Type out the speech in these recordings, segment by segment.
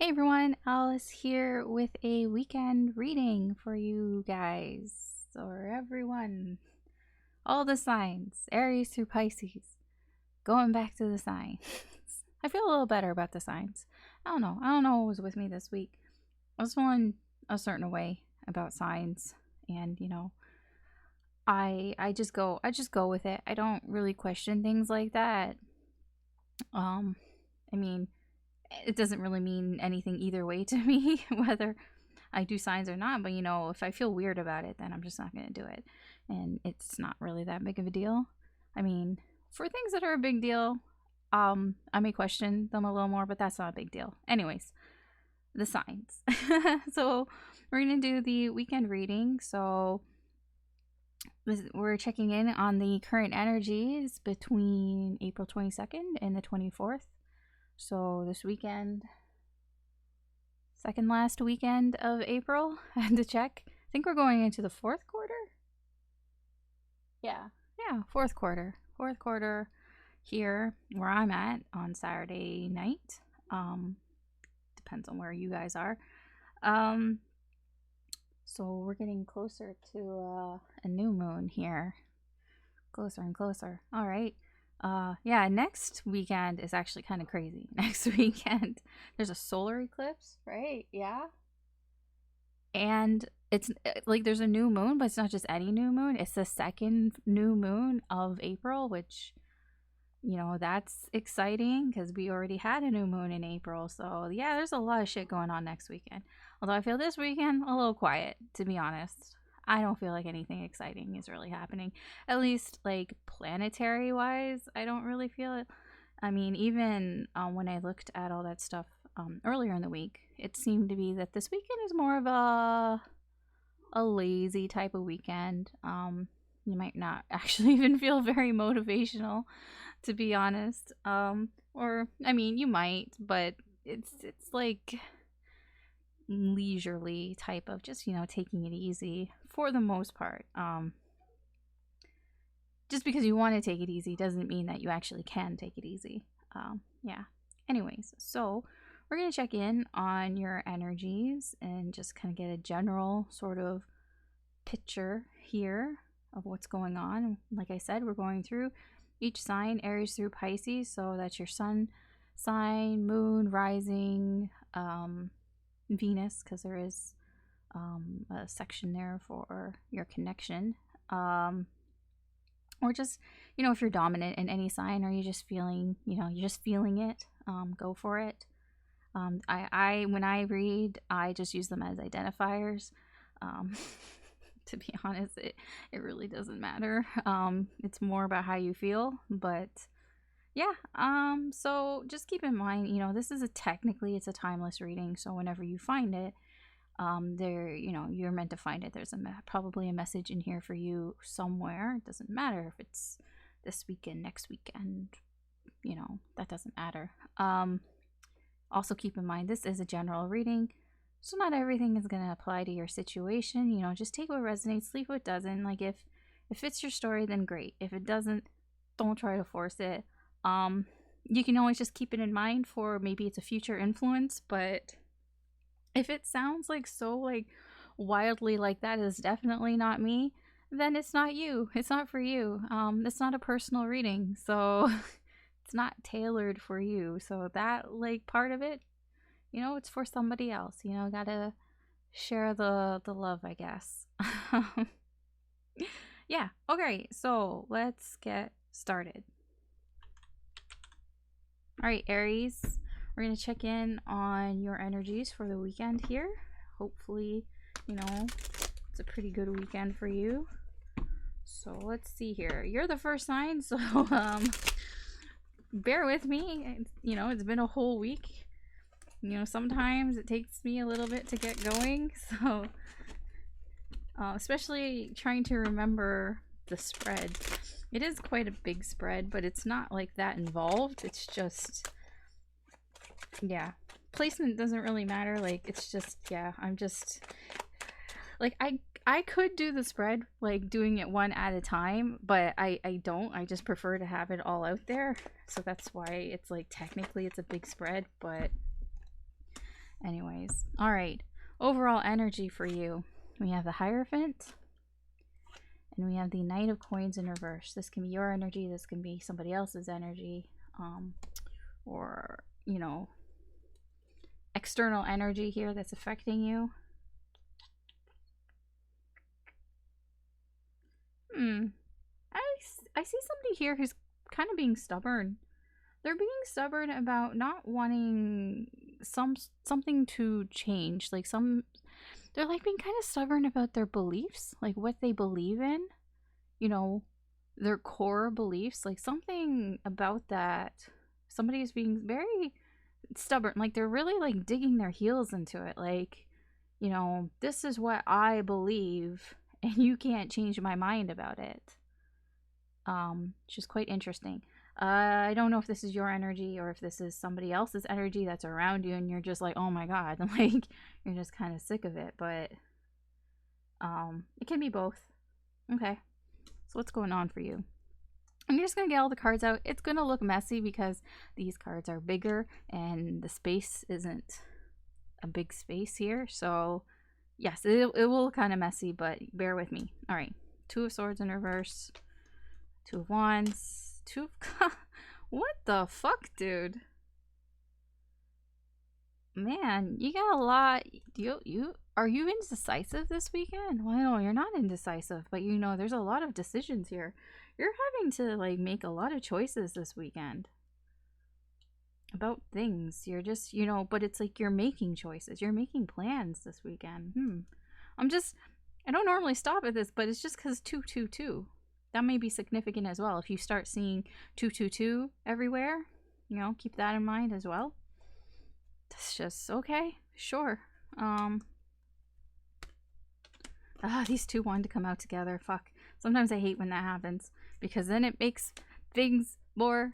Hey everyone, Alice here with a weekend reading for you guys, or everyone. All the signs, Aries through Pisces. Going back to the signs. I feel a little better about the signs. I don't know what was with me this week. I was feeling a certain way about signs, and I just go with it. I don't really question things like that. I mean, it doesn't really mean anything either way to me, whether I do signs or not. But if I feel weird about it, then I'm just not going to do it. And it's not really that big of a deal. I mean, for things that are a big deal, I may question them a little more, but that's not a big deal. Anyways, the signs. So we're going to do the weekend reading. So we're checking in on the current energies between April 22nd and the 24th. So this weekend, second last weekend of April, I had to check. I think we're going into the fourth quarter. Yeah, fourth quarter. Fourth quarter here where I'm at on Saturday night. Depends on where you guys are. So we're getting closer to a new moon here. Closer and closer. All right. Yeah, next weekend is actually kind of crazy. Next weekend, there's a solar eclipse, right? Yeah. And it's like there's a new moon, but it's not just any new moon. It's the second new moon of April, which, that's exciting because we already had a new moon in April. So, yeah, there's a lot of shit going on next weekend. Although I feel this weekend a little quiet, to be honest. I don't feel like anything exciting is really happening. At least, like, planetary-wise, I don't really feel it. I mean, even when I looked at all that stuff earlier in the week, it seemed to be that this weekend is more of a lazy type of weekend. You might not actually even feel very motivational, to be honest. Or, I mean, you might, but it's like leisurely type of just taking it easy for the most part. Just because you want to take it easy doesn't mean that you actually can take it easy. Yeah, anyways, so we're going to check in on your energies and just kind of get a general sort of picture here of what's going on. Like I said, we're going through each sign, Aries through Pisces, so that's your sun sign, moon, rising, Venus, because there is a section there for your connection, or just if you're dominant in any sign, or you're just feeling it, go for it. I when I read, I just use them as identifiers. To be honest, it really doesn't matter. It's more about how you feel, but yeah. So just keep in mind, this is technically it's a timeless reading. So whenever you find it, you're meant to find it. There's probably a message in here for you somewhere. It doesn't matter if it's this weekend, next weekend, that doesn't matter. Also keep in mind, this is a general reading. So not everything is going to apply to your situation. Just take what resonates, leave what doesn't. Like if it fits your story, then great. If it doesn't, don't try to force it. You can always just keep it in mind for maybe it's a future influence, but if it sounds so wildly like that is definitely not me, then it's not you. It's not for you. It's not a personal reading, so it's not tailored for you. So that part of it, it's for somebody else. Gotta share the love, I guess. Yeah, okay, so let's get started. All right, Aries, we're gonna check in on your energies for the weekend here. Hopefully, it's a pretty good weekend for you. So let's see here. You're the first sign, so bear with me. It's been a whole week. Sometimes it takes me a little bit to get going, so especially trying to remember the spread. It is quite a big spread, but it's not that involved. It's just, yeah, placement doesn't really matter. It's just, yeah, I'm just I could do the spread doing it one at a time, but I don't. I just prefer to have it all out there. So that's why it's technically it's a big spread, but Anyways, all right. Overall energy for you. We have the Hierophant, and we have the Knight of Coins in reverse. This can be your energy. This can be somebody else's energy, or you know, external energy here that's affecting you. I see somebody here who's kind of being stubborn. They're being stubborn about not wanting something to change. Like they're like being kind of stubborn about their beliefs, like what they believe in, you know, their core beliefs, like something about that. Somebody is being very stubborn, like they're really like digging their heels into it, like, you know, this is what I believe and you can't change my mind about it. Which is quite interesting. I don't know if this is your energy or if this is somebody else's energy that's around you and you're just like, oh my god, like you're just kind of sick of it, but it can be both. Okay, so what's going on for you? I'm just going to get all the cards out. It's going to look messy because these cards are bigger and the space isn't a big space here. So yes, it will look kind of messy, but bear with me. All right, Two of Swords in reverse, Two of Wands, Two of... What the fuck, dude? Man, you got a lot. Are you indecisive this weekend? Well, no, you're not indecisive, but you know, there's a lot of decisions here. You're having to like make a lot of choices this weekend about things. You're just, you know, but it's like you're making choices. You're making plans this weekend. I don't normally stop at this, but it's just because 222. That may be significant as well. If you start seeing 222 everywhere, you know, keep that in mind as well. That's just okay. Sure. These two wanted to come out together. Fuck. Sometimes I hate when that happens because then it makes things more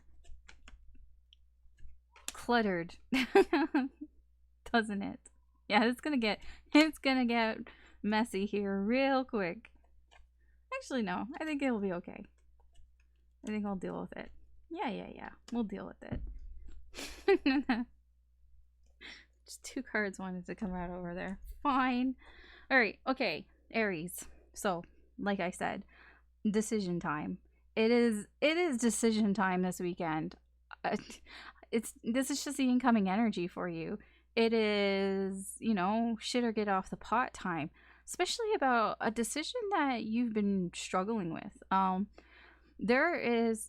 cluttered. Doesn't it? Yeah, it's gonna get messy here real quick. Actually, no. I think it'll be okay. I think I'll deal with it. Yeah. We'll deal with it. Just two cards wanted to come out over there. Fine. Alright, okay. Aries. So, like I said, decision time. It is decision time this weekend. This is just the incoming energy for you. It is, you know, shit or get off the pot time. Especially about a decision that you've been struggling with.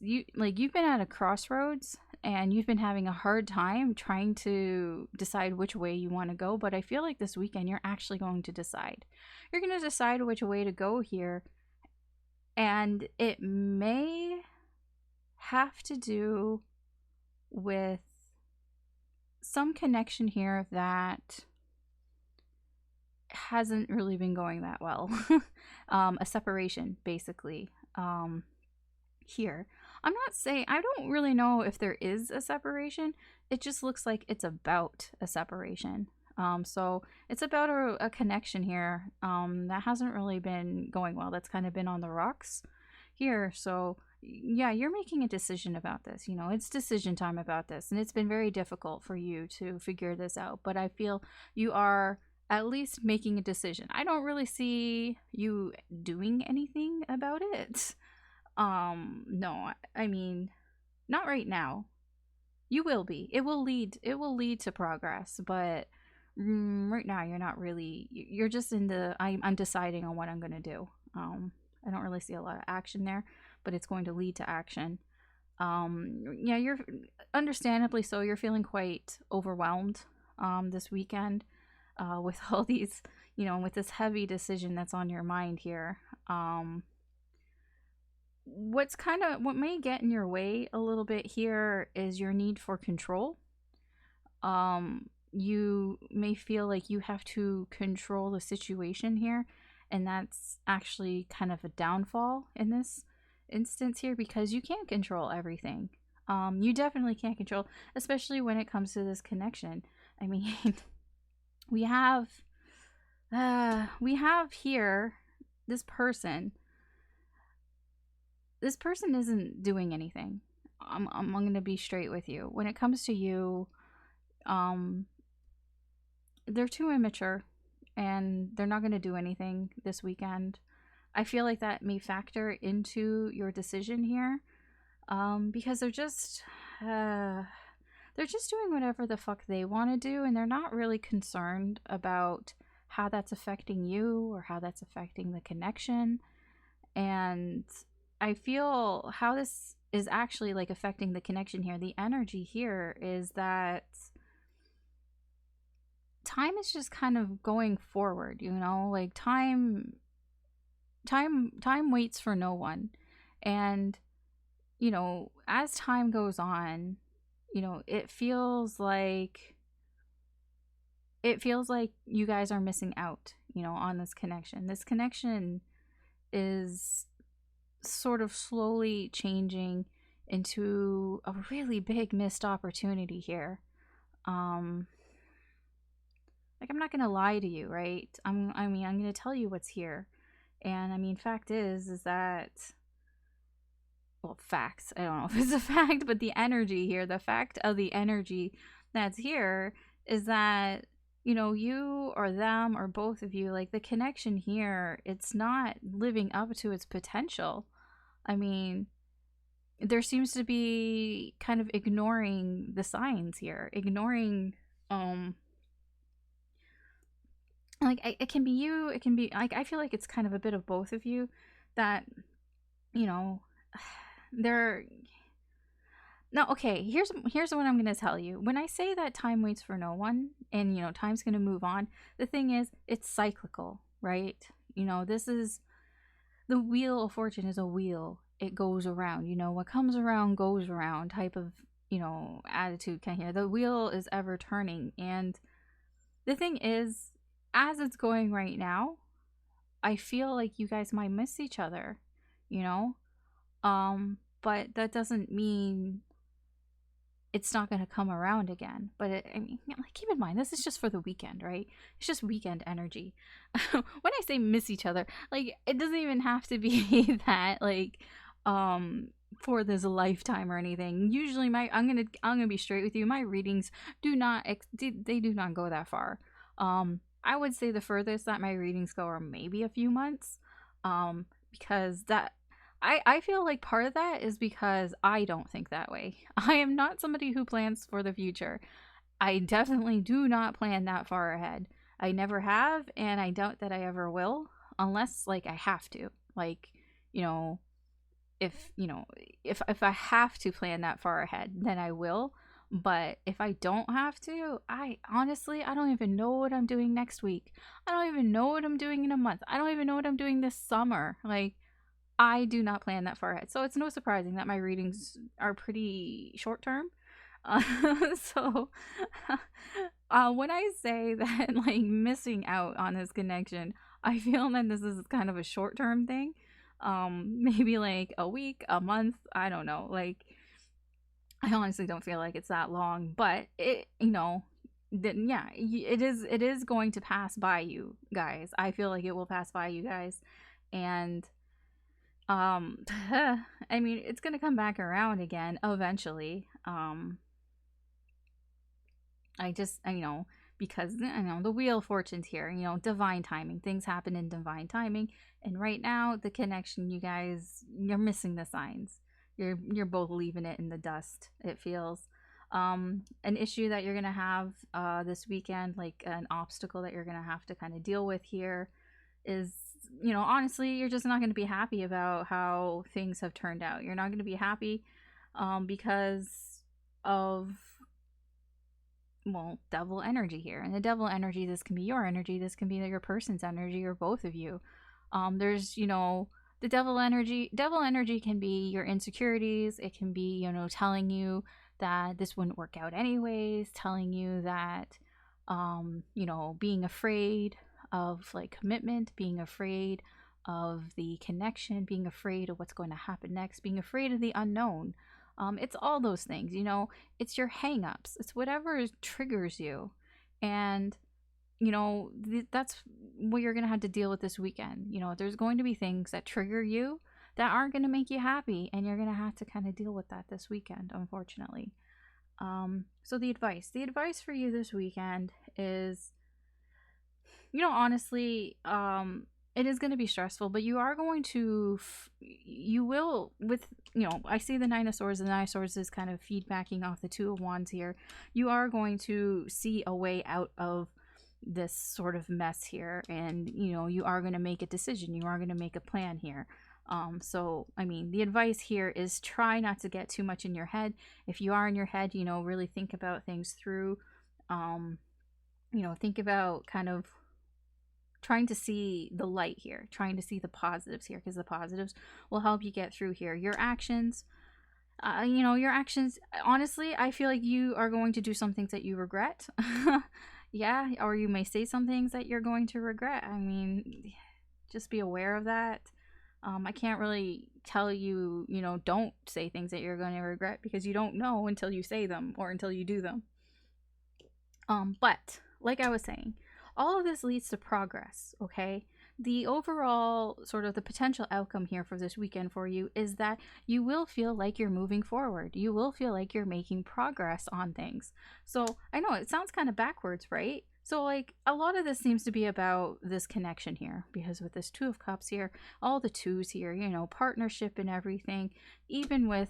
You've been at a crossroads and you've been having a hard time trying to decide which way you want to go, but I feel like this weekend you're actually going to decide. You're going to decide which way to go here, and it may have to do with some connection here that hasn't really been going that well. A separation, basically. Here, I'm not saying, I don't really know if there is a separation. It just looks like it's about a separation. So it's about a connection here that hasn't really been going well. That's kind of been on the rocks here. So yeah, you're making a decision about this. You know, it's decision time about this, and it's been very difficult for you to figure this out, but I feel you are at least making a decision. I don't really see you doing anything about it. No, I mean, not right now. You will be. It will lead to progress, but right now you're not really, you're just in the, I'm deciding on what I'm going to do. I don't really see a lot of action there, but it's going to lead to action. Yeah, you're understandably so, you're feeling quite overwhelmed this weekend with all these, you know, with this heavy decision that's on your mind here. What may get in your way a little bit here is your need for control. You may feel like you have to control the situation here, and that's actually kind of a downfall in this instance here because you can't control everything. You definitely can't control, especially when it comes to this connection. I mean, we have here this person. This person isn't doing anything. I'm going to be straight with you. When it comes to you, they're too immature, and they're not going to do anything this weekend. I feel like that may factor into your decision here, because they're just doing whatever the fuck they want to do, and they're not really concerned about how that's affecting you or how that's affecting the connection. And I feel how this is actually like affecting the connection here. The energy here is that time is just kind of going forward, you know, like time waits for no one. And you know, as time goes on, you know, it feels like you guys are missing out, you know, on this connection. This connection is sort of slowly changing into a really big missed opportunity here. Like, I'm not gonna lie to you, right? I'm gonna tell you what's here. And I mean, fact is that, well, facts, I don't know if it's a fact, but the energy here, the fact of the energy that's here is that, you know, you or them or both of you, like, the connection here, it's not living up to its potential. I mean, there seems to be kind of ignoring the signs here, ignoring, like, it can be you, it can be, like, I feel like it's kind of a bit of both of you that, you know, they're, no, okay, here's what I'm going to tell you. When I say that time waits for no one and, you know, time's going to move on, the thing is, it's cyclical, right? You know, this is, the wheel of fortune is a wheel. It goes around, you know, what comes around goes around type of, you know, attitude kind of here. The wheel is ever turning. And the thing is, as it's going right now, I feel like you guys might miss each other, you know? But that doesn't mean it's not going to come around again. But I mean, like, keep in mind, this is just for the weekend, right? It's just weekend energy. When I say miss each other, like, it doesn't even have to be that, like, for this lifetime or anything. Usually I'm gonna be straight with you. My readings do not go that far. I would say the furthest that my readings go are maybe a few months. Because that, I feel like part of that is because I don't think that way. I am not somebody who plans for the future. I definitely do not plan that far ahead. I never have, and I doubt that I ever will, unless, like, I have to. Like, you know, if I have to plan that far ahead, then I will. But if I don't have to, I honestly, I don't even know what I'm doing next week. I don't even know what I'm doing in a month. I don't even know what I'm doing this summer. Like, I do not plan that far ahead. So it's no surprising that my readings are pretty short term. So when I say that, like, missing out on this connection, I feel that this is kind of a short term thing. Maybe like a week, a month, I don't know. Like, I honestly don't feel like it's that long, but it, you know, then yeah, it is going to pass by you guys. I feel like it will pass by you guys. And I mean, it's gonna come back around again eventually. You know, because, you know, the wheel of fortune's here, you know, divine timing, things happen in divine timing. And right now, the connection, you guys, you're missing the signs. You're both leaving it in the dust, it feels. An issue that you're gonna have this weekend, like an obstacle that you're gonna have to kind of deal with here, is, you know, honestly, you're just not going to be happy about how things have turned out. You're not going to be happy because of, well, devil energy here. And the devil energy, this can be your energy, this can be your person's energy, or both of you. There's, you know, the devil energy can be your insecurities. It can be, you know, telling you that this wouldn't work out anyways, telling you that, you know, being afraid of, like, commitment, being afraid of the connection, being afraid of what's going to happen next, being afraid of the unknown. It's all those things, you know, it's your hang-ups, it's whatever triggers you. And, you know, that's what you're going to have to deal with this weekend. You know, there's going to be things that trigger you that aren't going to make you happy, and you're going to have to kind of deal with that this weekend, unfortunately. So the advice for you this weekend is, you know, honestly, it is going to be stressful, but you are going to, you will, with, you know, I see the Nine of Swords, the Nine of Swords is kind of feedbacking off the Two of Wands here. You are going to see a way out of this sort of mess here, and, you know, you are going to make a decision. You are going to make a plan here. So, I mean, the advice here is try not to get too much in your head. If you are in your head, you know, really think about things through. You know, think about kind of trying to see the light here, trying to see the positives here, because the positives will help you get through here. Your actions, you know, your actions, honestly, I feel like you are going to do some things that you regret. Yeah, or you may say some things that you're going to regret. I mean, just be aware of that. I can't really tell you, you know, don't say things that you're going to regret, because you don't know until you say them or until you do them. But like I was saying, all of this leads to progress, okay? The overall sort of the potential outcome here for this weekend for you is that you will feel like you're moving forward. You will feel like you're making progress on things. So I know it sounds kind of backwards, right? So like a lot of this seems to be about this connection here, because with this Two of Cups here, all the twos here, you know, partnership and everything, even with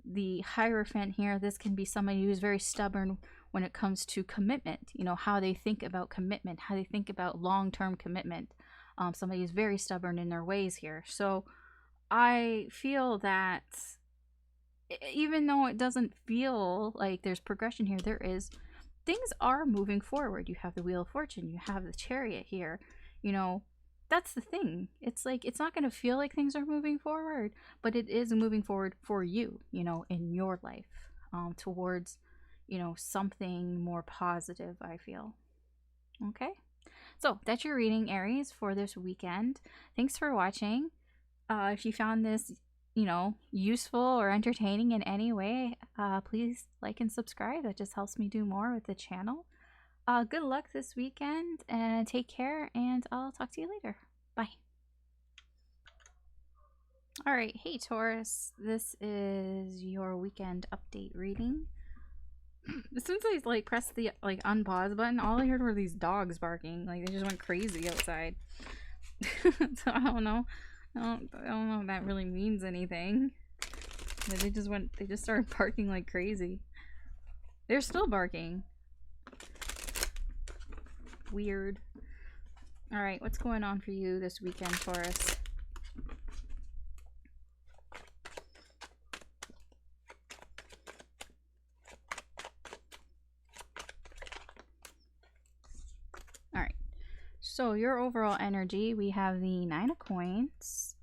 the Hierophant here, this can be somebody who's very stubborn when it comes to commitment, you know, how they think about commitment, how they think about long-term commitment. Somebody is very stubborn in their ways here. So I feel that even though it doesn't feel like there's progression here, there is. Things are moving forward. You have the Wheel of Fortune, you have the Chariot here. You know, that's the thing. It's like, it's not going to feel like things are moving forward, but it is moving forward for you, you know, in your life, towards, you know, something more positive, I feel. Okay. So that's your reading, Aries, for this weekend. Thanks for watching. If you found this, you know, useful or entertaining in any way, please like and subscribe. That just helps me do more with the channel. Good luck this weekend, and take care, and I'll talk to you later. Bye. All right. Hey, Taurus. This is your weekend update reading. As soon as I like pressed the like unpause button, all I heard were these dogs barking. Like they just went crazy outside. So I don't know. I don't know if that really means anything. But they just started barking like crazy. They're still barking. Weird. Alright, what's going on for you this weekend, Taurus? Alright. So your overall energy, we have the 9 of Coins.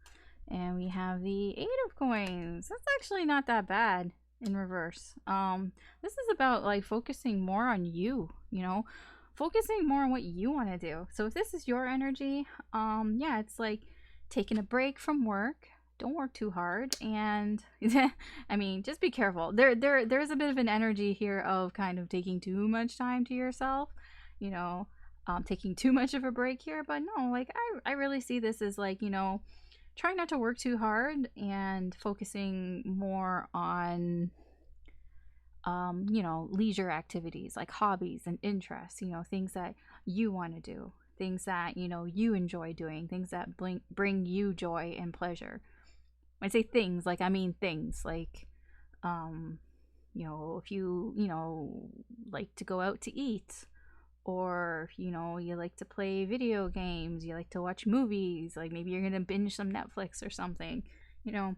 And we have the 8 of Coins. That's actually not that bad in reverse. This is about like focusing more on you, you know, focusing more on what you want to do. So if this is your energy, yeah, it's like taking a break from work. Don't work too hard, and I mean, just be careful. There's a bit of an energy here of kind of taking too much time to yourself, you know, taking too much of a break here. But no, like I really see this as like, you know, trying not to work too hard and focusing more on, you know, leisure activities like hobbies and interests, you know, things that you want to do, things that, you know, you enjoy doing, things that bring you joy and pleasure. When I say things, like, I mean things like, you know, if you know, like to go out to eat, or you know, you like to play video games, you like to watch movies, like maybe you're gonna binge some Netflix or something, you know,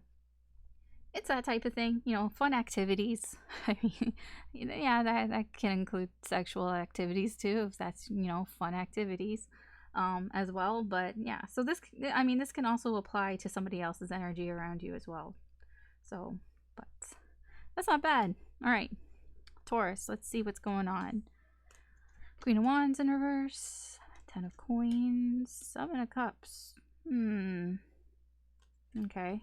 it's that type of thing, you know, fun activities. I mean, you know, yeah, that can include sexual activities too, if that's, you know, fun activities, as well. But yeah, so this, I mean, this can also apply to somebody else's energy around you as well. So, but that's not bad. All right, Taurus, let's see what's going on. Queen of Wands in reverse, 10 of Coins, 7 of Cups. Okay.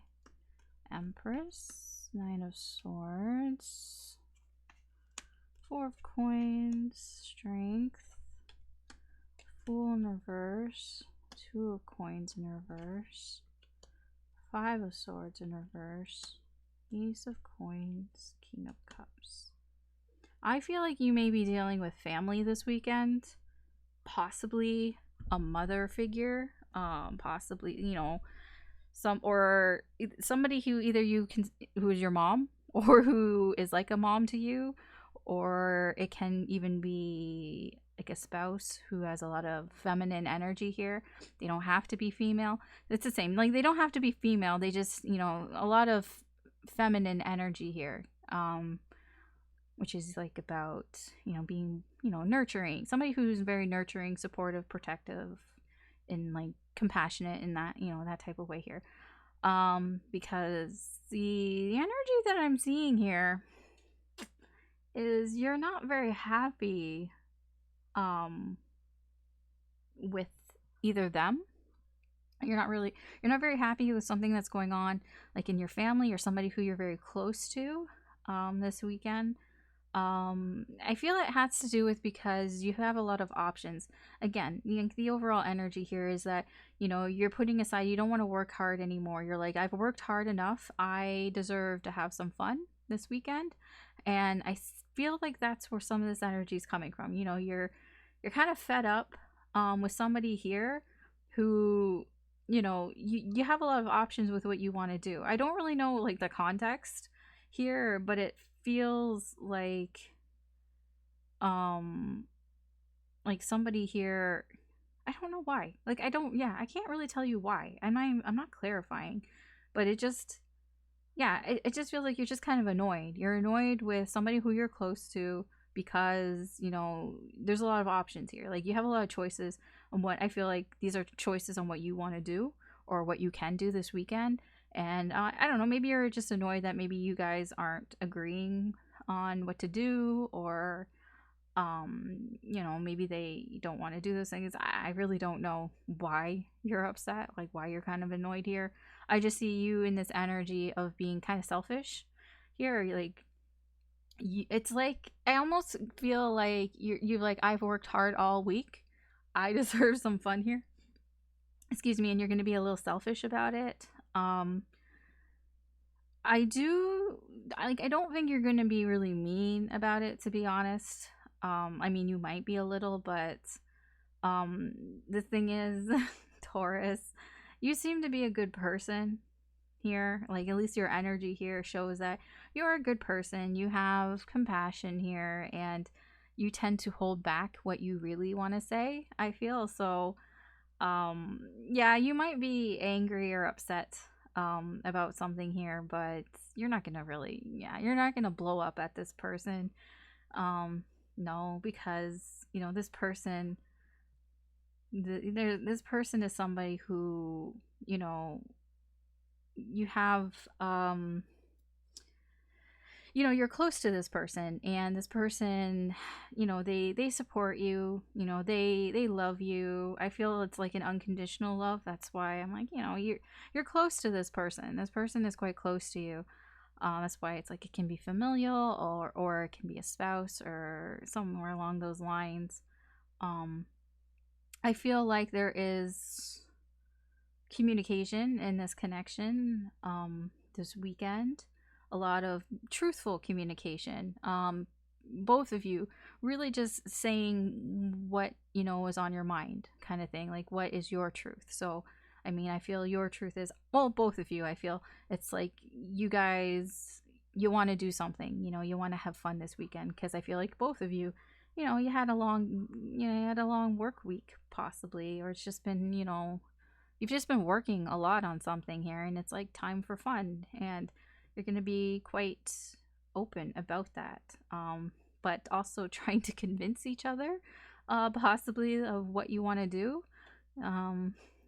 Empress, 9 of Swords, 4 of Coins, Strength, Fool in reverse, 2 of Coins in reverse, 5 of Swords in reverse, Ace of Coins, King of Cups. I feel like you may be dealing with family this weekend. Possibly a mother figure, possibly, you know, somebody who either who is your mom or who is like a mom to you, or it can even be like a spouse who has a lot of feminine energy here. They don't have to be female. It's the same. Like, they don't have to be female. They just, you know, a lot of feminine energy here. Which is like about, you know, being, you know, nurturing. Somebody who's very nurturing, supportive, protective, and like compassionate in that, you know, that type of way here. Because the energy that I'm seeing here is you're not very happy with either them. You're not very happy with something that's going on like in your family or somebody who you're very close to this weekend. I feel it has to do with because you have a lot of options. Again, the overall energy here is that, you know, you're putting aside, you don't want to work hard anymore. You're like, I've worked hard enough. I deserve to have some fun this weekend. And I feel like that's where some of this energy is coming from. You know, you're kind of fed up with somebody here who, you know, you have a lot of options with what you want to do. I don't really know like the context here, but it feels like somebody here, I don't know why. Like, I can't really tell you why. I'm not clarifying, but it just it just feels like you're just kind of annoyed. You're annoyed with somebody who you're close to because, you know, there's a lot of options here. Like, you have a lot of choices on what, I feel like these are choices on what you want to do or what you can do this weekend. And I don't know, maybe you're just annoyed that maybe you guys aren't agreeing on what to do, or, you know, maybe they don't want to do those things. I really don't know why you're upset, like why you're kind of annoyed here. I just see you in this energy of being kind of selfish here. Like, it's like, I almost feel like you're like, I've worked hard all week. I deserve some fun here. Excuse me, and you're going to be a little selfish about it. I don't think you're gonna be really mean about it, to be honest. I mean, you might be a little, but the thing is, Taurus, you seem to be a good person here. Like, at least your energy here shows that you're a good person. You have compassion here, and you tend to hold back what you really want to say, I feel. So yeah, you might be angry or upset about something here, but you're not gonna really, you're not gonna blow up at this person. No, because, you know, this person, this person is somebody who, you know, you have you know, you're close to this person, and this person, you know, they support you, you know, they love you. I feel it's like an unconditional love. That's why I'm like, you know, you're close to this person. This person is quite close to you. That's why it's like it can be familial, or it can be a spouse or somewhere along those lines. I feel like there is communication in this connection this weekend, a lot of truthful communication. Both of you really just saying what, you know, is on your mind, kind of thing. Like, what is your truth? So, I mean, I feel your truth is, well, both of you, I feel it's like you guys, you want to do something, you know, you want to have fun this weekend, because I feel like both of you, you know, you had a long work week, possibly, or it's just been, you know, you've just been working a lot on something here, and it's like time for fun, and you're going to be quite open about that, but also trying to convince each other possibly of what you want to do.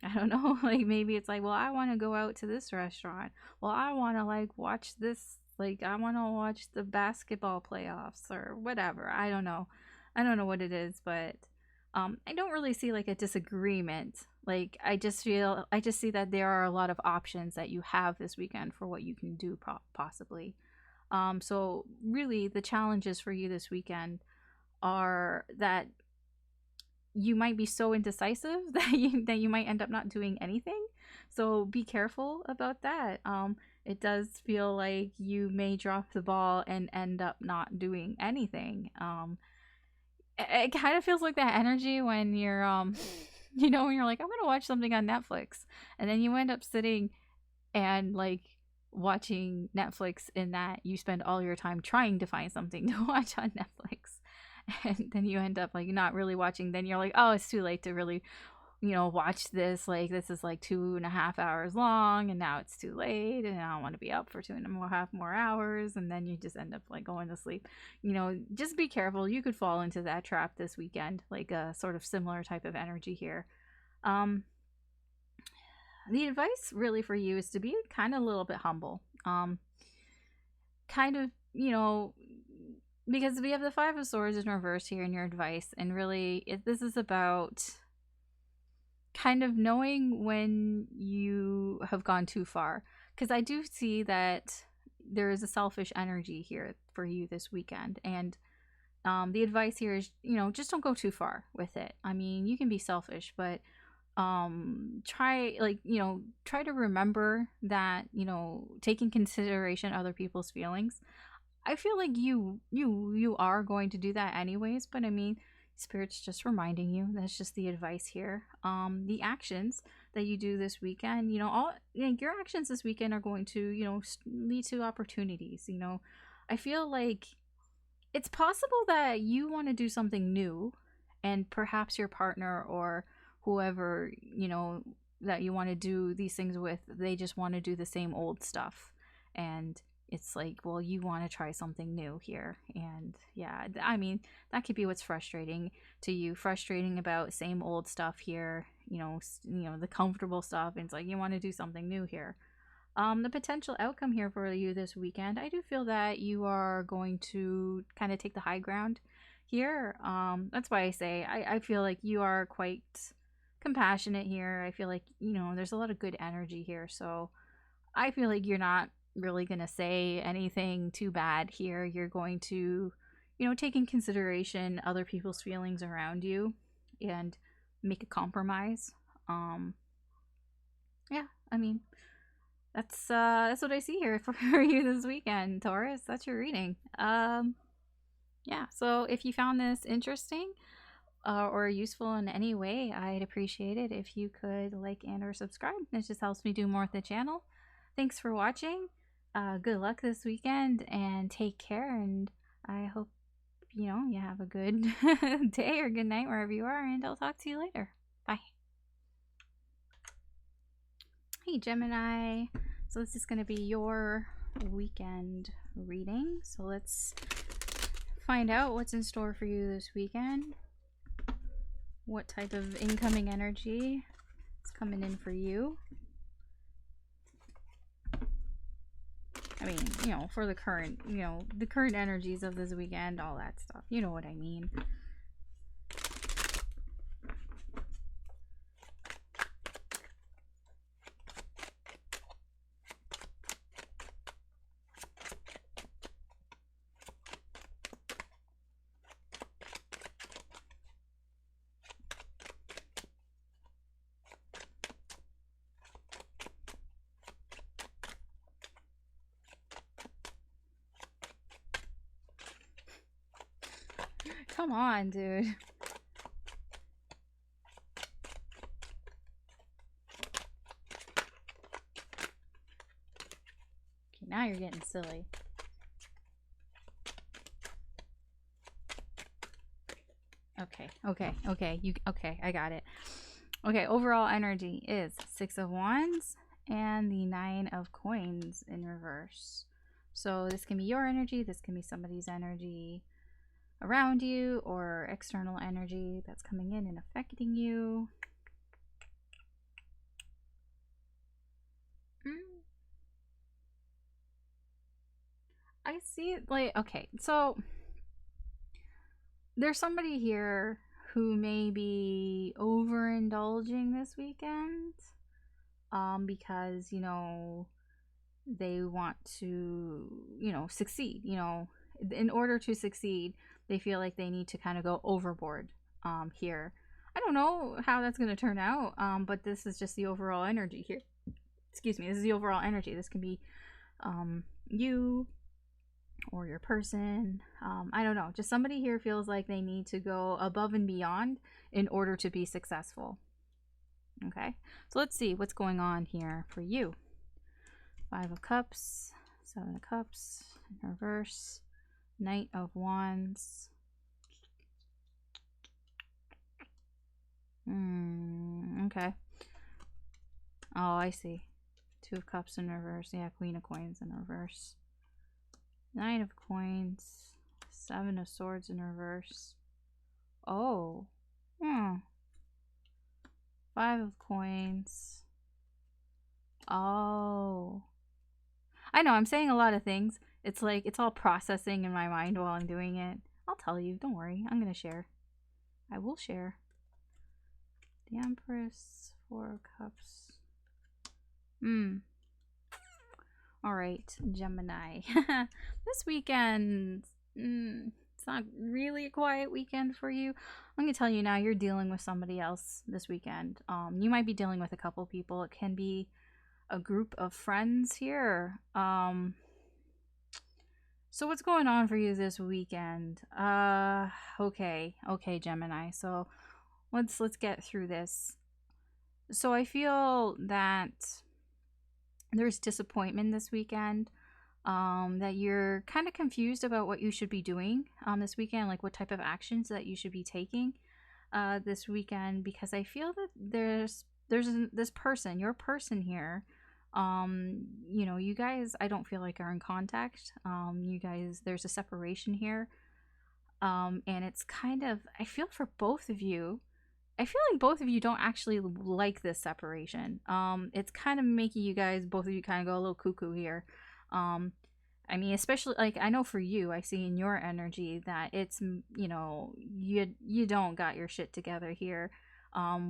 I don't know, like, maybe it's like, well, I want to go out to this restaurant, well, I want to like watch this, like, I want to watch the basketball playoffs or whatever. I don't know what it is, but I don't really see like a disagreement. Like, I just see that there are a lot of options that you have this weekend for what you can do, possibly. So really, the challenges for you this weekend are that you might be so indecisive that you might end up not doing anything. So be careful about that. It does feel like you may drop the ball and end up not doing anything. It kind of feels like that energy when you're You know, when you're like, I'm gonna watch something on Netflix, and then you end up sitting and like watching Netflix in that you spend all your time trying to find something to watch on Netflix. And then you end up like not really watching. Then you're like, oh, it's too late to really, watch this. Like, this is like 2.5 hours long, and now it's too late, and I don't want to be up for 2.5 more hours. And then you just end up like going to sleep. Just be careful. You could fall into that trap this weekend, like a sort of similar type of energy here. The advice really for you is to be kind of a little bit humble. Kind of, because we have the Five of Swords in reverse here in your advice, and really this is about kind of knowing when you have gone too far, because I do see that there is a selfish energy here for you this weekend, and the advice here is, just don't go too far with it. I mean, you can be selfish, but try to remember that, taking consideration other people's feelings. I feel like you are going to do that anyways, but I mean, Spirit's just reminding you. That's just the advice here. The actions that you do this weekend, your actions this weekend are going to, lead to opportunities. I feel like it's possible that you want to do something new, and perhaps your partner or whoever, that you want to do these things with, they just want to do the same old stuff. And it's like, well, you want to try something new here. And yeah, I mean, that could be what's frustrating to you. Frustrating about same old stuff here, the comfortable stuff. And it's like, you want to do something new here. The potential outcome here for you this weekend, I do feel that you are going to kind of take the high ground here. That's why I say I feel like you are quite compassionate here. I feel like, there's a lot of good energy here. So I feel like you're not really going to say anything too bad here. You're going to, take in consideration other people's feelings around you and make a compromise. Yeah, I mean, that's what I see here for you this weekend, Taurus. That's your reading. Yeah, so if you found this interesting or useful in any way, I'd appreciate it if you could like and or subscribe. It just helps me do more with the channel. Thanks for watching. Good luck this weekend, and take care, and I hope you have a good day or good night wherever you are, and I'll talk to you later. Bye. Hey Gemini, so this is going to be your weekend reading, so let's find out what's in store for you this weekend. What type of incoming energy is coming in for you? I mean, for the current, the current energies of this weekend, all that stuff. You know what I mean. Come on, dude. Okay, now you're getting silly. Okay, I got it. Okay, overall energy is 6 of Wands and the 9 of Coins in reverse. So this can be your energy, this can be somebody's energy around you, or external energy that's coming in and affecting you. I see it like, okay, so there's somebody here who may be overindulging this weekend because, they want to, succeed. In order to succeed, they feel like they need to kind of go overboard here. I don't know how that's going to turn out, but this is just the overall energy here. Excuse me, this is the overall energy. This can be you or your person. I don't know. Just somebody here feels like they need to go above and beyond in order to be successful. Okay, so let's see what's going on here for you. 5 of Cups, 7 of Cups, in reverse, Knight of Wands. Okay. Oh, I see. 2 of Cups in reverse. Yeah, Queen of Coins in reverse. 9 of Coins. 7 of Swords in reverse. Oh. 5 of Coins. Oh. I know, I'm saying a lot of things. It's like, it's all processing in my mind while I'm doing it. I'll tell you, don't worry. I'm gonna share. I will share. The Empress, 4 of Cups. Alright, Gemini. This weekend, it's not really a quiet weekend for you. I'm gonna tell you now, you're dealing with somebody else this weekend. You might be dealing with a couple people. It can be a group of friends here. So what's going on for you this weekend? Okay, Gemini. So let's get through this. So I feel that there's disappointment this weekend. That you're kind of confused about what you should be doing this weekend, like what type of actions that you should be taking this weekend, because I feel that there's this person, your person here. You know, you guys, I don't feel like are in contact. You guys, there's a separation here. And it's kind of, I feel for both of you, I feel like both of you don't actually like this separation. It's kind of making you guys, both of you, kind of go a little cuckoo here. I mean, especially, like, I know for you, I see in your energy that it's, you know, you don't got your shit together here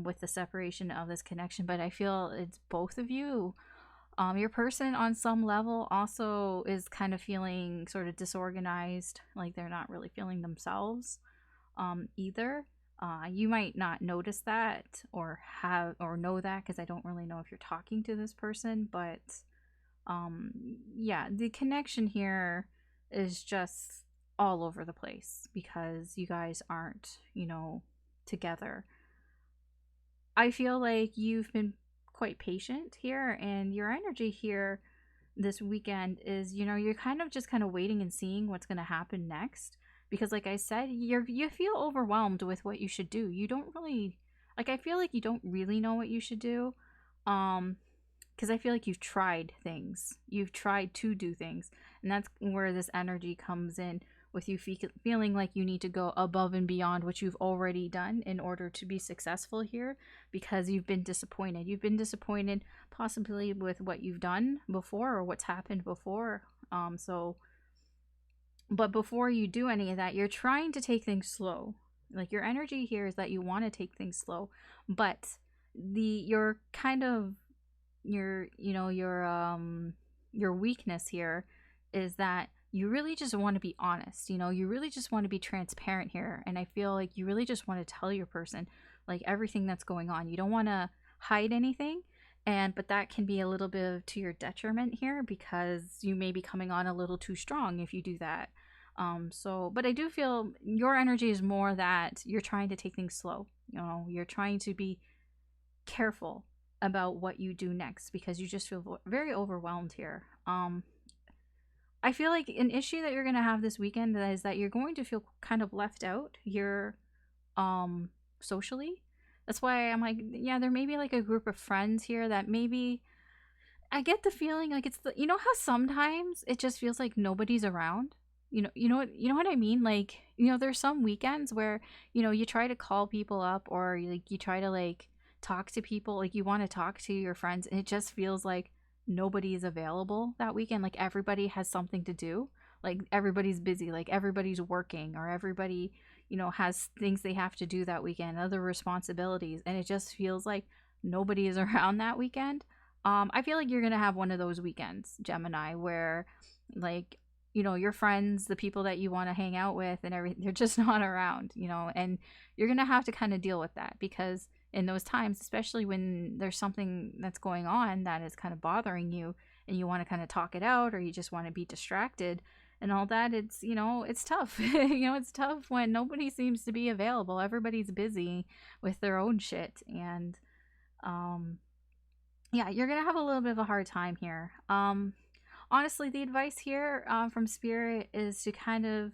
with the separation of this connection, but I feel it's both of you. Your person on some level also is kind of feeling sort of disorganized, like they're not really feeling themselves either. You might not notice that or know that, because I don't really know if you're talking to this person, but yeah, the connection here is just all over the place because you guys aren't, you know, together. I feel like you've been quite patient here, and your energy here this weekend is, you know, you're kind of waiting and seeing what's going to happen next, because like I said, you feel overwhelmed with what you should do. You don't really, like, I feel like you don't really know what you should do, because I feel like you've tried things, you've tried to do things, and that's where this energy comes in, with you feeling like you need to go above and beyond what you've already done in order to be successful here, because you've been disappointed. You've been disappointed possibly with what you've done before or what's happened before. But before you do any of that, you're trying to take things slow. Like, your energy here is that you want to take things slow, but your kind of your weakness here is that you really just want to be honest. You know, you really just want to be transparent here, and I feel like you really just want to tell your person like everything that's going on. You don't want to hide anything, but that can be a little bit to your detriment here, because you may be coming on a little too strong if you do that. But I do feel your energy is more that you're trying to take things slow. You know, you're trying to be careful about what you do next, because you just feel very overwhelmed here. I feel like an issue that you're going to have this weekend is that you're going to feel kind of left out here socially. That's why I'm like, yeah, there may be like a group of friends here that maybe, I get the feeling like it's the, you know how sometimes it just feels like nobody's around. You know what I mean? Like, you know, there's some weekends where, you know, you try to call people up, or like you try to like talk to people, like you want to talk to your friends, and it just feels like nobody is available that weekend. Like, everybody has something to do, like everybody's busy, like everybody's working, or everybody, you know, has things they have to do that weekend, other responsibilities, and it just feels like nobody is around that weekend. I feel like you're gonna have one of those weekends, Gemini, where, like, you know, your friends, the people that you want to hang out with and everything, they're just not around, you know, and you're gonna have to kind of deal with that, because in those times, especially when there's something that's going on that is kind of bothering you, and you want to kind of talk it out, or you just want to be distracted and all that, it's, you know, it's tough. You know, it's tough when nobody seems to be available. Everybody's busy with their own shit, and Yeah, you're gonna have a little bit of a hard time here. Honestly, the advice here from Spirit is to kind of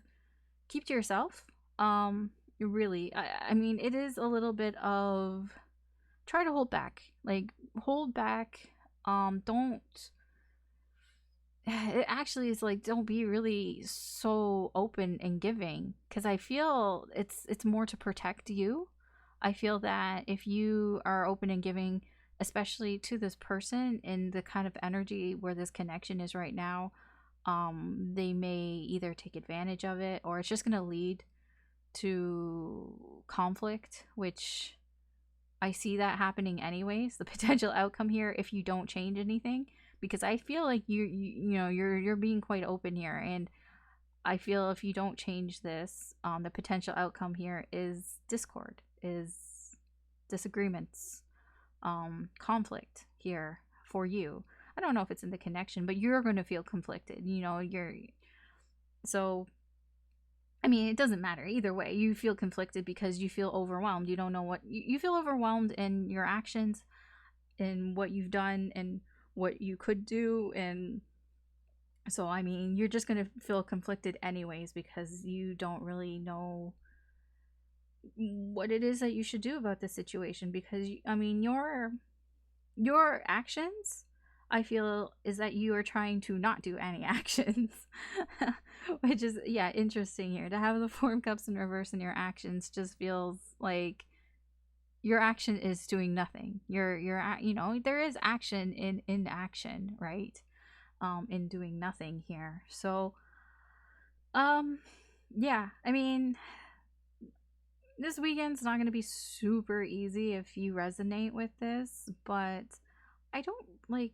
keep to yourself. Really, I mean, it is a little bit of try to hold back, like hold back. Don't. It actually is like don't be really so open and giving because I feel it's more to protect you. I feel that if you are open and giving, especially to this person in the kind of energy where this connection is right now, they may either take advantage of it or it's just going to lead to conflict, which I see that happening anyways. The potential outcome here if you don't change anything, because I feel like you're being quite open here, and I feel if you don't change this, the potential outcome here is discord, is disagreements, conflict here for you. I don't know if it's in the connection, but you're going to feel conflicted. So I mean, it doesn't matter either way. You feel conflicted because you feel overwhelmed. You don't know what you feel overwhelmed in your actions, in what you've done, and what you could do, and so I mean, you're just gonna feel conflicted anyways because you don't really know what it is that you should do about this situation. Because I mean, your actions, I feel, is that you are trying to not do any actions. Which is, yeah, interesting here. To have the Four of Cups in reverse in your actions just feels like your action is doing nothing. There is action in action, right? In doing nothing here. So, yeah, I mean, this weekend's not going to be super easy if you resonate with this, but I don't I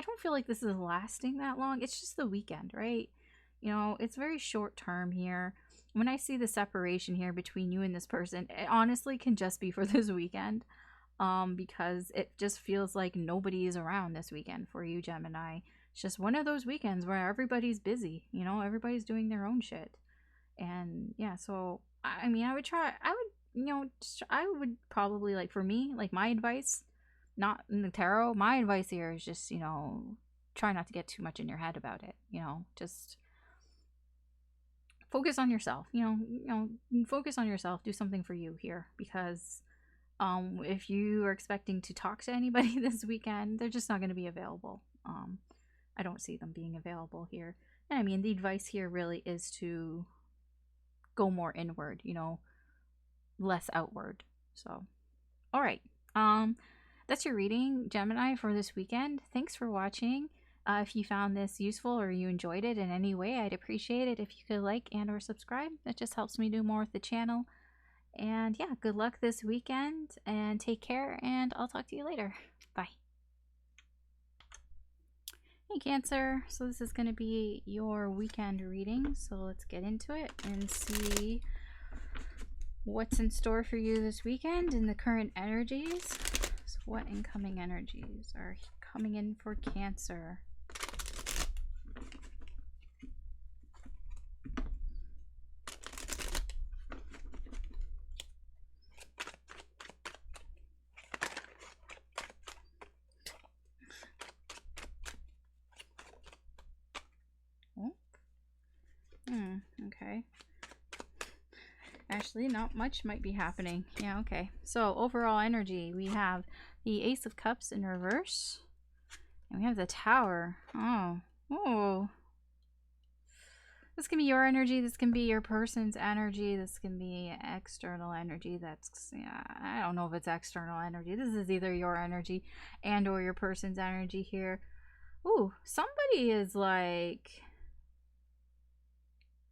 don't feel like this is lasting that long. It's just the weekend, right? It's very short term here. When I see the separation here between you and this person, it honestly can just be for this weekend. Because it just feels like nobody is around this weekend for you, Gemini. It's just one of those weekends where everybody's busy, everybody's doing their own shit. And yeah, so I mean, I would probably, like, for me, like, my advice, not in the tarot, my advice here is just, try not to get too much in your head about it. Just focus on yourself. Focus on yourself. Do something for you here, because if you are expecting to talk to anybody this weekend, they're just not going to be available. I don't see them being available here. And I mean, the advice here really is to go more inward, less outward. So, all right. That's your reading, Gemini, for this weekend. Thanks for watching. If you found this useful or you enjoyed it in any way, I'd appreciate it if you could like and or subscribe. That just helps me do more with the channel. And yeah, good luck this weekend and take care, and I'll talk to you later. Bye. Hey Cancer, so this is going to be your weekend reading, so let's get into it and see what's in store for you this weekend in the current energies. So what incoming energies are coming in for Cancer? Okay. Actually, not much might be happening. Yeah, okay. So, overall energy, we have the Ace of Cups in reverse. And we have the Tower. Oh. This can be your energy. This can be your person's energy. This can be external energy. Yeah, I don't know if it's external energy. This is either your energy and or your person's energy here. Ooh, somebody is like...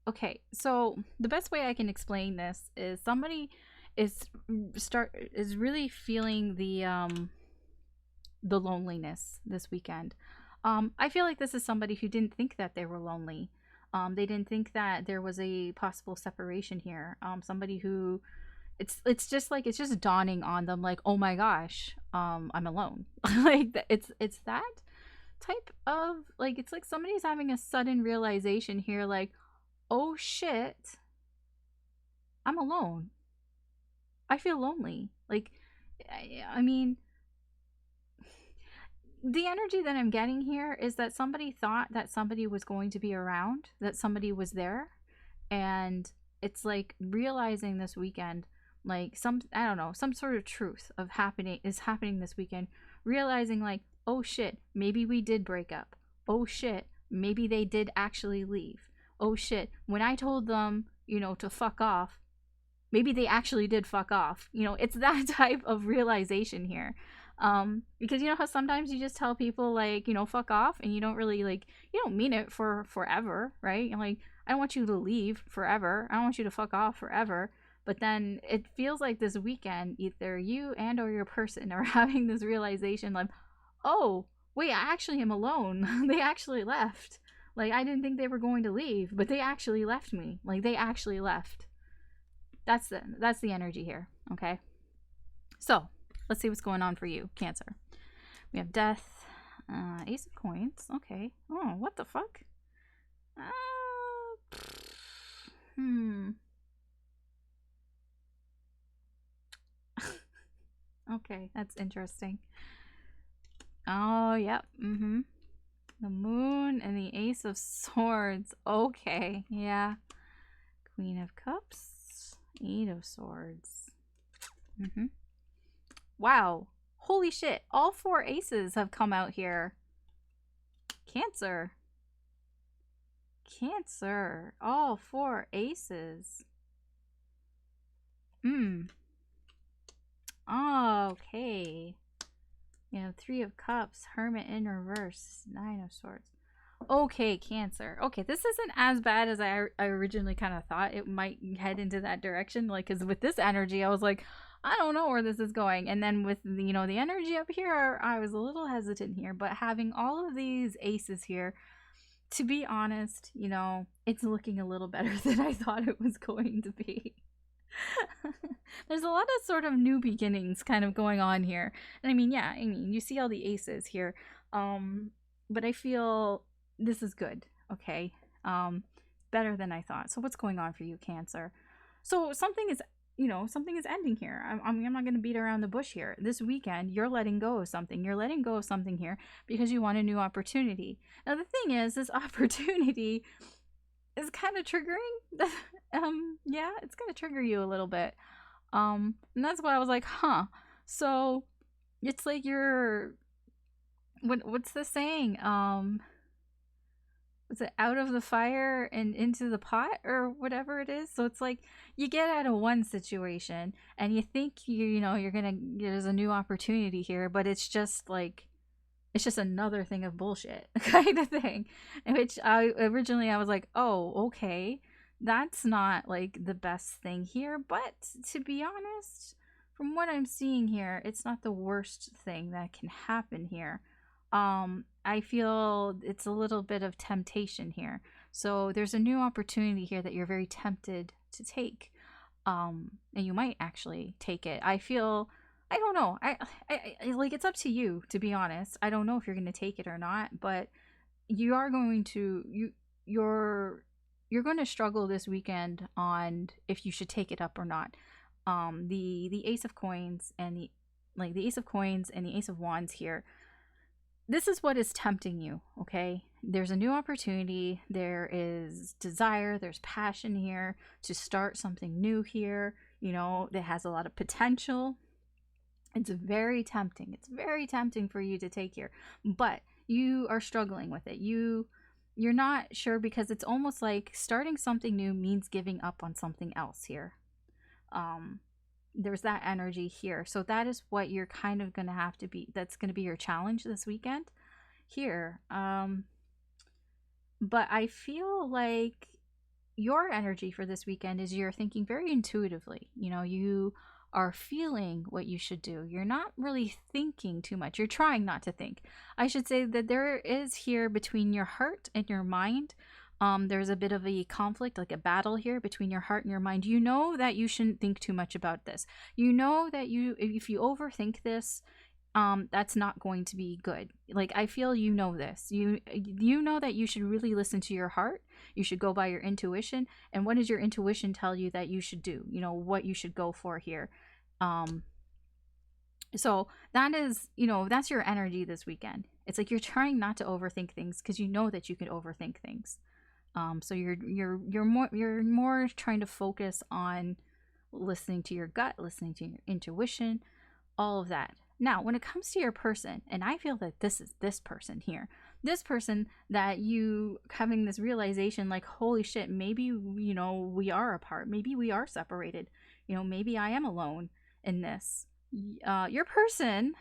Okay, so the best way I can explain this is somebody is really feeling the loneliness this weekend. I feel like this is somebody who didn't think that they were lonely. They didn't think that there was a possible separation here. Somebody who it's just dawning on them, like, oh my gosh, I'm alone. Like it's that type of, like, it's like somebody's having a sudden realization here, like, oh shit, I'm alone. I feel lonely. Like, I mean, the energy that I'm getting here is that somebody thought that somebody was going to be around, that somebody was there, and it's like realizing this weekend, like some, I don't know, some sort of truth of happening is happening this weekend, realizing like, oh shit, maybe we did break up. Oh shit, maybe they did actually leave. Oh shit, when I told them, you know, to fuck off, maybe they actually did fuck off. You know, it's that type of realization here. Because you know how sometimes you just tell people like, you know, fuck off, and you don't really like, you don't mean it for forever, right? You're like, I don't want you to leave forever. I don't want you to fuck off forever. But then it feels like this weekend, either you and or your person are having this realization like, oh, wait, I actually am alone. They actually left. Like, I didn't think they were going to leave, but they actually left me. Like, they actually left. That's the energy here, okay? So, let's see what's going on for you, Cancer. We have Death, Ace of Coins. Okay. Oh, what the fuck? Okay, that's interesting. Oh, yep. The Moon and the Ace of Swords. Okay, yeah. Queen of Cups, Eight of Swords. Wow. Holy shit. All 4 aces have come out here. Cancer. Cancer. All 4 aces. Okay. You know, 3 of Cups, Hermit in reverse, 9 of Swords. Okay, Cancer. Okay, this isn't as bad as I originally kind of thought it might head into that direction. Like, because with this energy, I was like, I don't know where this is going. And then with, you know, the energy up here, I was a little hesitant here. But having all of these aces here, to be honest, you know, it's looking a little better than I thought it was going to be. There's a lot of sort of new beginnings kind of going on here. And I mean, yeah, I mean, you see all the aces here. But I feel this is good, okay? Better than I thought. So what's going on for you, Cancer? So something is, you know, something is ending here. I'm not going to beat around the bush here. This weekend, you're letting go of something. You're letting go of something here because you want a new opportunity. Now, the thing is, this opportunity is kind of triggering. Yeah, it's going to trigger you a little bit. And that's why I was like, huh. So it's like you're, what's the saying? Was it out of the fire and into the pot or whatever it is? So it's like you get out of one situation and you think you know you're gonna, there's a new opportunity here, but it's just like, it's just another thing of bullshit kind of thing. In which I was like, oh, okay, that's not like the best thing here. But to be honest, from what I'm seeing here, it's not the worst thing that can happen here. I feel it's a little bit of temptation here. So there's a new opportunity here that you're very tempted to take. And you might actually take it. I feel, I don't know. I like, it's up to you, to be honest. I don't know if you're going to take it or not, but you are going to, you're going to struggle this weekend on if you should take it up or not. The Ace of Coins and the Ace of Coins and the Ace of Wands here, this is what is tempting you, okay? There's a new opportunity. There is desire. There's passion here to start something new here, you know, that has a lot of potential. It's very tempting. It's very tempting for you to take here, but you are struggling with it. You're not sure because it's almost like starting something new means giving up on something else here. There's that energy here. So that is what you're kind of going to have to be, that's going to be your challenge this weekend here. But I feel like your energy for this weekend is you're thinking very intuitively. You know, you are feeling what you should do. You're not really thinking too much. You're trying not to think. I should say that there is here between your heart and your mind, there's a bit of a conflict, like a battle here between your heart and your mind. You know that you shouldn't think too much about this. You know that if you overthink this, that's not going to be good. Like, I feel you know this. You know that you should really listen to your heart. You should go by your intuition. And what does your intuition tell you that you should do? You know, what you should go for here. So that is, that's your energy this weekend. It's like you're trying not to overthink things because you know that you can overthink things. So you're more trying to focus on listening to your gut, listening to your intuition, all of that. Now, when it comes to your person, and I feel that this is this person here, this person that you having this realization like, holy shit, maybe, we are apart. Maybe we are separated. Maybe I am alone in this. Your person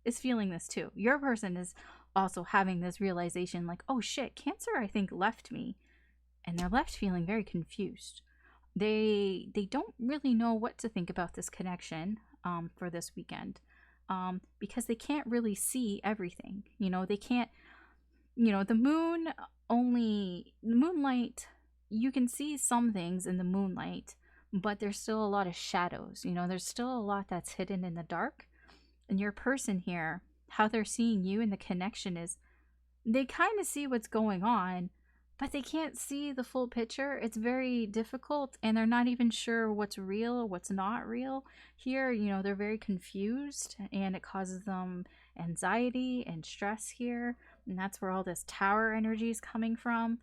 is feeling this too. Your person is also having this realization like, oh shit, Cancer, I think, left me. And they're left feeling very confused. They don't really know what to think about this connection for this weekend, because they can't really see everything. They can't. The moonlight. You can see some things in the moonlight, but there's still a lot of shadows. There's still a lot that's hidden in the dark. And your person here, how they're seeing you and the connection is, they kind of see what's going on, but they can't see the full picture. It's very difficult, and they're not even sure what's real or what's not real. Here, they're very confused, and it causes them anxiety and stress here, and that's where all this tower energy is coming from.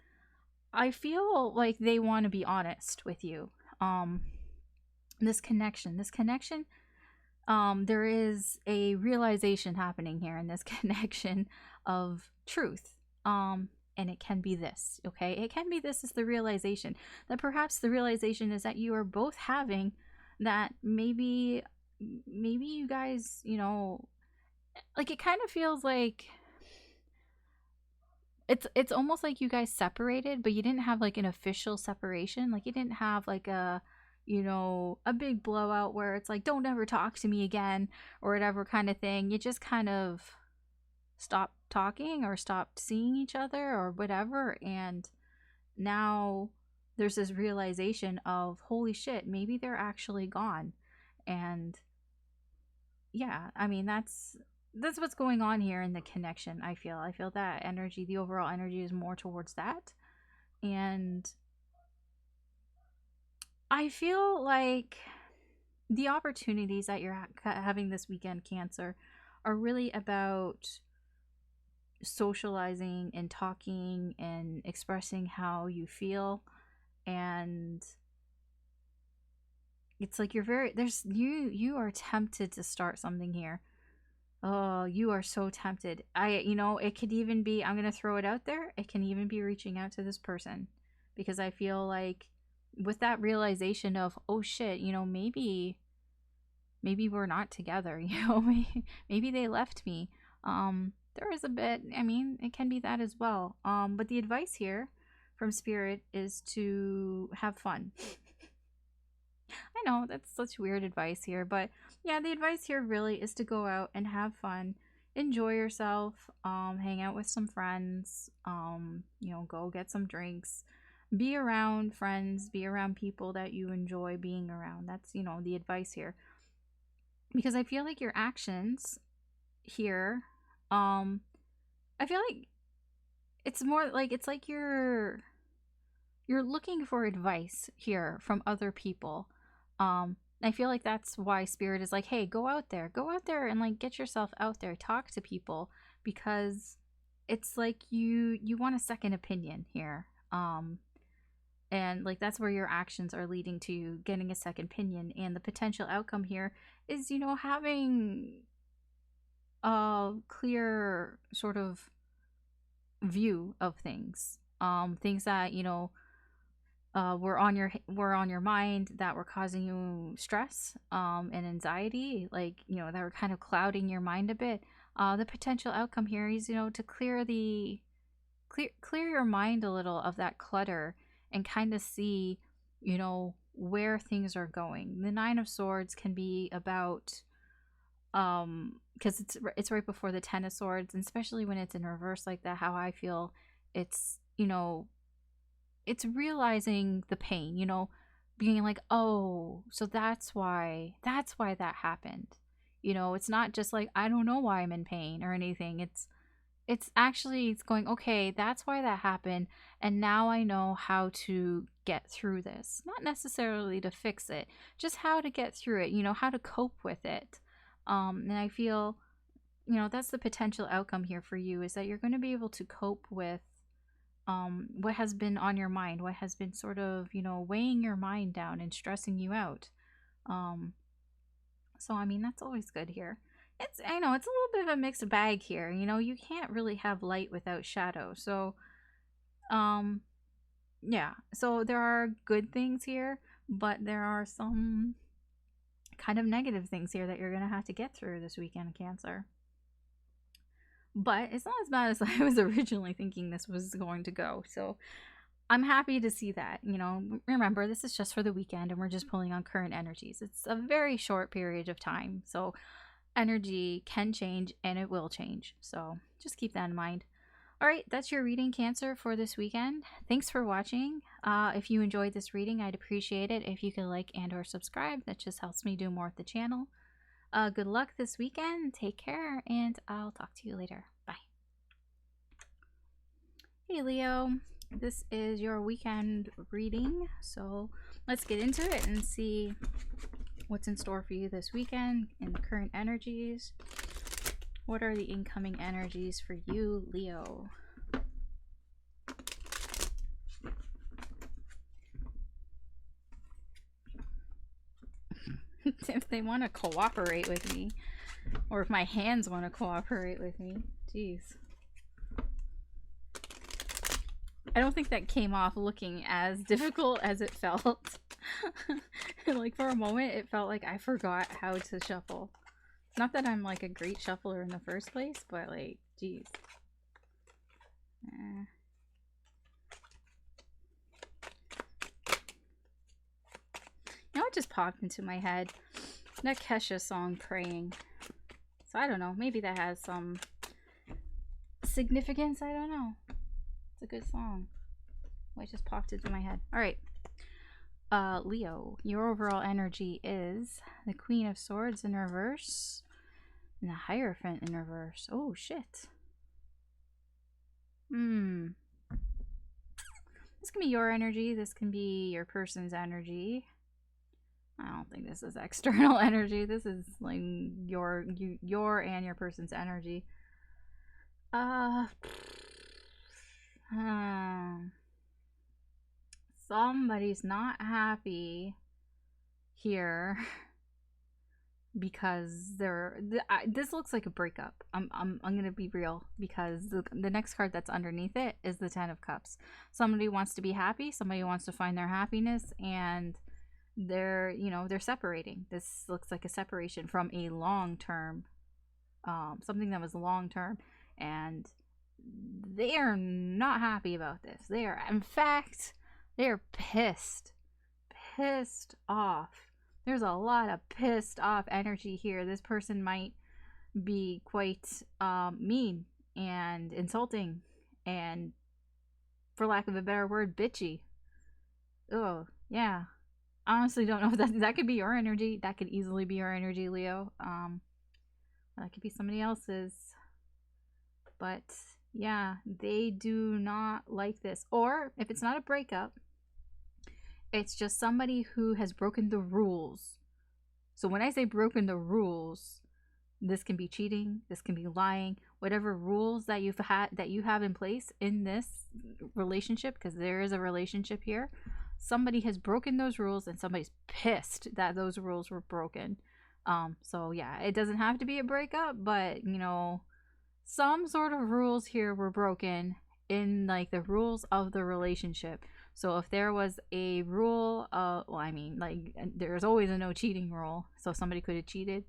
I feel like they want to be honest with you. This connection, there is a realization happening here in this connection of truth. And it can be this, okay? It can be this is the realization that perhaps the realization is that you are both having that maybe you guys, like it kind of feels like it's almost like you guys separated, but you didn't have like an official separation. Like you didn't have like a big blowout where it's like, don't ever talk to me again or whatever kind of thing. You just kind of stopped talking or stopped seeing each other or whatever, and now there's this realization of, holy shit, maybe they're actually gone. And yeah, I mean, that's what's going on here in the connection. I feel that energy, the overall energy, is more towards that. And I feel like the opportunities that you're having this weekend, Cancer, are really about socializing and talking and expressing how you feel. And it's like you are tempted to start something here. Oh, you are so tempted. It could even be, I'm gonna throw it out there, it can even be reaching out to this person, because I feel like with that realization of, oh shit, maybe we're not together. Maybe they left me. There is a bit, I mean, it can be that as well. But the advice here from Spirit is to have fun. I know that's such weird advice here, but yeah, the advice here really is to go out and have fun, enjoy yourself, hang out with some friends, go get some drinks, be around friends, be around people that you enjoy being around. That's, the advice here. Because I feel like your actions here, I feel like it's more like, it's like you're looking for advice here from other people. I feel like that's why Spirit is like, hey, go out there and like get yourself out there, talk to people, because it's like you want a second opinion here. And like that's where your actions are leading to, getting a second opinion. And the potential outcome here is, having a clear sort of view of things. Things that, were on your mind, that were causing you stress and anxiety, like, that were kind of clouding your mind a bit. The potential outcome here is, to clear your mind a little of that clutter, and kind of see, where things are going. The Nine of Swords can be about, because it's right before the Ten of Swords, and especially when it's in reverse like that, how I feel it's, it's realizing the pain, being like, oh, so that's why that happened. It's not just like, I don't know why I'm in pain or anything. It's actually, it's going, okay, that's why that happened, and now I know how to get through this. Not necessarily to fix it, just how to get through it, how to cope with it. And I feel, you know, that's the potential outcome here for you, is that you're going to be able to cope with what has been on your mind, what has been sort of, you know, weighing your mind down and stressing you out. So I mean, that's always good here. It's, I know it's a little bit of a mixed bag here. You know, you can't really have light without shadow. So yeah, so there are good things here, but there are some kind of negative things here that you're gonna have to get through this weekend, Cancer. But it's not as bad as I was originally thinking this was going to go. So I'm happy to see that. You know, remember, this is just for the weekend and we're just pulling on current energies. It's a very short period of time. So energy can change and it will change. So just keep that in mind. All right, that's your reading, Cancer, for this weekend. Thanks for watching. If you enjoyed this reading, I'd appreciate it if you could like and or subscribe. That just helps me do more with the channel. Good luck this weekend. Take care, and I'll talk to you later. Bye. Hey, Leo. This is your weekend reading. So let's get into it and see what's in store for you this weekend in the current energies. What are the incoming energies for you, Leo? If they want to cooperate with me, or if my hands want to cooperate with me. Jeez. I don't think that came off looking as difficult as it felt. Like, for a moment, it felt like I forgot how to shuffle. Not that I'm like a great shuffler in the first place, but like, geez. You know what just popped into my head? That Kesha song, Praying. So I don't know, maybe that has some significance, I don't know. It's a good song. What just popped into my head. Alright. Leo, your overall energy is the Queen of Swords in reverse. And the Hierophant in reverse. Oh, shit. This can be your energy. This can be your person's energy. I don't think this is external energy. This is like your and your person's energy. Somebody's not happy here. Because this looks like a breakup. I'm gonna be real, because the next card that's underneath it is the Ten of Cups. Somebody wants to be happy, somebody wants to find their happiness, and they're, you know, they're separating. This looks like a separation from a long-term, something that was long-term, and they are not happy about this. They are, in fact, they are pissed off. There's a lot of pissed off energy here. This person might be quite mean and insulting and, for lack of a better word, bitchy. Oh, yeah. I honestly don't know if that could be your energy. That could easily be your energy, Leo. That could be somebody else's. But yeah, they do not like this. Or if it's not a breakup, it's just somebody who has broken the rules. So when I say broken the rules, this can be cheating, this can be lying, whatever rules that you have in place in this relationship, because there is a relationship here. Somebody has broken those rules and somebody's pissed that those rules were broken. So yeah, it doesn't have to be a breakup, but you know, some sort of rules here were broken in like the rules of the relationship. So if there was a rule, well, I mean, like, there's always a no cheating rule. So somebody could have cheated.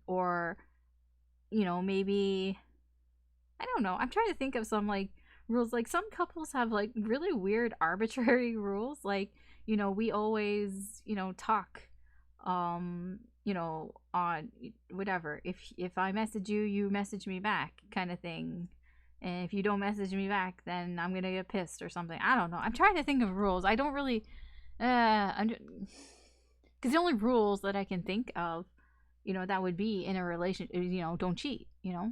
Or, you know, maybe, I don't know. I'm trying to think of some, like, rules. Like, some couples have, like, really weird arbitrary rules. Like, you know, we always, you know, talk, you know, on whatever. If I message you, you message me back kind of thing. And if you don't message me back, then I'm going to get pissed or something. I don't know. I'm trying to think of rules. I don't really... because the only rules that I can think of, you know, that would be in a relationship, you know, don't cheat, you know?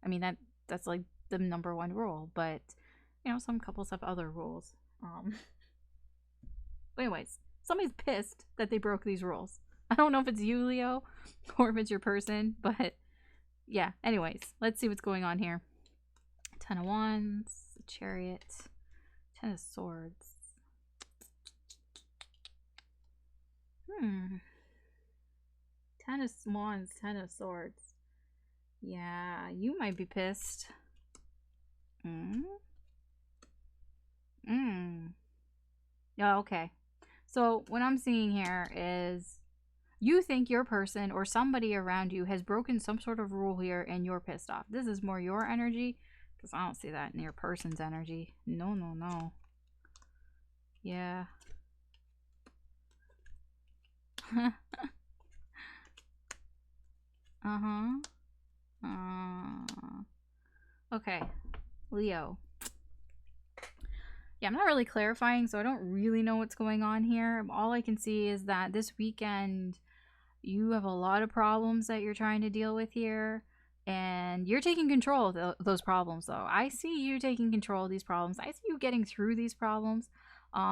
I mean, that's like the number one rule. But, you know, some couples have other rules. But anyways, somebody's pissed that they broke these rules. I don't know if it's you, Leo, or if it's your person, but yeah. Anyways, let's see what's going on here. 10 of Wands, Chariot, 10 of Swords. 10 of Wands, 10 of Swords. Yeah, you might be pissed. Yeah, okay. So what I'm seeing here is you think your person or somebody around you has broken some sort of rule here and you're pissed off. This is more your energy because I don't see that in your person's energy. No, no, no. Yeah. Okay. Leo. Yeah, I'm not really clarifying, so I don't really know what's going on here. All I can see is that this weekend you have a lot of problems that you're trying to deal with here, and you're taking control of those problems, though. I see you taking control of these problems. I see you getting through these problems.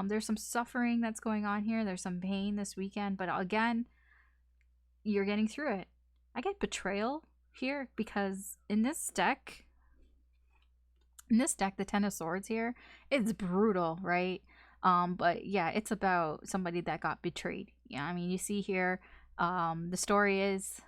There's some suffering that's going on here. There's some pain this weekend, but again, you're getting through it. I get betrayal here because in this deck, the 10 of Swords here, it's brutal, right? But yeah, it's about somebody that got betrayed. Yeah, I mean, you see here, the story is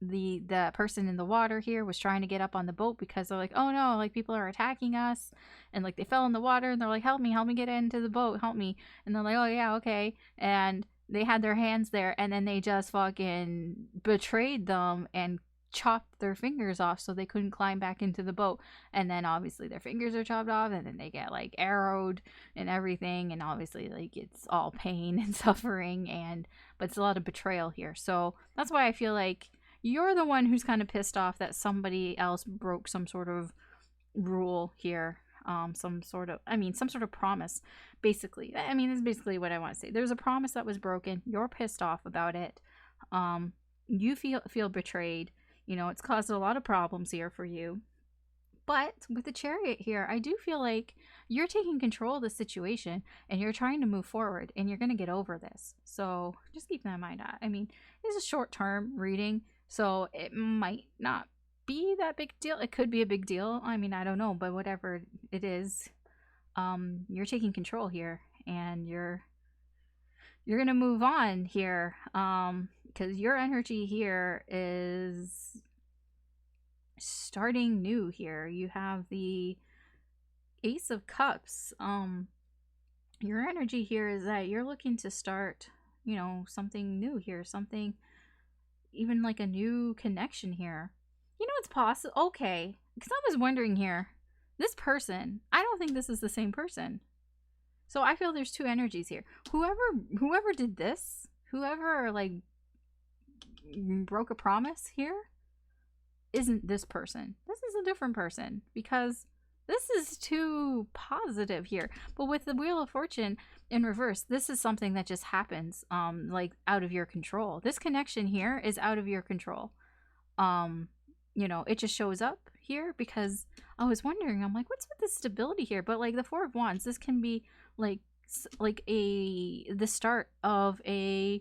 the person in the water here was trying to get up on the boat because they're like, oh no, like people are attacking us, and like they fell in the water and they're like, help me get into the boat, help me. And they're like, oh yeah, okay. And they had their hands there, and then they just fucking betrayed them and chopped their fingers off so they couldn't climb back into the boat. And then obviously their fingers are chopped off, and then they get like arrowed and everything, and obviously like it's all pain and suffering, but it's a lot of betrayal here. So that's why I feel like you're the one who's kind of pissed off that somebody else broke some sort of rule here. Some sort of promise, basically. I mean, that's basically what I want to say. There's a promise that was broken. You're pissed off about it. You feel betrayed. You know, it's caused a lot of problems here for you. But with the Chariot here, I do feel like you're taking control of the situation and you're trying to move forward and you're going to get over this. So just keep that in mind. I mean, it's a short-term reading, so it might not be that big deal. It could be a big deal. I mean, I don't know, but whatever it is, you're taking control here and you're gonna move on here, because your energy here is starting new here. You have the Ace of Cups. Your energy here is that you're looking to start, you know, something new here, something even like a new connection here. You know, it's possible. Okay, because I was wondering here, this person, I don't think this is the same person. So I feel there's two energies here. Whoever did this, whoever like broke a promise here, isn't this person. This is a different person, because this is too positive here. But with the Wheel of Fortune in reverse, this is something that just happens, like out of your control. This connection here is out of your control. You know, it just shows up here because I was wondering, I'm like, what's with the stability here? But like the Four of Wands, this can be like the start of a,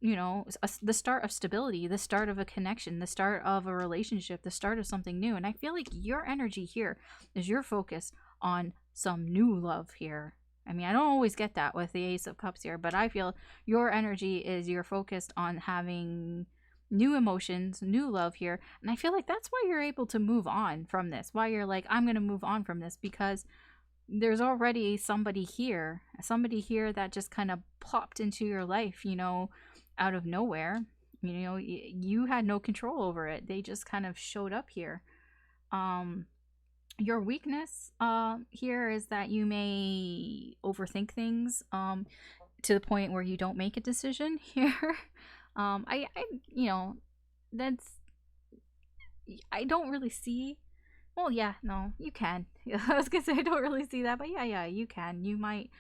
you know, the start of stability, the start of a connection, the start of a relationship, the start of something new. And I feel like your energy here is your focus on some new love here. I mean, I don't always get that with the Ace of Cups here, but I feel your energy is you're focused on having new emotions, new love here. And I feel like that's why you're able to move on from this, why you're like, I'm going to move on from this, because there's already somebody here that just kind of popped into your life, you know, out of nowhere. You know, you had no control over it. They just kind of showed up here. Your weakness here is that you may overthink things to the point where you don't make a decision here. I you know, that's, I don't really see. Well, yeah, no, you can. I was gonna say I don't really see that, but yeah, you can. You might.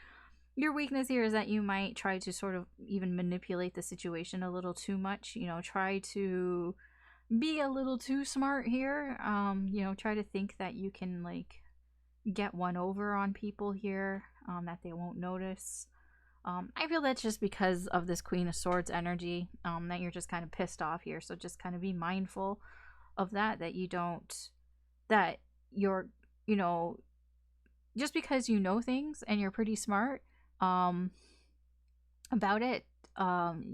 Your weakness here is that you might try to sort of even manipulate the situation a little too much. You know, try to be a little too smart here. You know, try to think that you can like get one over on people here, that they won't notice. I feel that's just because of this Queen of Swords energy, that you're just kind of pissed off here. So just kind of be mindful of that, that you don't, that you're, you know, just because you know things and you're pretty smart about it,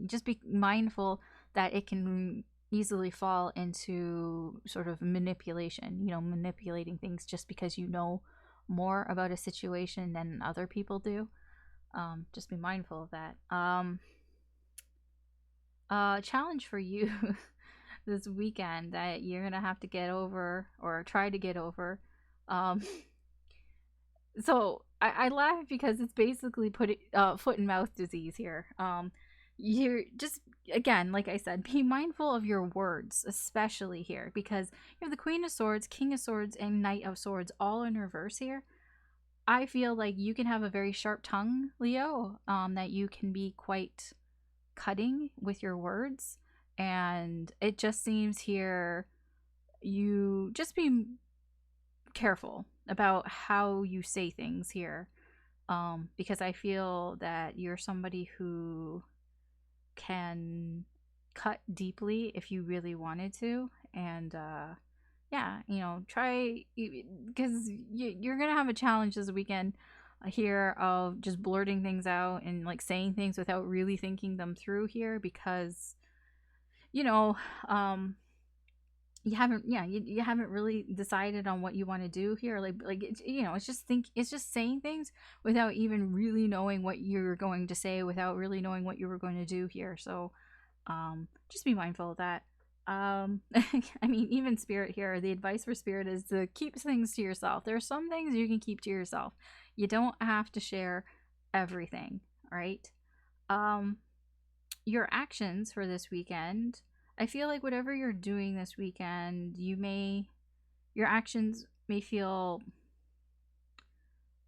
just be mindful that it can easily fall into sort of manipulation, manipulating things just because you know more about a situation than other people do. Just be mindful of that. Challenge for you this weekend that you're gonna have to get over, or try to get over. So I laugh because it's basically foot and mouth disease here. You're just, again, like I said, be mindful of your words, especially here, because you have the Queen of Swords, King of Swords, and Knight of Swords all in reverse here. I feel like you can have a very sharp tongue, Leo, that you can be quite cutting with your words, and it just seems here you just be careful about how you say things here, because I feel that you're somebody who can cut deeply if you really wanted to. And yeah, try, because you're gonna have a challenge this weekend here of just blurting things out and like saying things without really thinking them through here, because you haven't really decided on what you want to do here. It's just saying things without even really knowing what you're going to say, without really knowing what you were going to do here. So just be mindful of that. I mean, even Spirit here, the advice for Spirit is to keep things to yourself. There are some things you can keep to yourself. You don't have to share everything, right? Your actions for this weekend, I feel like whatever you're doing this weekend, your actions may feel,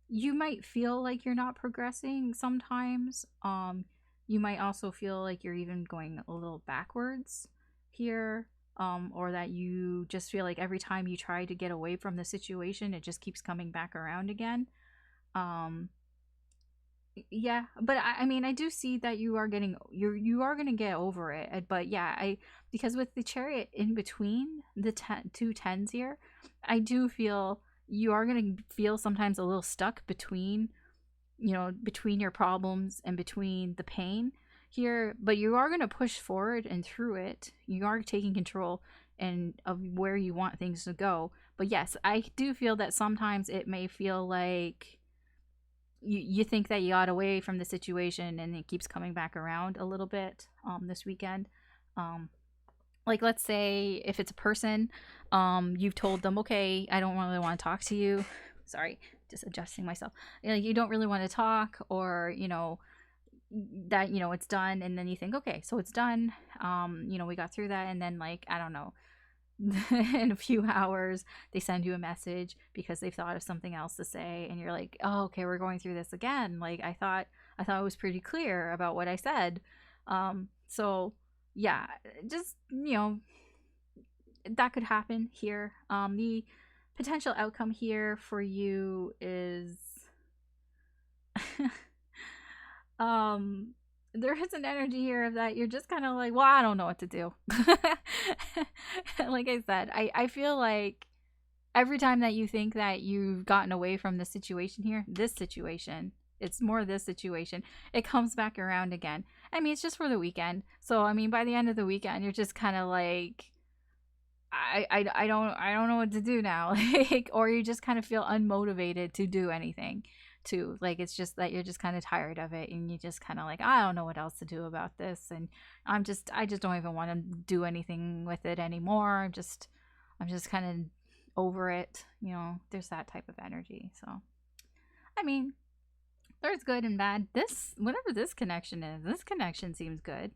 you might feel like you're not progressing sometimes. You might also feel like you're even going a little backwards here, or that you just feel like every time you try to get away from the situation, it just keeps coming back around again. Yeah, but I mean, I do see that you are going to get over it. But yeah, because with the Chariot in between the two tens here, I do feel you are going to feel sometimes a little stuck between your problems and between the pain here, but you are going to push forward and through it. You are taking control and of where you want things to go. But yes, I do feel that sometimes it may feel like you think that you got away from the situation and it keeps coming back around a little bit this weekend. Like, let's say if it's a person, you've told them, okay, I don't really want to talk to you. Sorry, just adjusting myself. You don't really want to talk, or that it's done, and then you think, okay, so it's done. We got through that, and then, like, I don't know, in a few hours they send you a message because they've thought of something else to say, and you're like, oh, okay, we're going through this again. Like, I thought it was pretty clear about what I said. So yeah, just that could happen here. The potential outcome here for you is there is an energy here of that you're just kind of like, well, I don't know what to do. Like I said, I feel like every time that you think that you've gotten away from the situation here, it's more this situation, it comes back around again. I mean, it's just for the weekend. So, I mean, by the end of the weekend, you're just kind of like, I don't know what to do now. Like, or you just kind of feel unmotivated to do anything too. Like, it's just that you're just kind of tired of it, and you just kind of like, I don't know what else to do about this, and I just don't even want to do anything with it anymore. I'm just kind of over it. There's that type of energy. So, I mean, there's good and bad. Whatever this connection is, this connection seems good.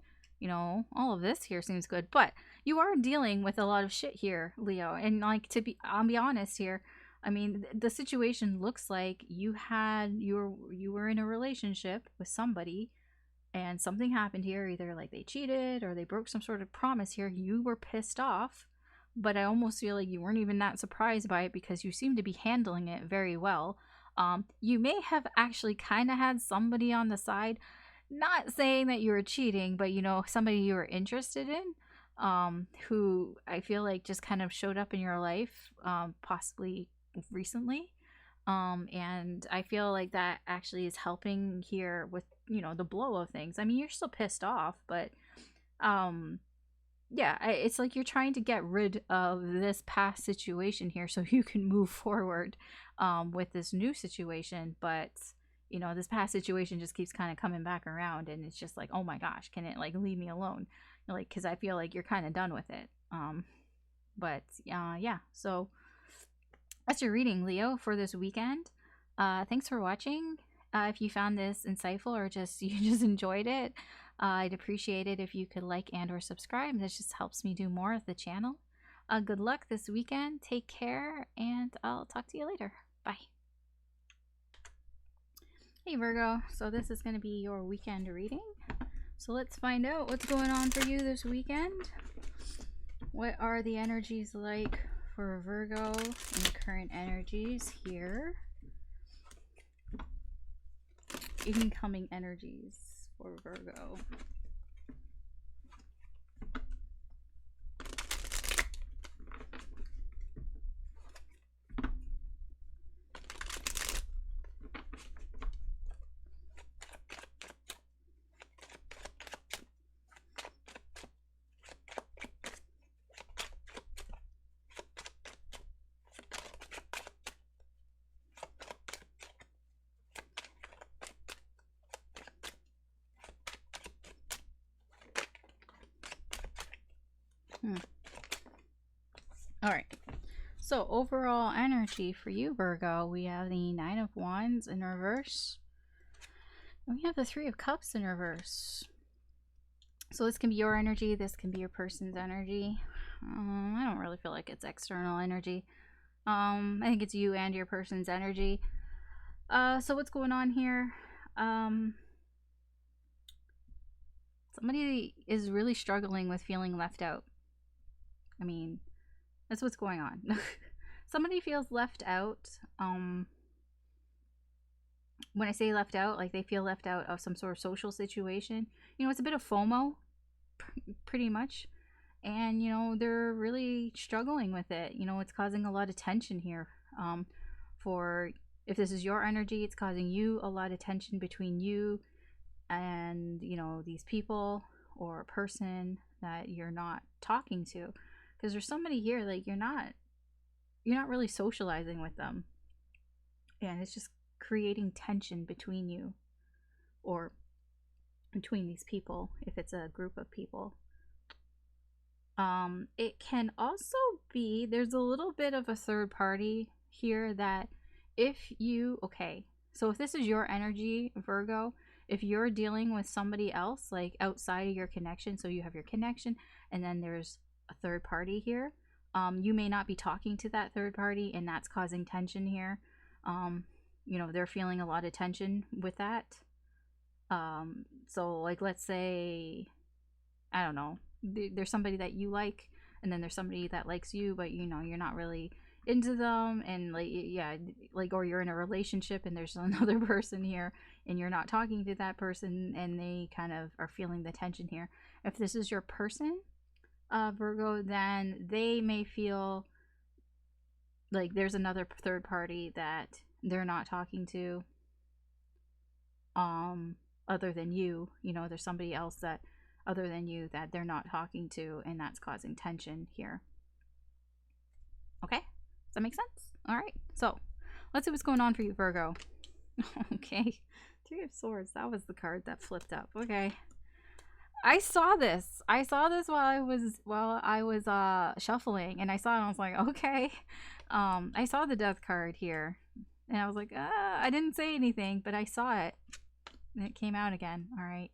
All of this here seems good, but you are dealing with a lot of shit here, Leo. And like, I'll be honest here. I mean, the situation looks like you were in a relationship with somebody, and something happened here. Either like they cheated or they broke some sort of promise here. You were pissed off, but I almost feel like you weren't even that surprised by it because you seem to be handling it very well. You may have actually kind of had somebody on the side, not saying that you were cheating, but you know, somebody you were interested in, who I feel like just kind of showed up in your life, possibly recently. And I feel like that actually is helping here with, you know, the blow of things. I mean, you're still pissed off, but um yeah, it's like you're trying to get rid of this past situation here so you can move forward with this new situation. But you know, this past situation just keeps kind of coming back around, and it's just like, oh my gosh, can it like leave me alone? Like, because I feel like you're kind of done with it. But yeah, so that's your reading, Leo, for this weekend. Thanks for watching. If you found this insightful or just you just enjoyed it, I'd appreciate it if you could like and or subscribe. This just helps me do more of the channel. Good luck this weekend. Take care, and I'll talk to you later. Bye. Hey Virgo, so this is going to be your weekend reading. So let's find out what's going on for you this weekend. What are the energies like for Virgo and the current energies here? Incoming energies for Virgo. All right. So overall energy for you, Virgo, we have the Nine of Wands in reverse. And we have the Three of Cups in reverse. So this can be your energy. This can be your person's energy. I don't really feel like it's external energy. I think it's you and your person's energy. So what's going on here? Somebody is really struggling with feeling left out. I mean, that's what's going on. Somebody feels left out. When I say left out, like they feel left out of some sort of social situation. You know, it's a bit of FOMO, pretty much. And, you know, they're really struggling with it. You know, it's causing a lot of tension here. For, if this is your energy, it's causing you a lot of tension between you and, you know, these people or a person that you're not talking to. Because there's somebody here, like, you're not really socializing with them. And it's just creating tension between you or between these people if it's a group of people. It can also be, there's a little bit of a third party here that if you, okay, so if this is your energy, Virgo, if you're dealing with somebody else like outside of your connection, so you have your connection and then there's a third party here, you may not be talking to that third party, and that's causing tension here. You know, they're feeling a lot of tension with that. So like, let's say, I don't know, there's somebody that you like, and then there's somebody that likes you, but you know, you're not really into them, and like, yeah, like, or you're in a relationship and there's another person here and you're not talking to that person, and they kind of are feeling the tension here. If this is your person, Virgo, then they may feel like there's another third party that they're not talking to, other than you. You know, there's somebody else that other than you that they're not talking to, and that's causing tension here. Okay, does that make sense? All right, so let's see what's going on for you, Virgo. Okay, Three of Swords, that was the card that flipped up. Okay, I saw this while I was shuffling, and I saw it and I was like, okay. I saw the Death card here and I was like, I didn't say anything, but I saw it and it came out again. All right.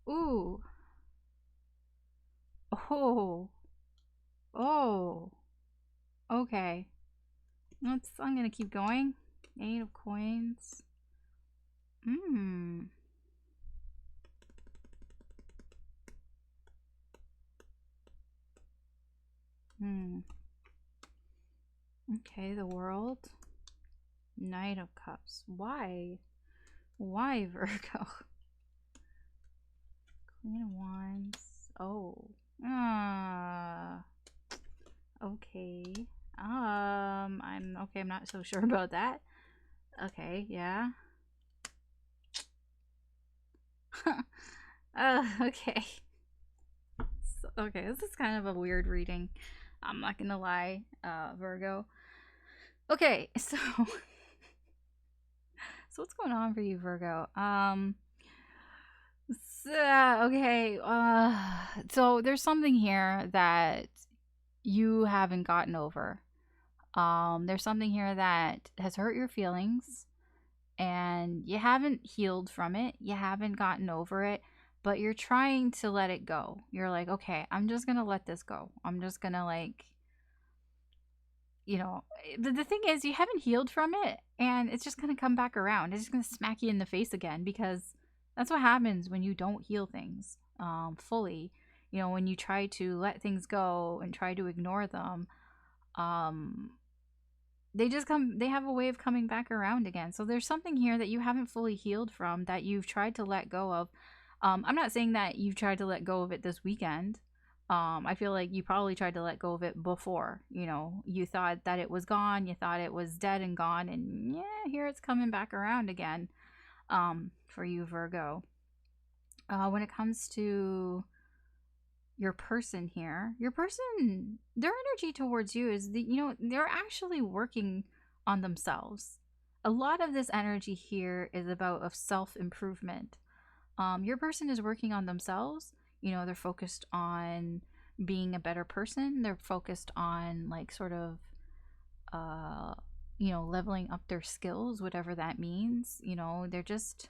Ooh. Oh. Okay. I'm gonna keep going. 8 of Coins. Okay, the World. Knight of Cups. Why? Why, Virgo? Queen of Wands. Oh. Okay. I'm okay, I'm not so sure about that. Okay, yeah. Okay. So, okay, this is kind of a weird reading. I'm not gonna lie, Virgo. Okay, so what's going on for you, Virgo? Okay, so there's something here that you haven't gotten over. There's something here that has hurt your feelings and you haven't healed from it. You haven't gotten over it, but you're trying to let it go. You're like, okay, I'm just gonna let this go. I'm just gonna, like, you know, the thing is, you haven't healed from it, and it's just gonna come back around. It's just gonna smack you in the face again, because that's what happens when you don't heal things fully. You know, when you try to let things go and try to ignore them, um, they have a way of coming back around again. So there's something here that you haven't fully healed from, that you've tried to let go of. I'm not saying that you've tried to let go of it this weekend. I feel like you probably tried to let go of it before. You know, you thought that it was gone, you thought it was dead and gone, and yeah, here it's coming back around again, for you, Virgo. When it comes to your person here, their energy towards you is they're actually working on themselves. A lot of this energy here is about of self-improvement. Your person is working on themselves. You know, they're focused on being a better person. They're focused on, like, sort of leveling up their skills, whatever that means. You know, they're just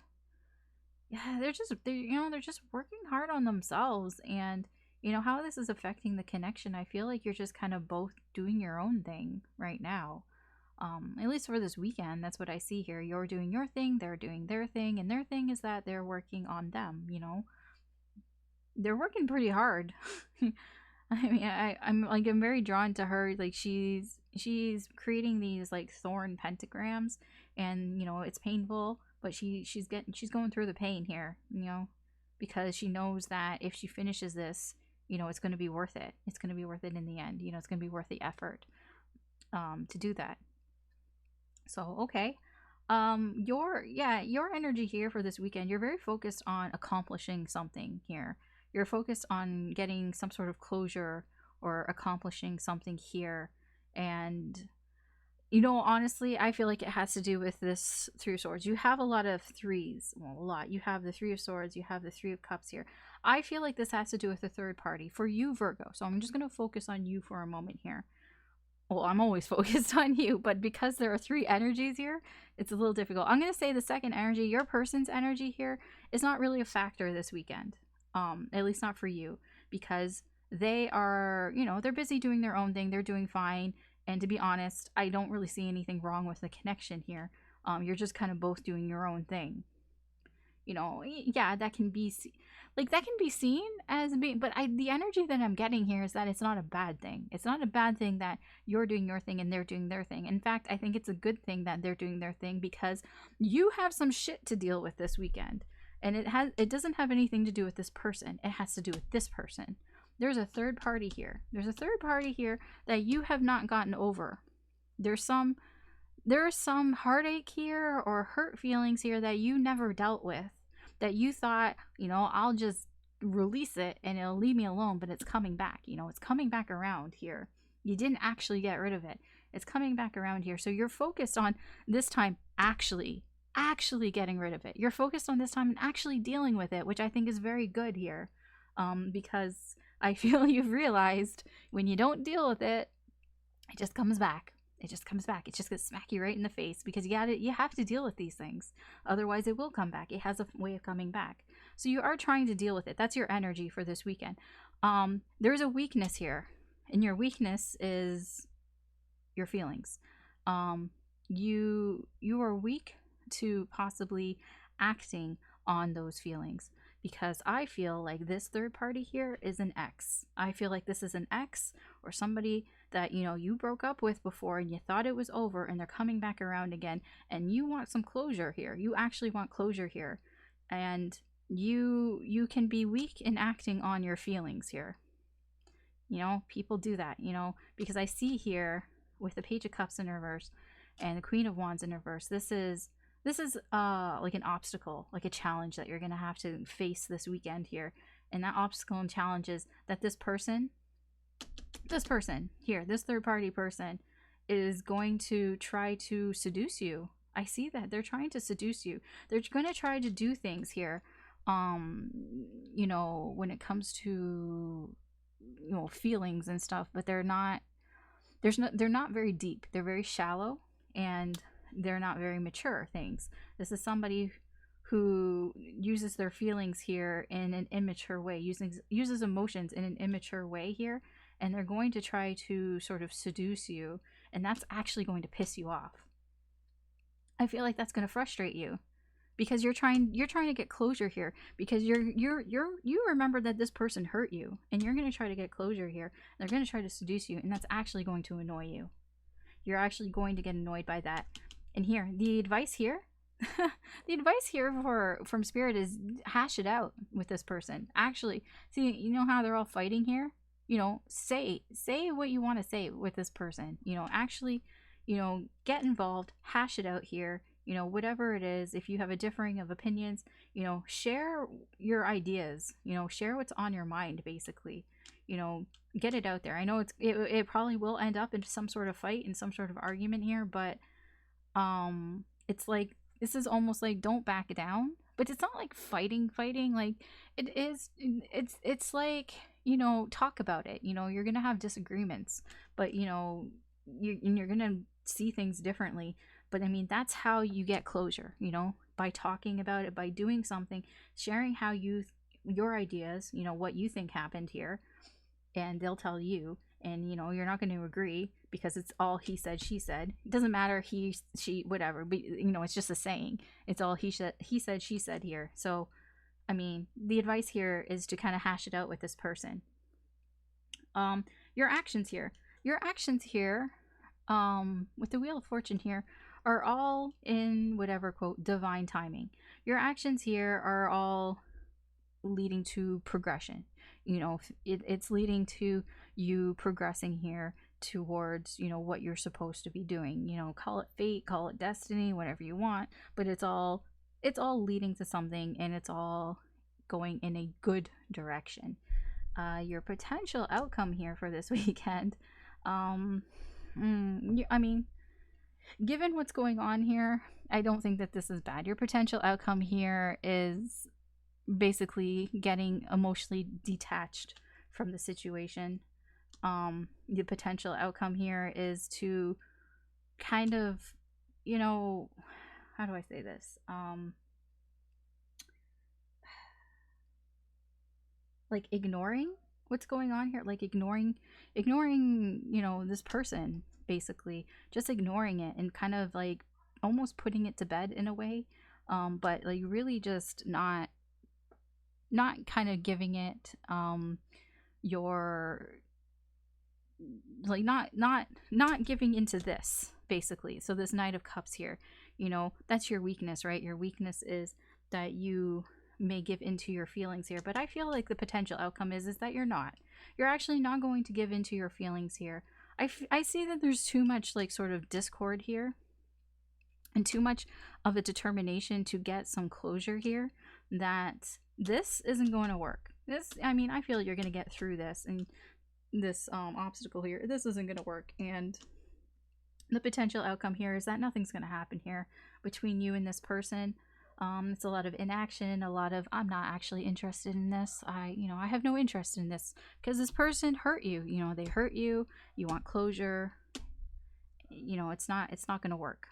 working hard on themselves. And you know how this is affecting the connection. I feel like you're just kind of both doing your own thing right now. At least for this weekend, that's what I see here. You're doing your thing, they're doing their thing, and their thing is that they're working on them. You know, they're working pretty hard. I mean, I'm very drawn to her. Like, she's creating these, like, thorn pentagrams, and you know it's painful, but she's going through the pain here. You know, because she knows that if she finishes this, you know, it's going to be worth it. It's going to be worth it in the end. You know, it's going to be worth the effort to do that. So okay. Your energy here for this weekend, you're very focused on accomplishing something here. You're focused on getting some sort of closure or accomplishing something here. And you know, honestly, I feel like it has to do with this Three of Swords. You have a lot of threes. Well, a lot. You have the Three of Swords. You have the Three of Cups here. I feel like this has to do with a third party for you, Virgo. So I'm just going to focus on you for a moment here. Well, I'm always focused on you, but because there are three energies here, it's a little difficult. I'm going to say the second energy, your person's energy here, is not really a factor this weekend. At least not for you, because they are, you know, they're busy doing their own thing. They're doing fine. And to be honest, I don't really see anything wrong with the connection here. You're just kind of both doing your own thing. You know, yeah, that can be seen as being, but the energy that I'm getting here is that it's not a bad thing. It's not a bad thing that you're doing your thing and they're doing their thing. In fact, I think it's a good thing that they're doing their thing, because you have some shit to deal with this weekend. And it doesn't have anything to do with this person. It has to do with this person. There's a third party here. There's a third party here that you have not gotten over. There's some heartache here or hurt feelings here that you never dealt with, that you thought, you know, I'll just release it and it'll leave me alone, but it's coming back. You know, it's coming back around here. You didn't actually get rid of it. It's coming back around here. So you're focused on this time actually getting rid of it. You're focused on this time and actually dealing with it, which I think is very good here, because I feel you've realized when you don't deal with it, it just comes back. It just comes back. It's just gonna smack you right in the face, because you have to deal with these things. Otherwise, it will come back. It has a way of coming back. So you are trying to deal with it. That's your energy for this weekend. There's a weakness here, and your weakness is your feelings. You are weak to possibly acting on those feelings. because I feel like this third party here is an ex. I feel like this is an ex or somebody that, you know, you broke up with before and you thought it was over, and they're coming back around again, and you want some closure here. You actually want closure here. And you can be weak in acting on your feelings here. You know, people do that, you know, because I see here with the Page of Cups in reverse and the Queen of Wands in reverse, this is like an obstacle, like a challenge that you're going to have to face this weekend here. And that obstacle and challenge is that this person here, this third party person, is going to try to seduce you. I see that they're trying to seduce you. They're going to try to do things here, you know, when it comes to, you know, feelings and stuff, but they're not very deep. They're very shallow, and they're not very mature things. This is somebody who uses their feelings here in an immature way, uses emotions in an immature way here, and they're going to try to sort of seduce you, and that's actually going to piss you off. I feel like that's going to frustrate you, because you're trying to get closure here, because you remember that this person hurt you, and you're going to try to get closure here. They're going to try to seduce you, and that's actually going to annoy you. You're actually going to get annoyed by that. And here, the advice here, the advice here from Spirit is hash it out with this person. Actually, see, you know how they're all fighting here? You know, say what you want to say with this person. You know, actually, you know, get involved, hash it out here. You know, whatever it is, if you have a differing of opinions, you know, share your ideas, you know, share what's on your mind, basically, you know, get it out there. I know it probably will end up in some sort of fight and some sort of argument here, but it's like, this is almost like, don't back down, but it's not like fighting, like it's like, you know, talk about it. You know, you're gonna have disagreements, but you know, you're gonna see things differently. But I mean, that's how you get closure, you know, by talking about it, by doing something, sharing how your ideas, you know, what you think happened here, and they'll tell you, and you know, you're not going to agree because it's all he said, she said. It doesn't matter, he, she, whatever, but you know, it's just a saying. It's all he said, she said here. So, I mean, the advice here is to kind of hash it out with this person. Your actions here, with the Wheel of Fortune here, are all in whatever, quote, divine timing. Your actions here are all leading to progression. You know, it's leading to you progressing here towards, you know, what you're supposed to be doing. You know, call it fate, call it destiny, whatever you want, but it's all leading to something, and it's all going in a good direction. Your potential outcome here for this weekend, I mean, given what's going on here, I don't think that this is bad. Your potential outcome here is basically getting emotionally detached from the situation. The potential outcome here is to kind of, you know, how do I say this? Like ignoring what's going on here, like ignoring, you know, this person, basically just ignoring it and kind of like almost putting it to bed in a way, but like really just not kind of giving it your, like not giving into this, basically. So this Knight of Cups here, you know, that's your weakness, right? Your weakness is that you may give into your feelings here, but I feel like the potential outcome is that you're actually not going to give into your feelings here. I see that there's too much like sort of discord here, and too much of a determination to get some closure here, that this isn't going to work. I mean, I feel you're going to get through this, and this obstacle here, this isn't going to work. And the potential outcome here is that nothing's going to happen here between you and this person. It's a lot of inaction, a lot of, I'm not actually interested in this. I have no interest in this because this person hurt you. You know, they hurt you. You want closure. You know, it's not going to work.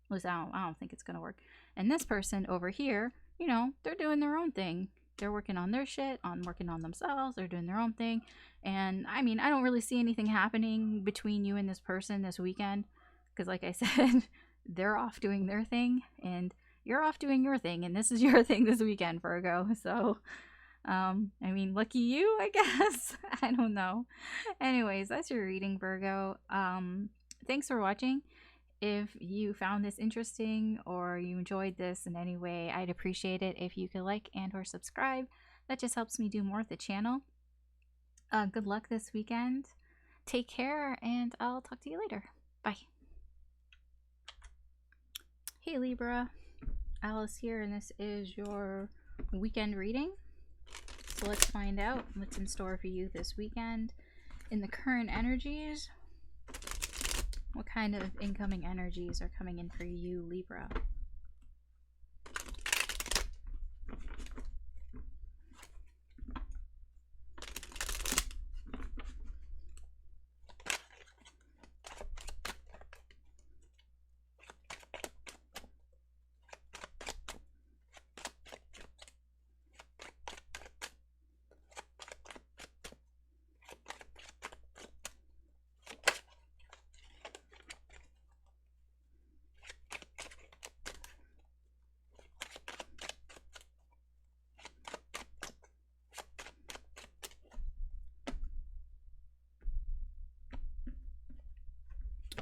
At least I don't think it's going to work. And this person over here, you know, they're doing their own thing. They're working on their shit, working on themselves. They're doing their own thing. And I mean, I don't really see anything happening between you and this person this weekend, because like I said, they're off doing their thing, and you're off doing your thing, and this is your thing this weekend, Virgo. So, I mean, lucky you, I guess. I don't know. Anyways, that's your reading, Virgo. Thanks for watching. If you found this interesting or you enjoyed this in any way, I'd appreciate it if you could like and or subscribe. That just helps me do more with the channel. Good luck this weekend. Take care, and I'll talk to you later. Bye. Hey Libra, Alice here, and this is your weekend reading. So let's find out what's in store for you this weekend in the current energies. What kind of incoming energies are coming in for you, Libra?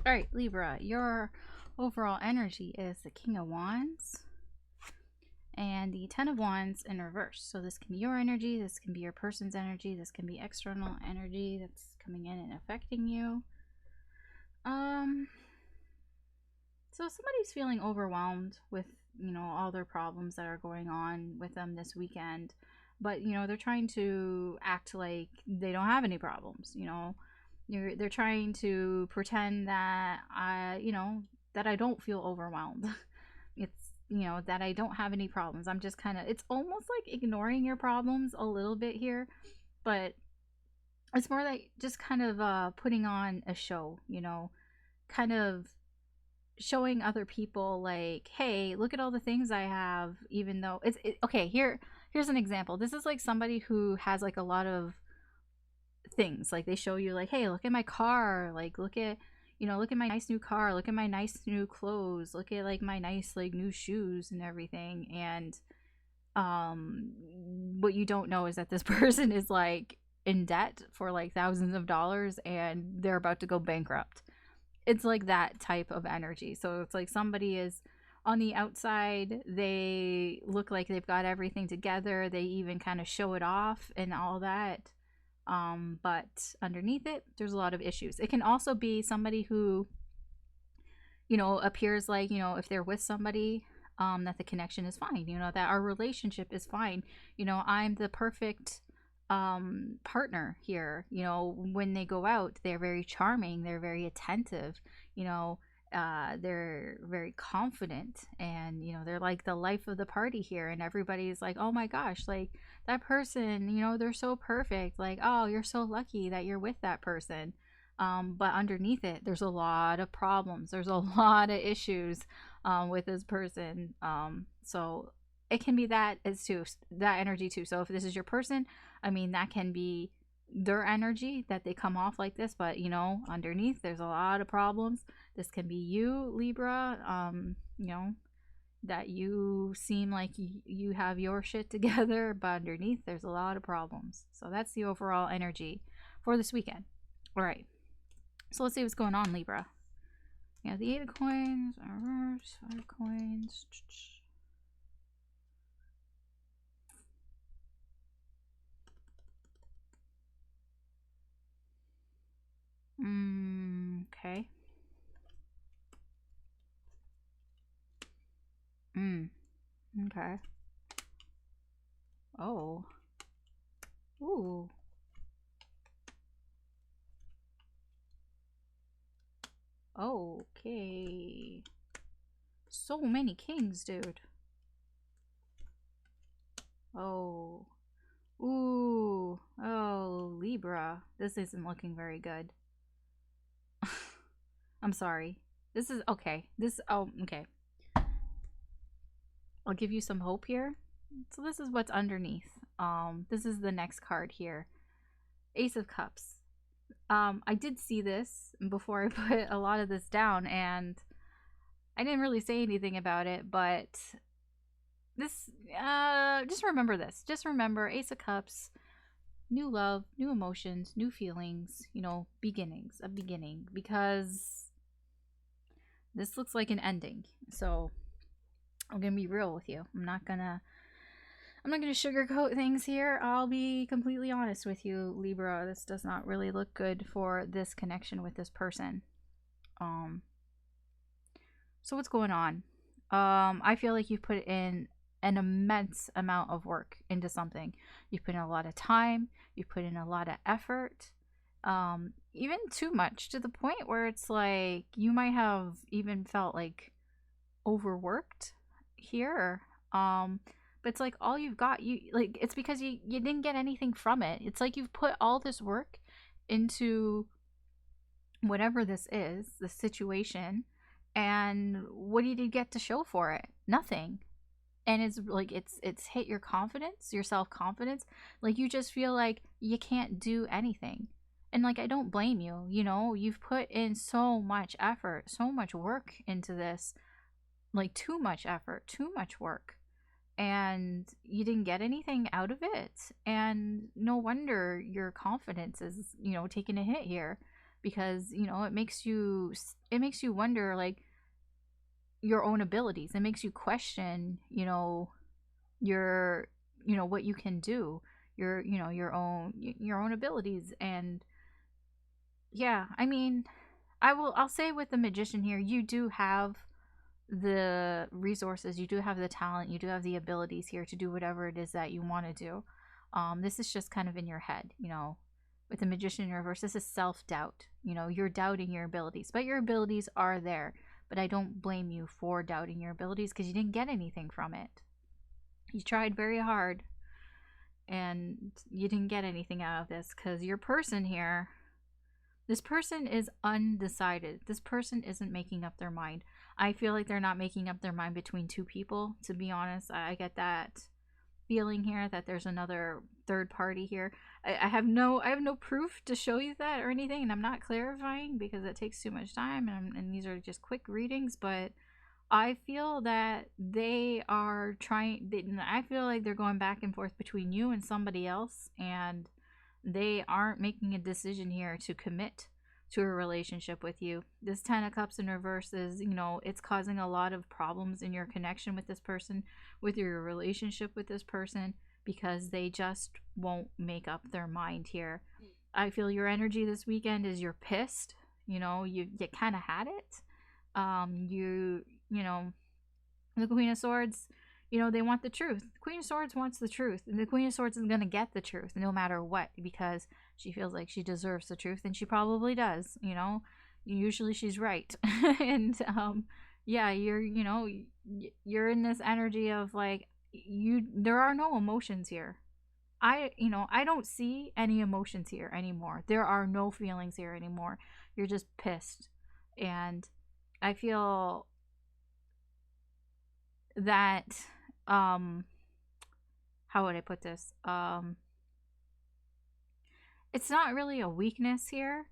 All right, Libra, your overall energy is the King of Wands and the Ten of Wands in reverse. So this can be your energy, this can be your person's energy, this can be external energy that's coming in and affecting you. So somebody's feeling overwhelmed with, you know, all their problems that are going on with them this weekend, but, you know, they're trying to act like they don't have any problems, you know. They're trying to pretend that you know, that I don't feel overwhelmed. It's, you know, that I don't have any problems. I'm just kind of, it's almost like ignoring your problems a little bit here, but it's more like just kind of putting on a show, you know, kind of showing other people like, hey, look at all the things I have, even though okay, here's an example. This is like somebody who has like a lot of things, like they show you like, hey, look at my car, like look at, you know, look at my nice new car, look at my nice new clothes, look at like my nice like new shoes and everything. And what you don't know is that this person is like in debt for like thousands of dollars and they're about to go bankrupt. It's like that type of energy. So it's like somebody is on the outside, they look like they've got everything together, they even kind of show it off and all that, but underneath it there's a lot of issues. It can also be somebody who, you know, appears like, you know, if they're with somebody, that the connection is fine, you know, that our relationship is fine, you know, I'm the perfect partner here, you know. When they go out, they're very charming, they're very attentive, you know, they're very confident, and, you know, they're like the life of the party here, and everybody's like, oh my gosh, like that person, you know, they're so perfect, like, oh, you're so lucky that you're with that person. But underneath it there's a lot of problems, there's a lot of issues with this person. So it can be that as too, that energy too. So if this is your person, I mean, that can be their energy that they come off like this, but, you know, underneath there's a lot of problems. This can be you, Libra, you know, that you seem like you have your shit together, but underneath there's a lot of problems. So that's the overall energy for this weekend. All right, so let's see what's going on, Libra. Yeah, the 8 of coins, reverse, 5 of coins. Okay. Okay. Oh. Ooh. Okay. So many kings, dude. Oh. Ooh. Oh, Libra. This isn't looking very good. I'm sorry. This is okay. Okay. I'll give you some hope here. So this is what's underneath. This is the next card here. Ace of Cups. I did see this before I put a lot of this down, and I didn't really say anything about it, but this, just remember this. Just remember Ace of Cups, new love, new emotions, new feelings, you know, beginnings, a beginning, because this looks like an ending. So I'm gonna be real with you. I'm not gonna sugarcoat things here. I'll be completely honest with you, Libra. This does not really look good for this connection with this person. So what's going on? I feel like you've put in an immense amount of work into something. You've put in a lot of time, you put in a lot of effort. Even too much, to the point where it's like you might have even felt like overworked here. But it's like all you've got, you like, it's because you didn't get anything from it. It's like you've put all this work into whatever this is, the situation, and what did you get to show for it? Nothing. And it's like it's hit your confidence, your self-confidence. Like you just feel like you can't do anything. And like I don't blame you, you know, you've put in so much effort, so much work into this. Like too much effort, too much work. And you didn't get anything out of it. And no wonder your confidence is, you know, taking a hit here, because, you know, it makes you wonder like your own abilities. It makes you question, you know, your, you know, what you can do, your, you know, your own abilities. And yeah, I mean, I'll say with the Magician here, you do have the resources, you do have the talent, you do have the abilities here to do whatever it is that you want to do. This is just kind of in your head, you know. With the Magician in reverse, this is self-doubt. You know, you're doubting your abilities, but your abilities are there. But I don't blame you for doubting your abilities, because you didn't get anything from it. You tried very hard and you didn't get anything out of this, because your person here, this person is undecided. This person isn't making up their mind. I feel like they're not making up their mind between two people, to be honest. I get that feeling here that there's another third party here. I have no proof to show you that or anything, and I'm not clarifying because it takes too much time, and these are just quick readings. But I feel that they are trying. I feel like they're going back and forth between you and somebody else, and they aren't making a decision here to commit to a relationship with you. This 10 of Cups in reverse is, you know, it's causing a lot of problems in your connection with this person, with your relationship with this person, because they just won't make up their mind here. I feel your energy this weekend is you're pissed. You know, you kind of had it. You know, the Queen of Swords, you know, they want the truth. The Queen of Swords wants the truth, and the Queen of Swords is going to get the truth no matter what, because she feels like she deserves the truth, and she probably does, you know. Usually she's right. And yeah, you know, you're in this energy of like, there are no emotions here. You know, I don't see any emotions here anymore. There are no feelings here anymore. You're just pissed. And I feel that how would I put this? It's not really a weakness here.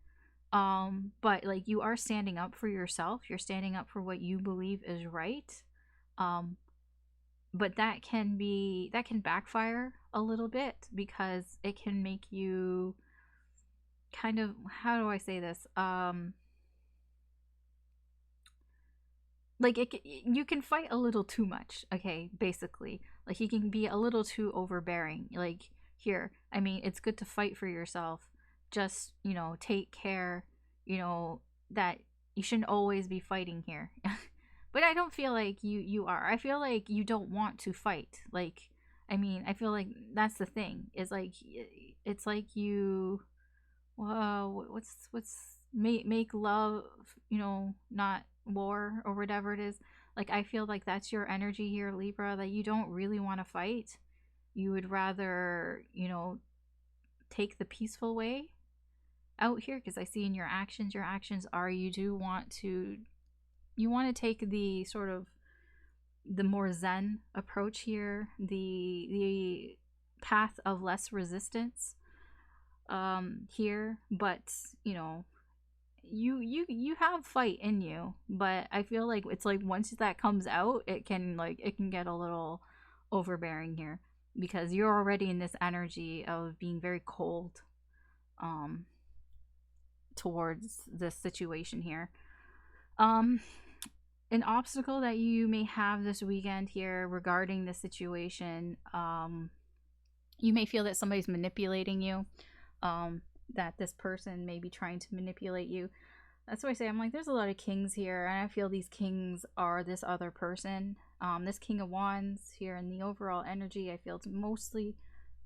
But like you are standing up for yourself. You're standing up for what you believe is right. But that can backfire a little bit, because it can make you kind of, how do I say this? Like you can fight a little too much, okay, basically. Like you can be a little too overbearing. Like here, I mean, it's good to fight for yourself. Just, you know, take care, you know, that you shouldn't always be fighting here. But I don't feel like you are. I feel like you don't want to fight. Like, I mean, I feel like that's the thing. Is like, it's like you, what's make love, you know, not war, or whatever it is. Like I feel like that's your energy here, Libra, that you don't really want to fight. You would rather, you know, take the peaceful way out here, because I see in your actions are you want to take the sort of the more zen approach here, the path of less resistance here. But you know, you have fight in you, but I feel like it's like once that comes out, it can get a little overbearing here, because you're already in this energy of being very cold towards this situation here. An obstacle that you may have this weekend here regarding the situation, you may feel that somebody's manipulating you, that this person may be trying to manipulate you. That's why I say, I'm like, there's a lot of kings here, and I feel these kings are this other person. This King of Wands here in the overall energy, I feel it's mostly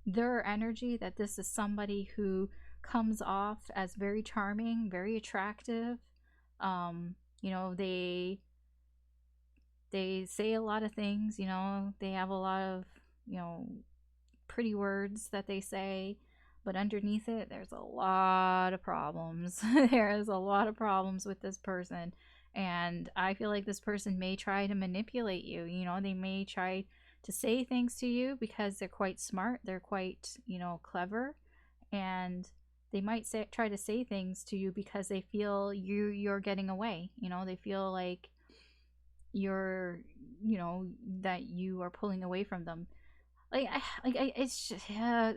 their energy, that this is somebody who comes off as very charming, very attractive. You know, they say a lot of things, you know, they have a lot of, you know, pretty words that they say, but underneath it, there's a lot of problems. There's a lot of problems with this person. And I feel like this person may try to manipulate you. You know, they may try to say things to you because they're quite smart. They're quite, you know, clever. And they might try to say things to you because they feel you're getting away. You know, they feel like you're, you know, that you are pulling away from them. It's just,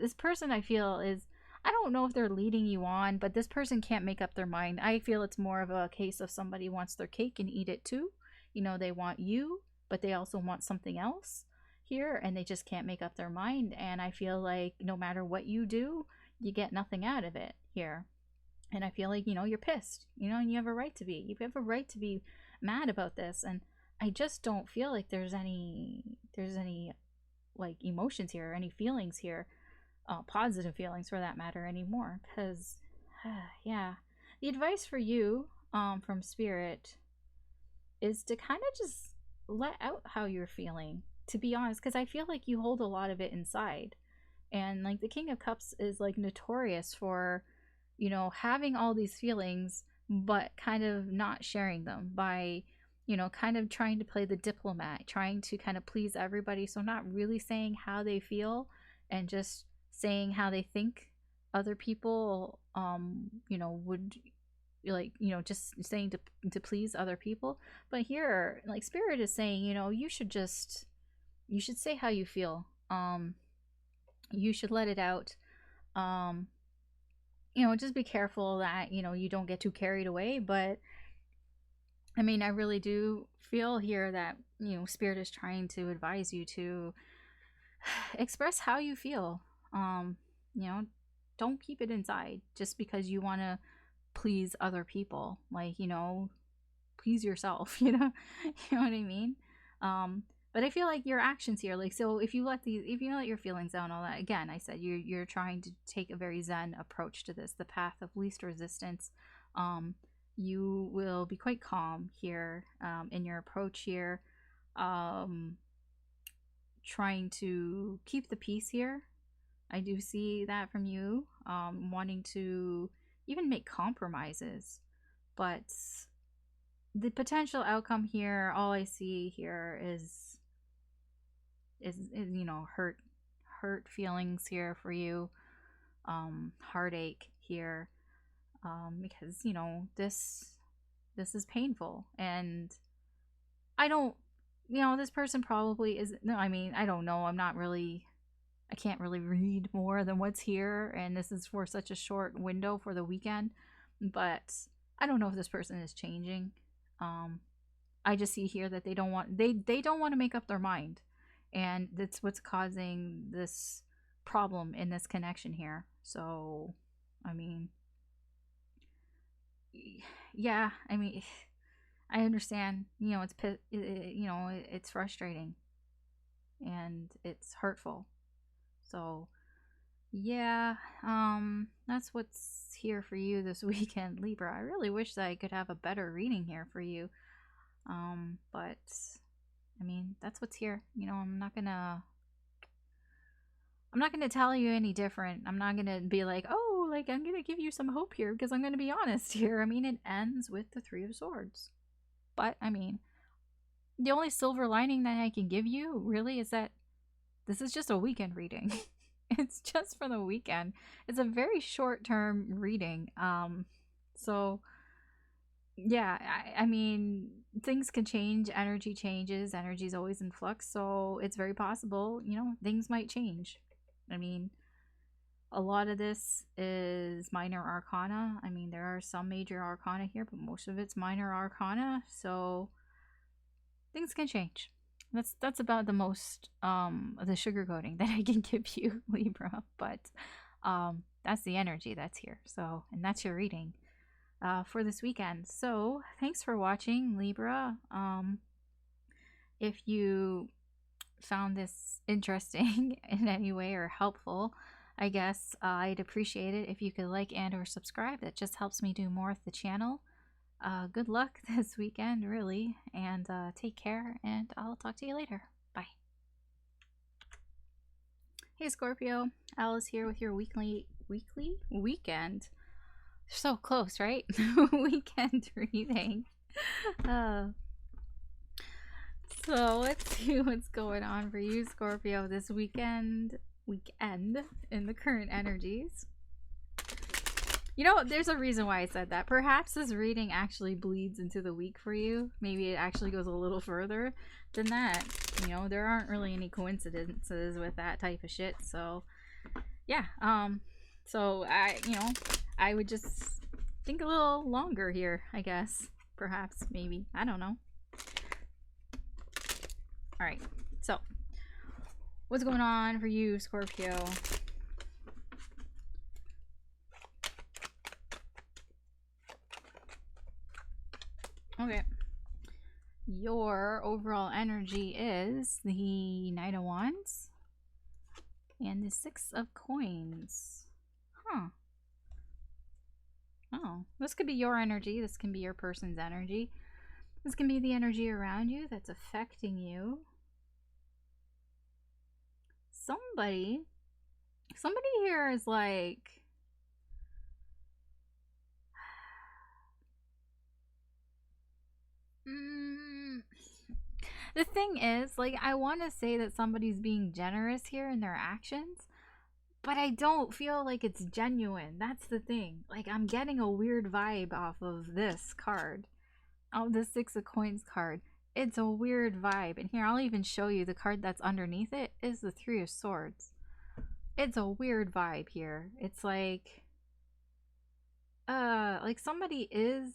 this person I feel is, I don't know if they're leading you on, but this person can't make up their mind. I feel it's more of a case of somebody wants their cake and eat it too. You know, they want you, but they also want something else here, and they just can't make up their mind. And I feel like no matter what you do, you get nothing out of it here. And I feel like, you know, you're pissed, you know, and you have a right to be. You have a right to be mad about this. And I just don't feel like there's any like emotions here, or any feelings here, positive feelings for that matter anymore. Because yeah, the advice for you from Spirit is to kind of just let out how you're feeling, to be honest, because I feel like you hold a lot of it inside. And like the King of Cups is like notorious for, you know, having all these feelings but kind of not sharing them, by, you know, kind of trying to play the diplomat, trying to kind of please everybody. So not really saying how they feel, and just saying how they think other people, you know, would, like, you know, just saying to please other people. But here, like, Spirit is saying, you know, you should say how you feel. You should let it out. You know, just be careful that, you know, you don't get too carried away. But I mean, I really do feel here that, you know, Spirit is trying to advise you to express how you feel. You know, don't keep it inside just because you want to please other people. Like, you know, please yourself, you know? You know what I mean? But I feel like your actions here, like, so if you let your feelings out and all that, again, I said you're trying to take a very Zen approach to this, the path of least resistance. You will be quite calm here in your approach here, trying to keep the peace here. I do see that from you, wanting to even make compromises, but the potential outcome here, all I see here is you know, hurt feelings here for you, heartache here, because, you know, this is painful. And I don't, you know, this person probably is, no, I mean, I don't know, I can't really read more than what's here, and this is for such a short window for the weekend. But I don't know if this person is changing. I just see here that they don't want to make up their mind, and that's what's causing this problem in this connection here. So, I mean, yeah, I mean, I understand. You know, it's frustrating and it's hurtful. So, yeah, that's what's here for you this weekend, Libra. I really wish that I could have a better reading here for you. But I mean, that's what's here. You know, I'm not gonna tell you any different. I'm not gonna be like, oh, like, I'm gonna give you some hope here, because I'm gonna be honest here. I mean, it ends with the Three of Swords. But I mean, the only silver lining that I can give you really is that this is just a weekend reading. It's just for the weekend. It's a very short-term reading. So yeah, I mean, things can change, energy changes, energy is always in flux, so it's very possible, you know, things might change. I mean, a lot of this is minor arcana. I mean, there are some major arcana here, but most of it's minor arcana, so things can change. That's about the most the sugarcoating that I can give you, Libra, but that's the energy that's here. So, and that's your reading for this weekend. So, thanks for watching, Libra. If you found this interesting in any way or helpful, I guess I'd appreciate it if you could like and or subscribe. That just helps me do more with the channel. Good luck this weekend, really, and take care, and I'll talk to you later. Bye. Hey Scorpio, Alice here with your weekend. So close, right? Weekend reading. So let's see what's going on for you, Scorpio, this weekend in the current energies. You know, there's a reason why I said that. Perhaps this reading actually bleeds into the week for you. Maybe it actually goes a little further than that. You know, there aren't really any coincidences with that type of shit. So, yeah. So I would just think a little longer here, I guess. Perhaps, maybe. I don't know. Alright, so what's going on for you, Scorpio? Okay. Your overall energy is the Knight of Wands and the Six of Coins. Huh. Oh, this could be your energy. This can be your person's energy. This can be the energy around you that's affecting you. Somebody here is like, the thing is, like, I want to say that somebody's being generous here in their actions, but I don't feel like it's genuine. That's the thing. Like, I'm getting a weird vibe off of this card. Oh, the Six of Coins card. It's a weird vibe. And here, I'll even show you the card that's underneath it is the Three of Swords. It's a weird vibe here. It's like somebody is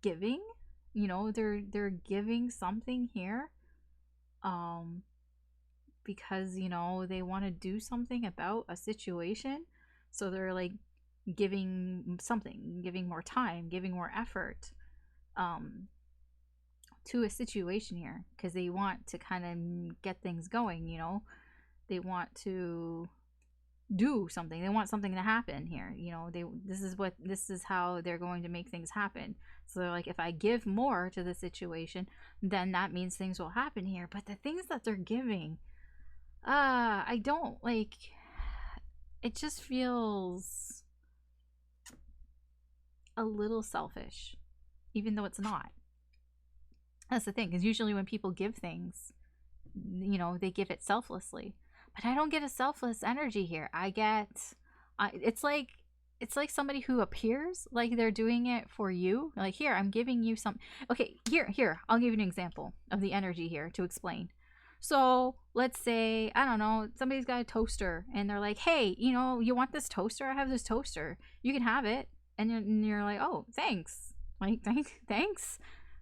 giving, you know, they're giving something here. Because, you know, they want to do something about a situation. So they're like giving something, giving more time, giving more effort to a situation here, because they want to kind of get things going, you know. They want to do something. They want something to happen here, you know. This is how they're going to make things happen. So they're like, if I give more to the situation, then that means things will happen here. But the things that they're giving, I don't like. It just feels a little selfish, even though it's not. That's the thing, because usually when people give things, you know, they give it selflessly. But I don't get a selfless energy here. I get, it's like somebody who appears like they're doing it for you. Like, here, I'm giving you some. Okay, here, I'll give you an example of the energy here to explain. So let's say, I don't know, somebody's got a toaster and they're like, hey, you know, you want this toaster? I have this toaster. You can have it. And you're like, oh, thanks. Like, thanks.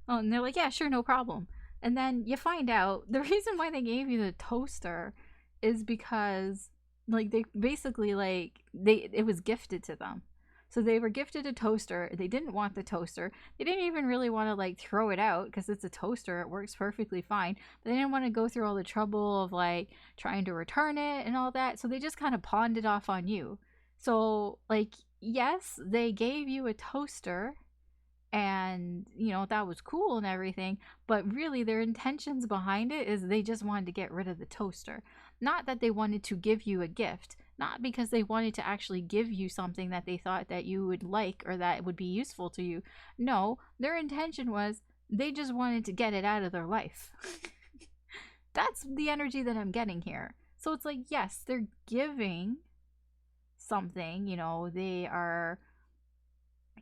Oh, and they're like, yeah, sure, no problem. And then you find out the reason why they gave you the toaster is because, like, they basically, like, it was gifted to them. So they were gifted a toaster. They didn't want the toaster. They didn't even really want to, like, throw it out because it's a toaster. It works perfectly fine. But they didn't want to go through all the trouble of, like, trying to return it and all that. So they just kind of pawned it off on you. So, like, yes, they gave you a toaster and, you know, that was cool and everything. But really, their intentions behind it is they just wanted to get rid of the toaster. Not that they wanted to give you a gift. Not because they wanted to actually give you something that they thought that you would like or that would be useful to you. No, their intention was they just wanted to get it out of their life. That's the energy that I'm getting here. So it's like, yes, they're giving something, you know, they are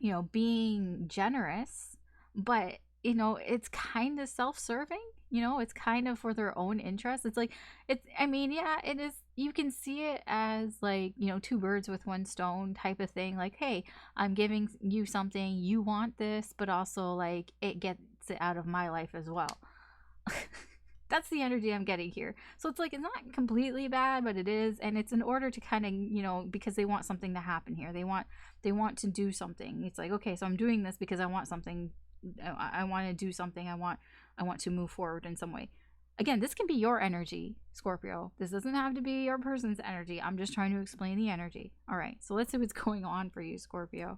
you know, being generous, but, you know, it's kind of self-serving, you know, it's kind of for their own interest. It's like, it's, I mean, yeah, it is, you can see it as like, you know, two birds with one stone type of thing. Like, hey, I'm giving you something, you want this, but also like it gets it out of my life as well. That's the energy I'm getting here. So it's like, it's not completely bad, but it is, and it's in order to kind of, you know, because they want something to happen here. They want to do something. It's like, okay, so I'm doing this because I want something. I want to do something. I want to move forward in some way. Again, this can be your energy, Scorpio. This doesn't have to be your person's energy. I'm just trying to explain the energy. All right, so let's see what's going on for you, Scorpio.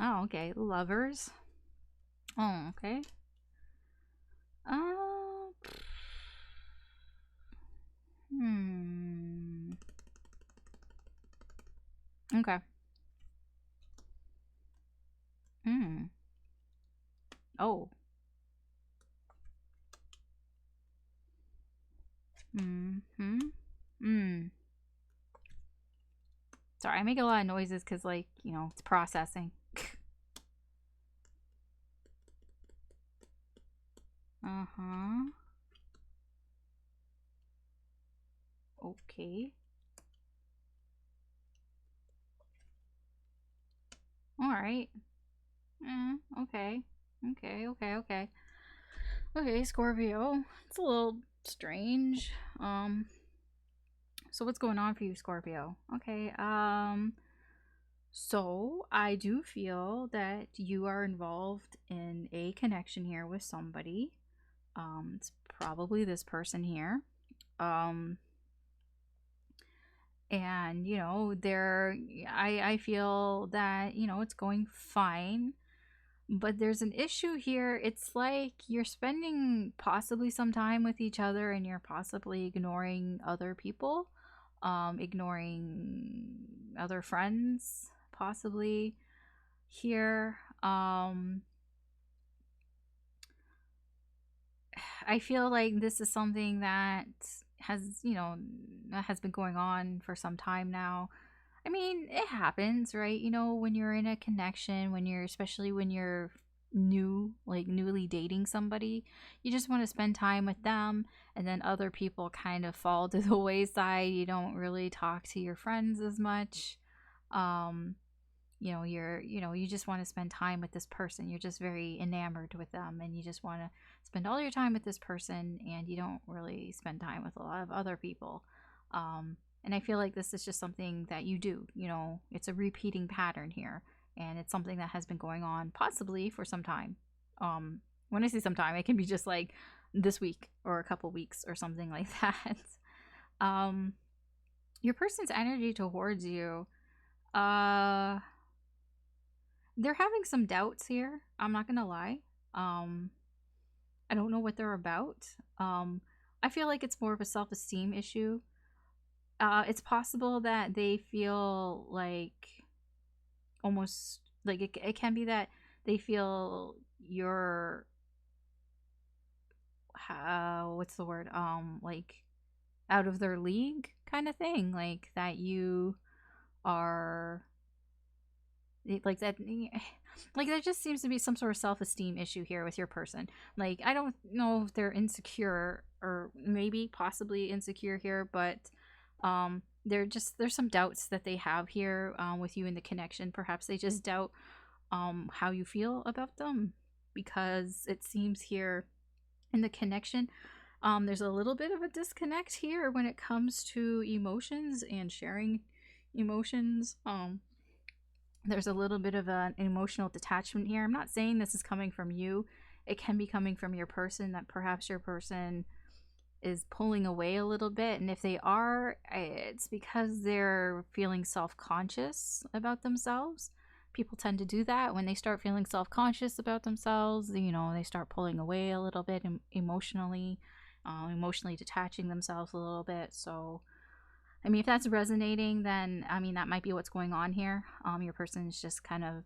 Oh, okay. Lovers. Oh, okay. Okay. Oh. Sorry, I make a lot of noises because, like, you know, it's processing. Okay. All right. Okay. Okay, Scorpio. It's a little strange. So what's going on for you, Scorpio? Okay. So I do feel that you are involved in a connection here with somebody. It's probably this person here. And you know, I feel that, you know, it's going fine, but there's an issue here. It's like you're spending possibly some time with each other and you're possibly ignoring other people, ignoring other friends possibly here. I feel like this is something that has, you know, that has been going on for some time now. I mean, it happens, right? You know, when you're in a connection, when you're, especially when you're new, like newly dating somebody, you just want to spend time with them, and then other people kind of fall to the wayside. You don't really talk to your friends as much. You know, you just want to spend time with this person. You're just very enamored with them, and you just want to spend all your time with this person, and you don't really spend time with a lot of other people. And I feel like this is just something that you do. You know, it's a repeating pattern here, and it's something that has been going on possibly for some time. When I say some time, it can be just like this week or a couple weeks or something like that. Your person's energy towards you, they're having some doubts here. I'm not gonna lie. I don't know what they're about. I feel like it's more of a self-esteem issue. It's possible that they feel like almost like it can be that they feel you're what's the word, like out of their league kind of thing, like that you are like that. Like there just seems to be some sort of self-esteem issue here with your person. Like I don't know if they're insecure, or maybe possibly insecure here, but there's some doubts that they have here with you in the connection. Perhaps they just doubt how you feel about them, because it seems here in the connection there's a little bit of a disconnect here when it comes to emotions and sharing emotions. There's a little bit of an emotional detachment here. I'm not saying this is coming from you. It can be coming from your person, that perhaps your person is pulling away a little bit. And if they are, it's because they're feeling self-conscious about themselves. People tend to do that when they start feeling self-conscious about themselves. You know, they start pulling away a little bit emotionally, emotionally detaching themselves a little bit. So I mean, if that's resonating, then I mean that might be what's going on here. Your person is just kind of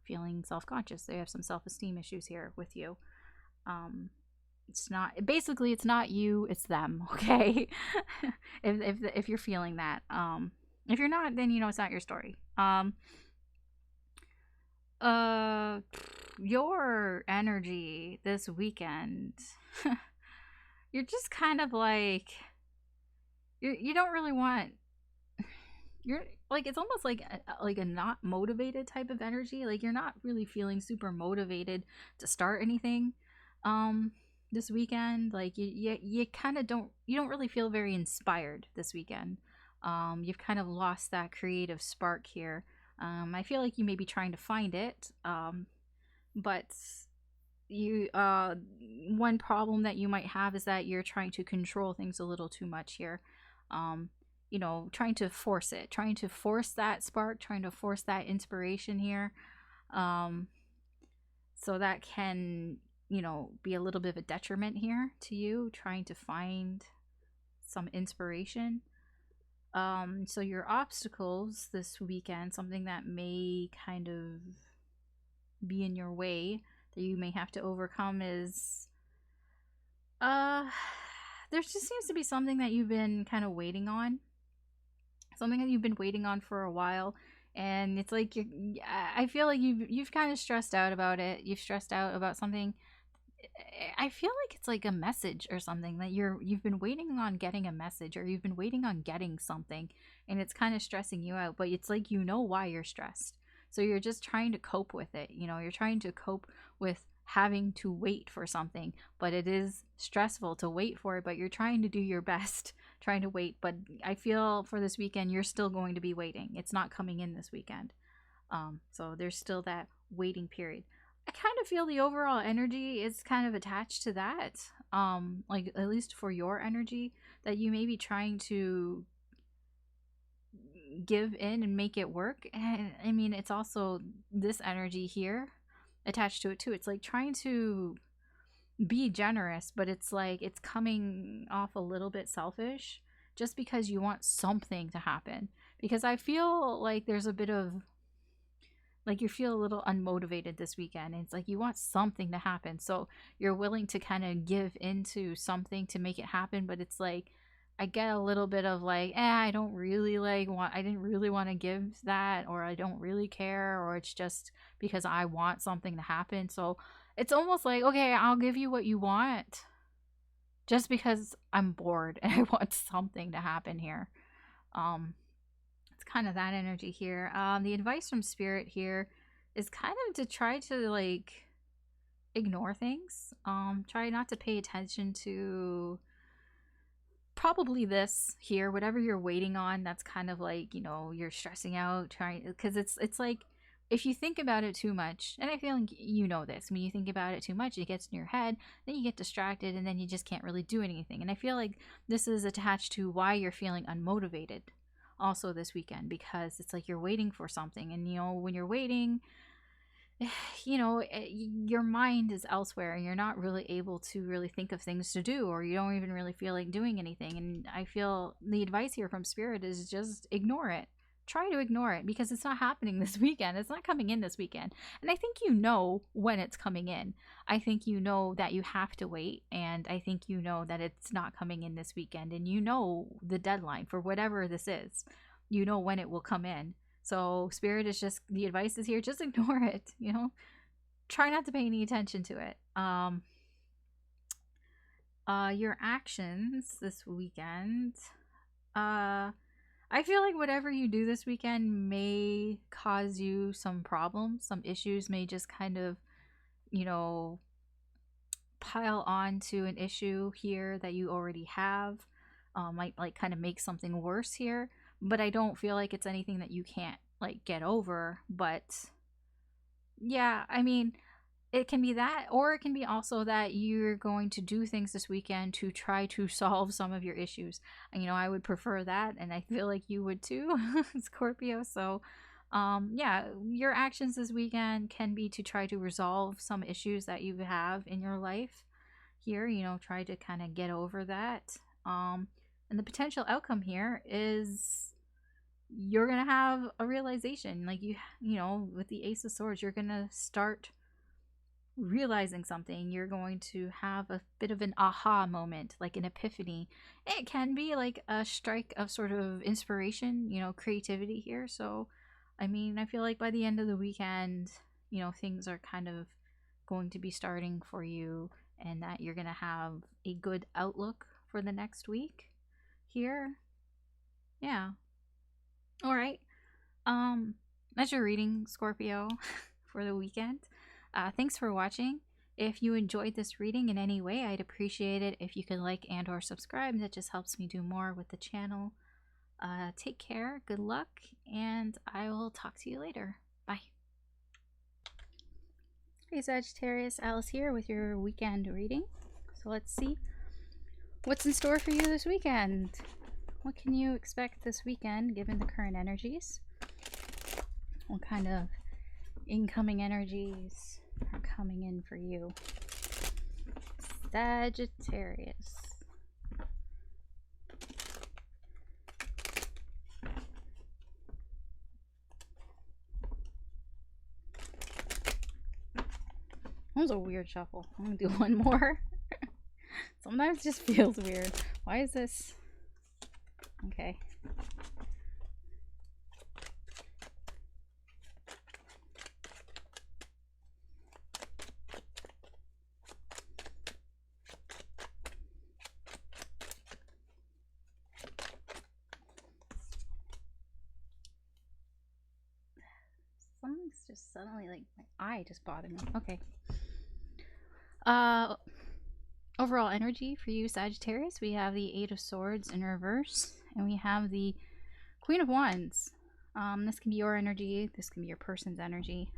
feeling self-conscious. They have some self-esteem issues here with you. It's not, basically it's not you, it's them. Okay. if you're feeling that, if you're not, then you know it's not your story. Uh, your energy this weekend, you're just kind of like you don't really want. You're like it's almost like a not motivated type of energy. Like you're not really feeling super motivated to start anything. Um, this weekend, like you kind of don't really feel very inspired this weekend. You've kind of lost that creative spark here. I feel like you may be trying to find it. But you one problem that you might have is that you're trying to control things a little too much here. um trying to force it, trying to force that spark, trying to force that inspiration here. um so that can be a little bit of a detriment here to you trying to find some inspiration. So your obstacles this weekend, something that may kind of be in your way that you may have to overcome is uh there just seems to be something that you've been kind of waiting on, something that you've been waiting on for a while. And it's like I feel like you've kind of stressed out about it. You've stressed out about something. I feel like it's like a message or something that you've been waiting on getting a message, or you've been waiting on getting something, and it's kind of stressing you out, but it's like why you're stressed. So you're just trying to cope with it. You're trying to cope with having to wait for something, but it is stressful to wait for it, but you're trying to do your best trying to wait. But I feel for this weekend you're still going to be waiting. It's not coming in this weekend. So there's still that waiting period. I kind of feel the overall energy is kind of attached to that. Like at least for your energy, that you may be trying to give in and make it work. And I mean, it's also this energy here attached to it too. It's like trying to be generous, but it's like it's coming off a little bit selfish just because you want something to happen. Because I feel like there's a bit of like you feel a little unmotivated this weekend. And it's like you want something to happen, so you're willing to kind of give into something to make it happen. But it's like I get a little bit of like, I don't really I didn't really want to give that, or I don't really care, or it's just because I want something to happen. So it's almost like, okay, I'll give you what you want just because I'm bored and I want something to happen here. um kind of that energy here. The advice from spirit here is kind of to try to like ignore things. Try not to pay attention to probably this here, whatever you're waiting on. That's kind of like, you're stressing out trying, because it's like if you think about it too much, and I feel like this, when you think about it too much, it gets in your head, then you get distracted, and then you just can't really do anything. And I feel like this is attached to why you're feeling unmotivated also this weekend, because it's like you're waiting for something, and when you're waiting, your mind is elsewhere, and you're not really able to really think of things to do, or you don't even really feel like doing anything. And I feel the advice here from spirit is just ignore it. Try to ignore it, because it's not happening this weekend. It's not coming in this weekend. And I think when it's coming in. I think that you have to wait, and I think that it's not coming in this weekend, and the deadline for whatever this is. When it will come in. So spirit is just, the advice is here, just ignore it. Try not to pay any attention to it. Your actions this weekend, I feel like whatever you do this weekend may cause you some problems, some issues may just kind of, pile on to an issue here that you already have. Might like kind of make something worse here, but I don't feel like it's anything that you can't like get over. But yeah, I mean, it can be that, or it can be also that you're going to do things this weekend to try to solve some of your issues. And I would prefer that, and I feel like you would too, Scorpio. So yeah, your actions this weekend can be to try to resolve some issues that you have in your life here. Try to kind of get over that. And the potential outcome here is you're gonna have a realization, like with the Ace of Swords, you're gonna start realizing something. You're going to have a bit of an aha moment, like an epiphany. It can be like a strike of sort of inspiration, creativity here. So I mean, I feel like by the end of the weekend, you know, things are kind of going to be starting for you, and that you're going to have a good outlook for the next week here. Yeah. All right. That's your reading, Scorpio, for the weekend. Thanks for watching. If you enjoyed this reading in any way, I'd appreciate it if you could like and or subscribe. That just helps me do more with the channel. Take care, good luck, and I will talk to you later. Bye. Hey Sagittarius, Alice here with your weekend reading. So let's see what's in store for you this weekend. What can you expect this weekend given the current energies? What kind of incoming energies are coming in for you? Sagittarius. That was a weird shuffle. I'm gonna do one more. Sometimes it just feels weird. Why is this? Okay. Something's just suddenly, like, my eye just bothered me. Okay. Overall energy for you, Sagittarius, we have the Eight of Swords in reverse, and we have the Queen of Wands. This can be your energy, this can be your person's energy.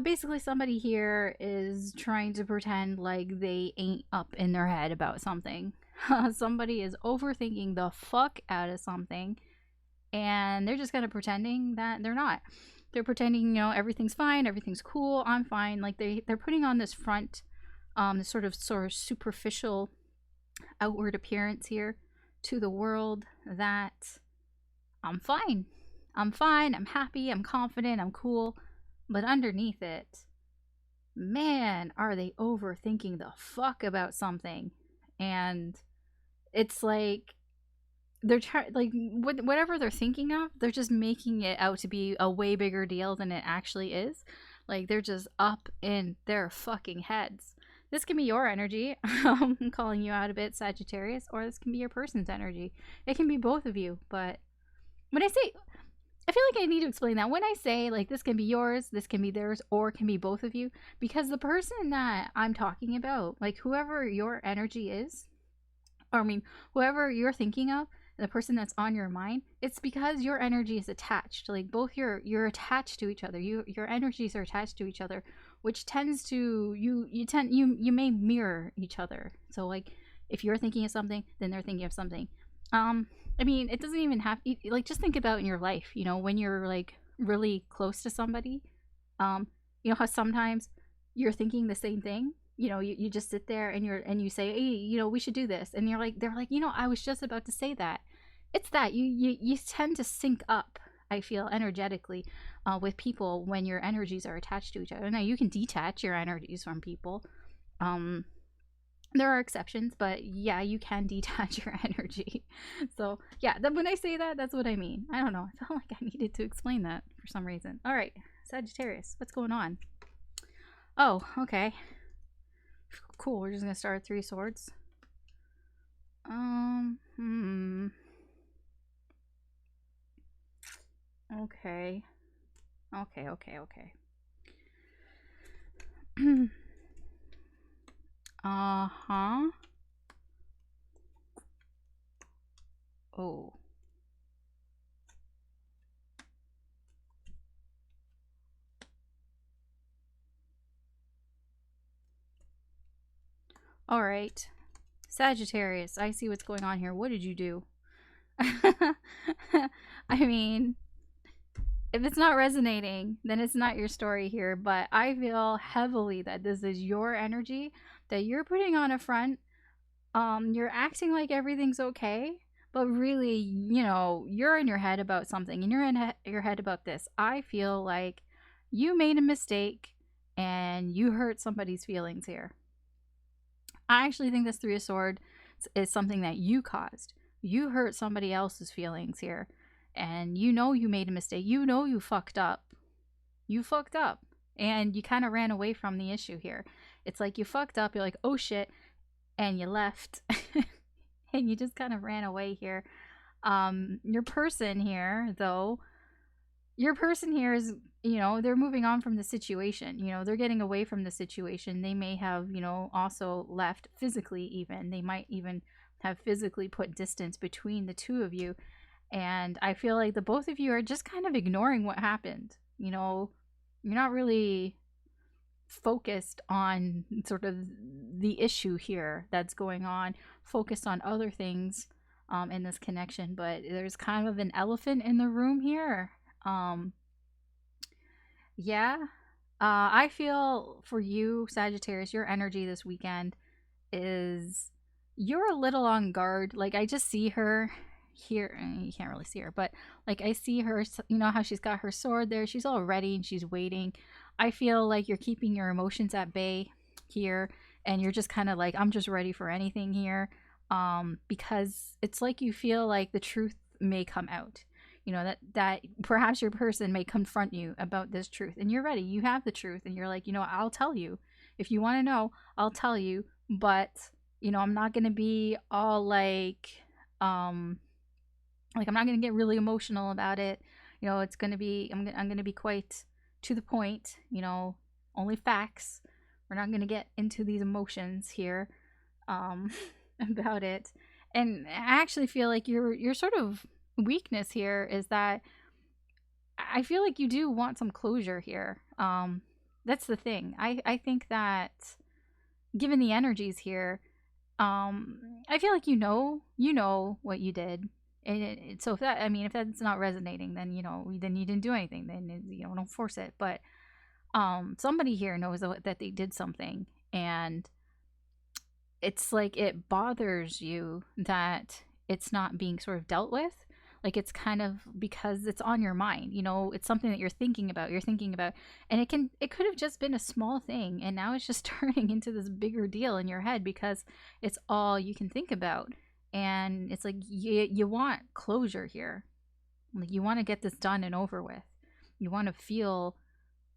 Basically somebody here is trying to pretend like they ain't up in their head about something. Somebody is overthinking the fuck out of something, and they're just kind of pretending that they're not. They're pretending, you know, everything's fine, everything's cool, I'm fine. Like they're putting on this front, this sort of superficial outward appearance here to the world that I'm fine. I'm fine, I'm happy, I'm confident, I'm cool. But underneath it, man, are they overthinking the fuck about something. And it's like they're trying, like, whatever they're thinking of, they're just making it out to be a way bigger deal than it actually is. Like, they're just up in their fucking heads. This can be your energy. I'm calling you out a bit, Sagittarius, or this can be your person's energy. It can be both of you. But when I say, I feel like I need to explain that. When I say, like, this can be yours, this can be theirs, or it can be both of you, because the person that I'm talking about, like, whoever your energy is, or I mean, whoever you're thinking of, the person that's on your mind, it's because your energy is attached. Like, both you're attached to each other. Your energies are attached to each other, which tends to you may mirror each other. So, like, if you're thinking of something, then they're thinking of something. I mean, it doesn't even have, like, just think about in your life, you know, when you're, like, really close to somebody, you know how sometimes you're thinking the same thing. You know, you just sit there and you say, hey, you know, we should do this, and they're like, you know, I was just about to say that. It's that you tend to sync up, I feel, energetically, with people when your energies are attached to each other. Now, you can detach your energies from people. There are exceptions, but yeah, you can detach your energy. So yeah, when I say that, that's what I mean. I don't know, I felt like I needed to explain that for some reason. All right, Sagittarius, what's going on? Oh, okay. Cool, we're just gonna start with Three Swords. Okay. Uh-huh. Oh. All right. Sagittarius, I see what's going on here. What did you do? I mean, if it's not resonating, then it's not your story here, but I feel heavily that this is your energy, that you're putting on a front. You're acting like everything's okay, but really, you know, you're in your head about something, and you're in your head about this. I feel like you made a mistake and you hurt somebody's feelings here. I actually think this Three of Swords is something that you caused. You hurt somebody else's feelings here, and you know you made a mistake. You know you fucked up. You fucked up and you kind of ran away from the issue here. It's like you fucked up, you're like, oh shit, and you left. And you just kind of ran away here. Your person here, though, your person here is, you know, they're moving on from the situation. You know, they're getting away from the situation. They may have, you know, also left physically, even. They might even have physically put distance between the two of you. And I feel like the both of you are just kind of ignoring what happened. You know, you're not really focused on sort of the issue here that's going on, focused on other things in this connection. But there's kind of an elephant in the room here. Yeah. I feel for you, Sagittarius, your energy this weekend is you're a little on guard. Like, I just see her here. You can't really see her, but like, I see her, you know how she's got her sword there. She's all ready and she's waiting. I feel like you're keeping your emotions at bay here, and you're just kind of like, I'm just ready for anything here. Because it's like you feel like the truth may come out. You know, that perhaps your person may confront you about this truth, and you're ready. You have the truth, and you're like, you know, I'll tell you. If you want to know, I'll tell you. But, you know, I'm not going to be all like I'm not going to get really emotional about it. You know, it's going to be, I'm going to be quite to the point, you know, only facts. We're not going to get into these emotions here about it. And I actually feel like your sort of weakness here is that I feel like you do want some closure here. That's the thing. I think that given the energies here, I feel like you know what you did. And so if that, I mean, if that's not resonating, then, you know, then you didn't do anything. Then, you know, don't force it. But somebody here knows that they did something, and it's like it bothers you that it's not being sort of dealt with. Like, it's kind of because it's on your mind, you know, it's something that you're thinking about, and it could have just been a small thing, and now it's just turning into this bigger deal in your head because it's all you can think about. And it's like you want closure here. Like, you want to get this done and over with. You want to feel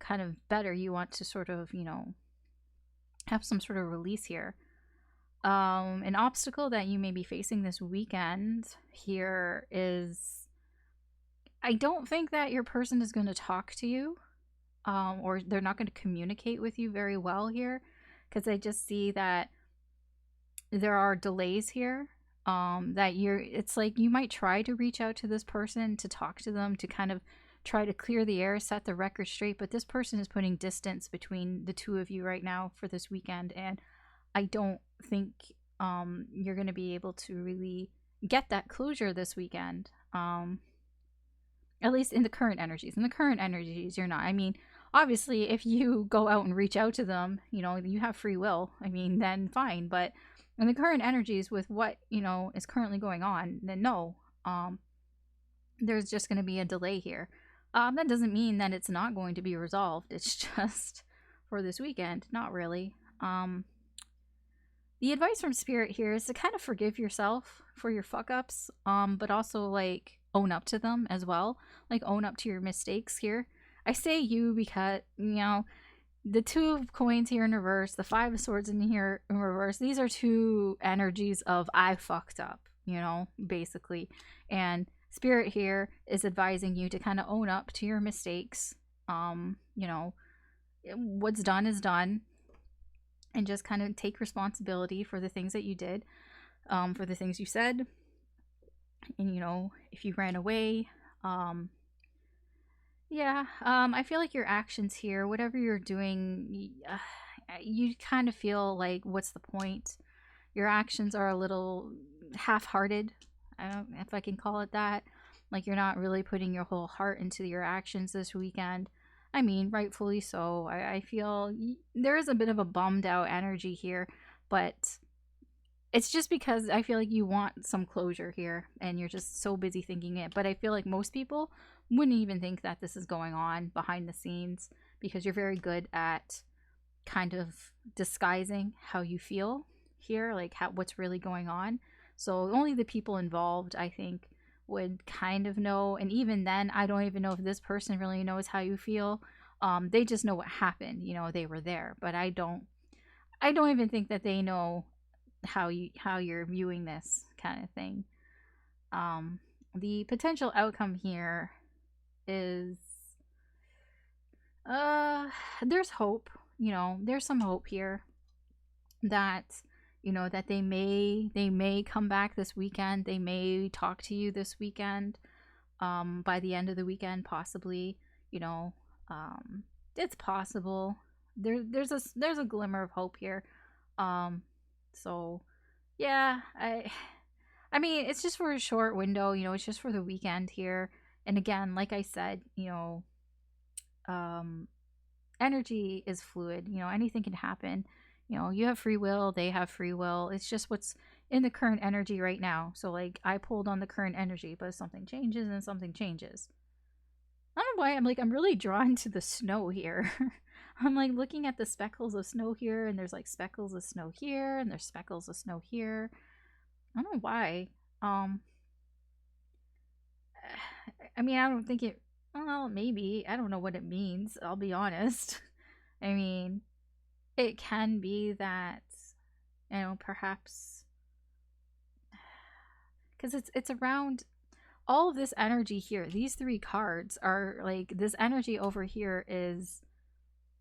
kind of better. You want to sort of, you know, have some sort of release here. An obstacle that you may be facing this weekend here is, I don't think that your person is going to talk to you, or they're not going to communicate with you very well here, because I just see that there are delays here. That it's like you might try to reach out to this person, to talk to them, to kind of try to clear the air, set the record straight, but this person is putting distance between the two of you right now for this weekend, and I don't think you're going to be able to really get that closure this weekend. At least in the current energies. In the current energies, you're not. I mean, obviously, if you go out and reach out to them, you know, you have free will. I mean, then fine. But in the current energies with what, you know, is currently going on, then no. There's just going to be a delay here. That doesn't mean that it's not going to be resolved. It's just for this weekend. Not really. The advice from Spirit here is to kind of forgive yourself for your fuck-ups, but also, like, own up to them as well. Like, own up to your mistakes here. I say you because, you know, the Two of Coins here in reverse, the Five of Swords in here in reverse, these are two energies of I fucked up, you know, basically. And Spirit here is advising you to kind of own up to your mistakes. You know, what's done is done. And just kind of take responsibility for the things that you did, for the things you said. And, you know, if you ran away, yeah, I feel like your actions here, whatever you're doing, you kind of feel like, what's the point? Your actions are a little half-hearted, I don't know if I can call it that. Like, you're not really putting your whole heart into your actions this weekend. I mean, rightfully so. I feel there is a bit of a bummed out energy here, but it's just because I feel like you want some closure here and you're just so busy thinking it. But I feel like most people wouldn't even think that this is going on behind the scenes, because you're very good at kind of disguising how you feel here, like what's really going on. So only the people involved, I think, would kind of know. And even then, I don't even know if this person really knows how you feel. They just know what happened, you know, they were there, but I don't even think that they know how you're viewing this kind of thing. The potential outcome here is there's hope, you know, there's some hope here that, you know, that they may come back this weekend, they may talk to you this weekend, by the end of the weekend possibly, you know. It's possible. There's a glimmer of hope here. So yeah, I mean, it's just for a short window, you know, it's just for the weekend here. And again, like I said, you know, um energy is fluid, you know, anything can happen. You know, you have free will, they have free will. It's just what's in the current energy right now. So like I pulled on the current energy, but something changes and something changes. I don't know why I'm really drawn to the snow here. I'm like looking at the speckles of snow here, and there's like speckles of snow here, and there's speckles of snow here. I don't know why. Um, I mean, I don't think it. Well, maybe I don't know what it means. I'll be honest. I mean, it can be that, you know, perhaps because it's around all of this energy here. These three cards are like this energy over here is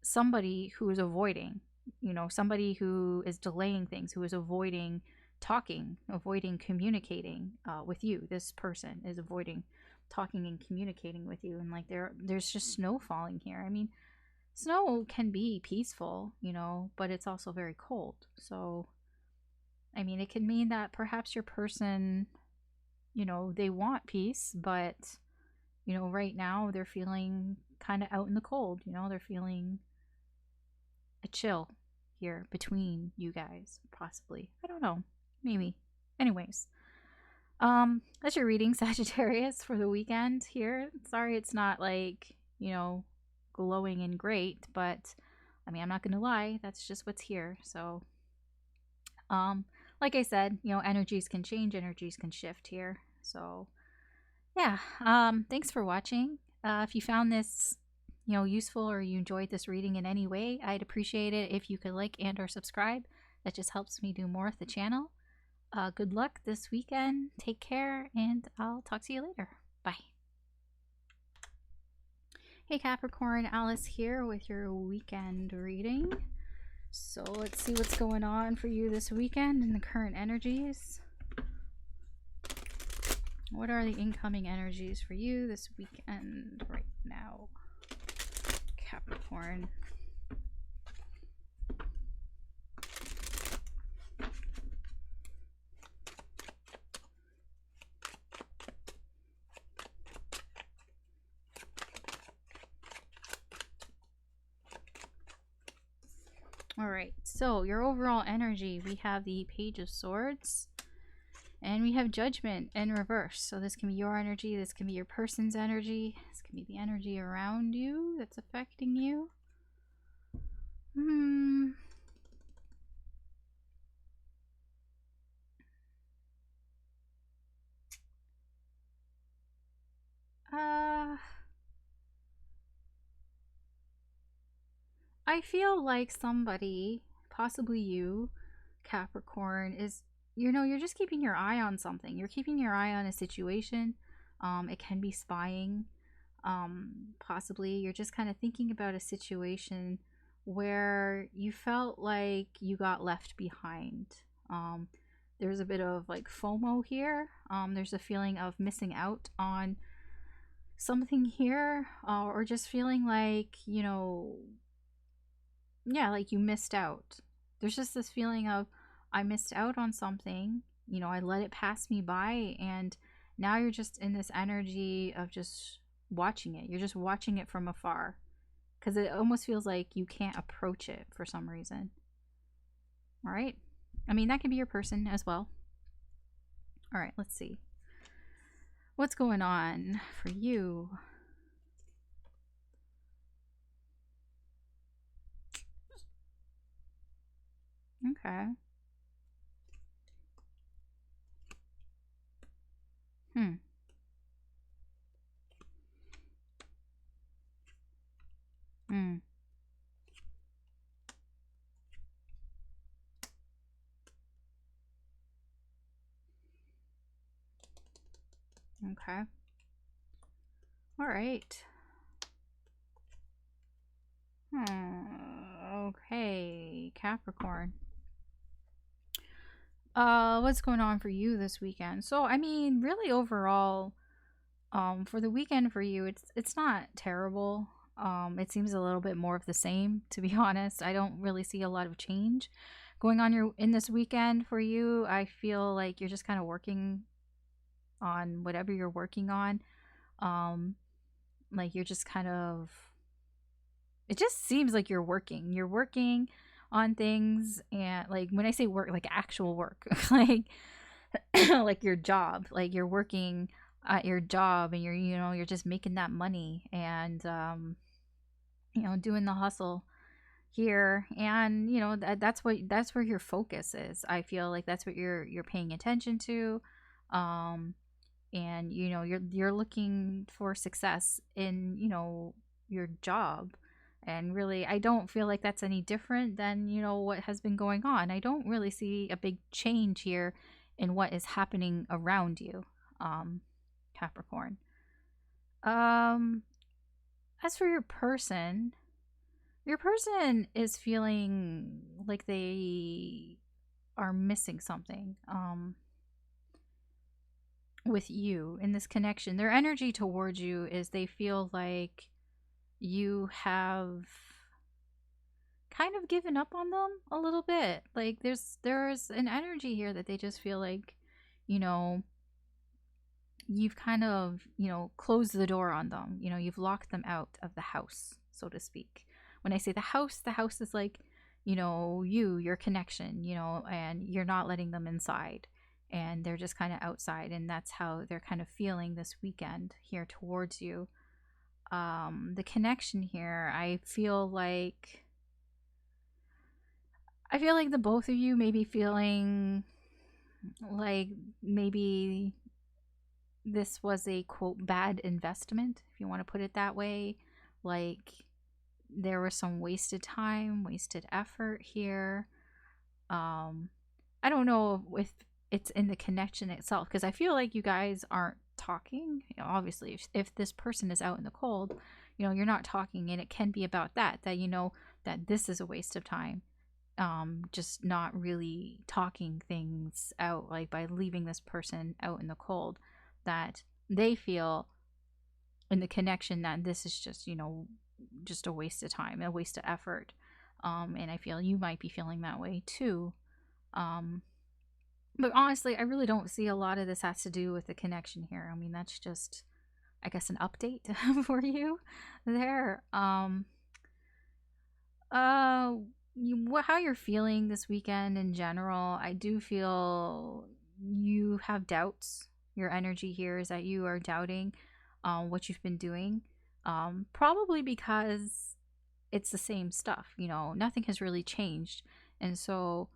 somebody who is avoiding, you know, somebody who is delaying things, who is avoiding talking, avoiding communicating with you. This person is avoiding talking and communicating with you, and like there's just snow falling here. I mean, snow can be peaceful, you know, but it's also very cold. So I mean, it can mean that perhaps your person, you know, they want peace, but you know, right now they're feeling kind of out in the cold, you know, they're feeling a chill here between you guys, possibly. I don't know. Maybe. Anyways, that's your reading, Sagittarius, for the weekend here. Sorry it's not like, you know, glowing and great, but I mean, I'm not gonna lie, that's just what's here. So like I said, you know, energies can change, energies can shift here. So yeah, thanks for watching. If you found this, you know, useful, or you enjoyed this reading in any way, I'd appreciate it if you could like and or subscribe. That just helps me do more of the channel. Good luck this weekend, take care, and I'll talk to you later. Bye. Hey Capricorn, Alice here with your weekend reading. So let's see what's going on for you this weekend in the current energies. What are the incoming energies for you this weekend right now, Capricorn? All right, so your overall energy, we have the Page of Swords, and we have Judgment in reverse. So this can be your energy, this can be your person's energy, this can be the energy around you that's affecting you. I feel like somebody, possibly you, Capricorn, is, you know, you're just keeping your eye on something. You're keeping your eye on a situation. It can be spying. Possibly you're just kind of thinking about a situation where you felt like you got left behind. There's a bit of like FOMO here. There's a feeling of missing out on something here, or just feeling like, you know, yeah, like you missed out. There's just this feeling of, I missed out on something, you know, I let it pass me by, and now you're just in this energy of just watching it. You're just watching it from afar because it almost feels like you can't approach it for some reason. All right. I mean, that can be your person as well. All right, let's see. What's going on for you? Okay. Okay. All right. Okay, Capricorn. What's going on for you this weekend? So, I mean, really overall, for the weekend for you, it's not terrible. It seems a little bit more of the same, to be honest. I don't really see a lot of change going on in this weekend for you. I feel like you're just kind of working on whatever you're working on. Um, like you're just kind of, it just seems like you're working on things. And like when I say work, like actual work, like like your job, like you're working at your job, and you're just making that money, and doing the hustle here. And that's where your focus is. I feel like that's what you're paying attention to. um and you're looking for success in your job. And really, I don't feel like that's any different than what has been going on. I don't really see a big change here in what is happening around you, um Capricorn. um as for your person is feeling like they are missing something with you in this connection. Their energy towards you is they feel like you have kind of given up on them a little bit. Like there's an energy here that they just feel like, you know, you've kind of, closed the door on them. You've locked them out of the house, so to speak. When I say the house is like, your connection, and you're not letting them inside. And they're just kind of outside. And that's how they're kind of feeling this weekend here towards you. The connection here, I feel like the both of you may be feeling like maybe this was a quote bad investment, if you want to put it that way. Like there was some wasted time, wasted effort here. I don't know if it's in the connection itself, because I feel like you guys aren't talking. Obviously, if this person is out in the cold, you're not talking, and it can be about that that this is a waste of time. Just not really talking things out, like by leaving this person out in the cold, that they feel in the connection that this is just a waste of time, a waste of effort. And I feel you might be feeling that way too. um but honestly, I really don't see a lot of this has to do with the connection here. I mean, that's just, I guess, an update for you there. Uh, how you're feeling this weekend in general, I do feel you have doubts. Your energy here is that you are doubting what you've been doing. Probably because it's the same stuff, nothing has really changed. And so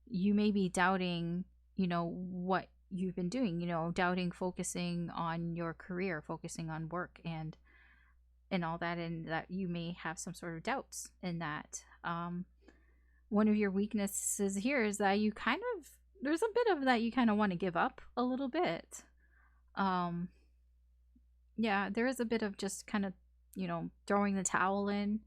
you may be doubting, what you've been doing, doubting focusing on your career, focusing on work, and all that, and that you may have some sort of doubts in that. One of your weaknesses here is that there's a bit of that you kind of want to give up a little bit. um yeah, there is a bit of just kind of throwing the towel in,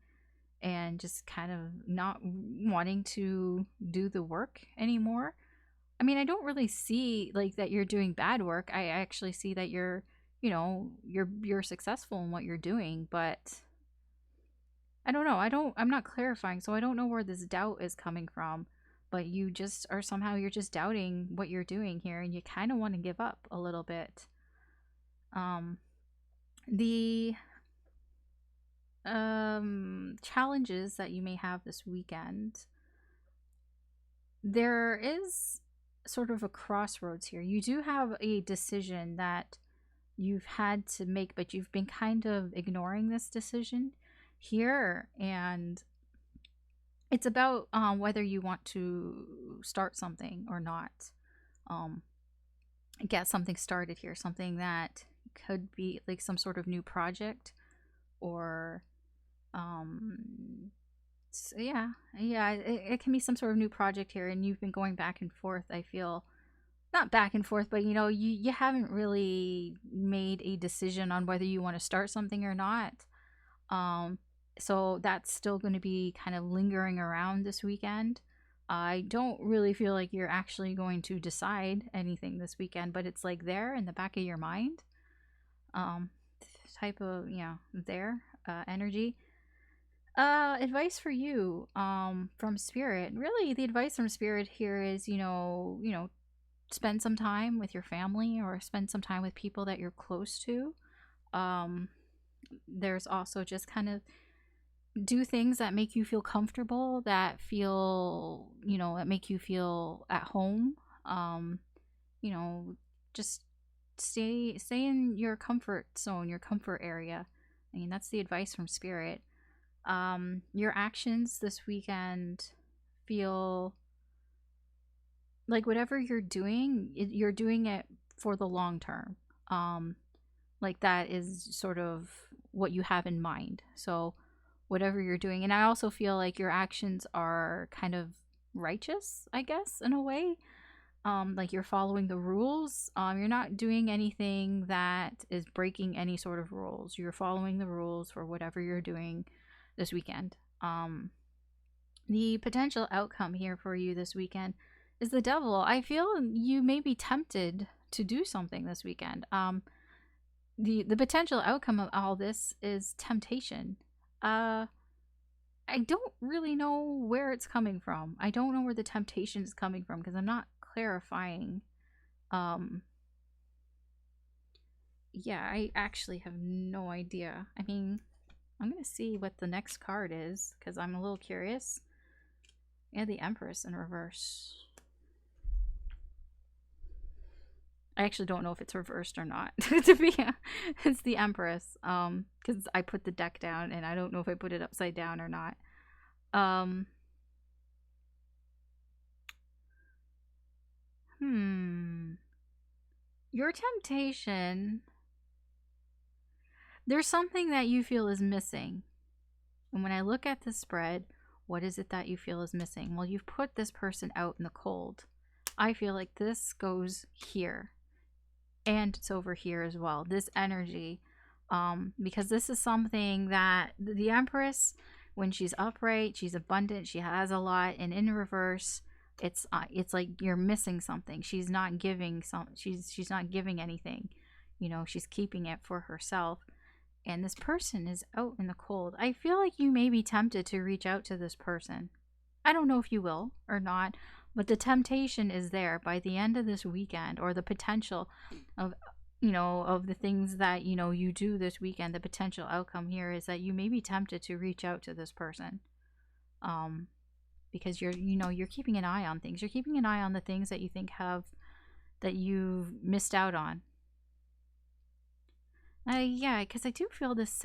and just kind of not wanting to do the work anymore. I mean, I don't really see like that you're doing bad work. I actually see that you're successful in what you're doing. But I don't know. I'm not clarifying, so I don't know where this doubt is coming from. But you just are somehow, you're just doubting what you're doing here, and you kind of want to give up a little bit. Um the challenges that you may have this weekend, there is sort of a crossroads here. You do have a decision that you've had to make, but you've been kind of ignoring this decision here. And it's about whether you want to start something or not. um, get something started here, something that could be like some sort of new project, or um so yeah, it can be some sort of new project here. And you've been going back and forth, I feel, not back and forth, but you know, you haven't really made a decision on whether you want to start something or not. So that's still going to be kind of lingering around this weekend. I don't really feel like you're actually going to decide anything this weekend, but it's like there in the back of your mind. Um, type of, there, energy. Advice for you, from spirit. Really, the advice from spirit here is, spend some time with your family or spend some time with people that you're close to. There's also just kind of do things that make you feel comfortable, that make you feel at home. You know, just stay in your comfort zone, your comfort area. I mean, that's the advice from spirit. Your actions this weekend feel like whatever you're doing it for the long term. Like that is sort of what you have in mind. So whatever you're doing, and I also feel like your actions are kind of righteous, I guess, in a way. Like you're following the rules. You're not doing anything that is breaking any sort of rules. You're following the rules for whatever you're doing this weekend. The potential outcome here for you this weekend is the devil. I feel you may be tempted to do something this weekend. The potential outcome of all this is temptation. I don't really know where it's coming from. I don't know where the temptation is coming from because I'm not clarifying. Yeah, I actually have no idea. I mean, I'm gonna see what the next card is because I'm a little curious. Yeah, the Empress in reverse. I actually don't know if it's reversed or not. To be, it's the Empress. Because I put the deck down and I don't know if I put it upside down or not. Your temptation. There's something that you feel is missing. And when I look at the spread, what is it that you feel is missing? Well, you've put this person out in the cold. I feel like this goes here. And it's over here as well. This energy. Because this is something that the Empress, when she's upright, she's abundant, she has a lot, and in reverse, it's like you're missing something. She's not giving she's not giving anything. She's keeping it for herself. And this person is out in the cold. I feel like you may be tempted to reach out to this person. I don't know if you will or not, but the temptation is there by the end of this weekend, or the potential of of the things that you do this weekend. The potential outcome here is that you may be tempted to reach out to this person, because you're keeping an eye on things. You're keeping an eye on the things that you think that you've missed out on. Yeah, because I do feel this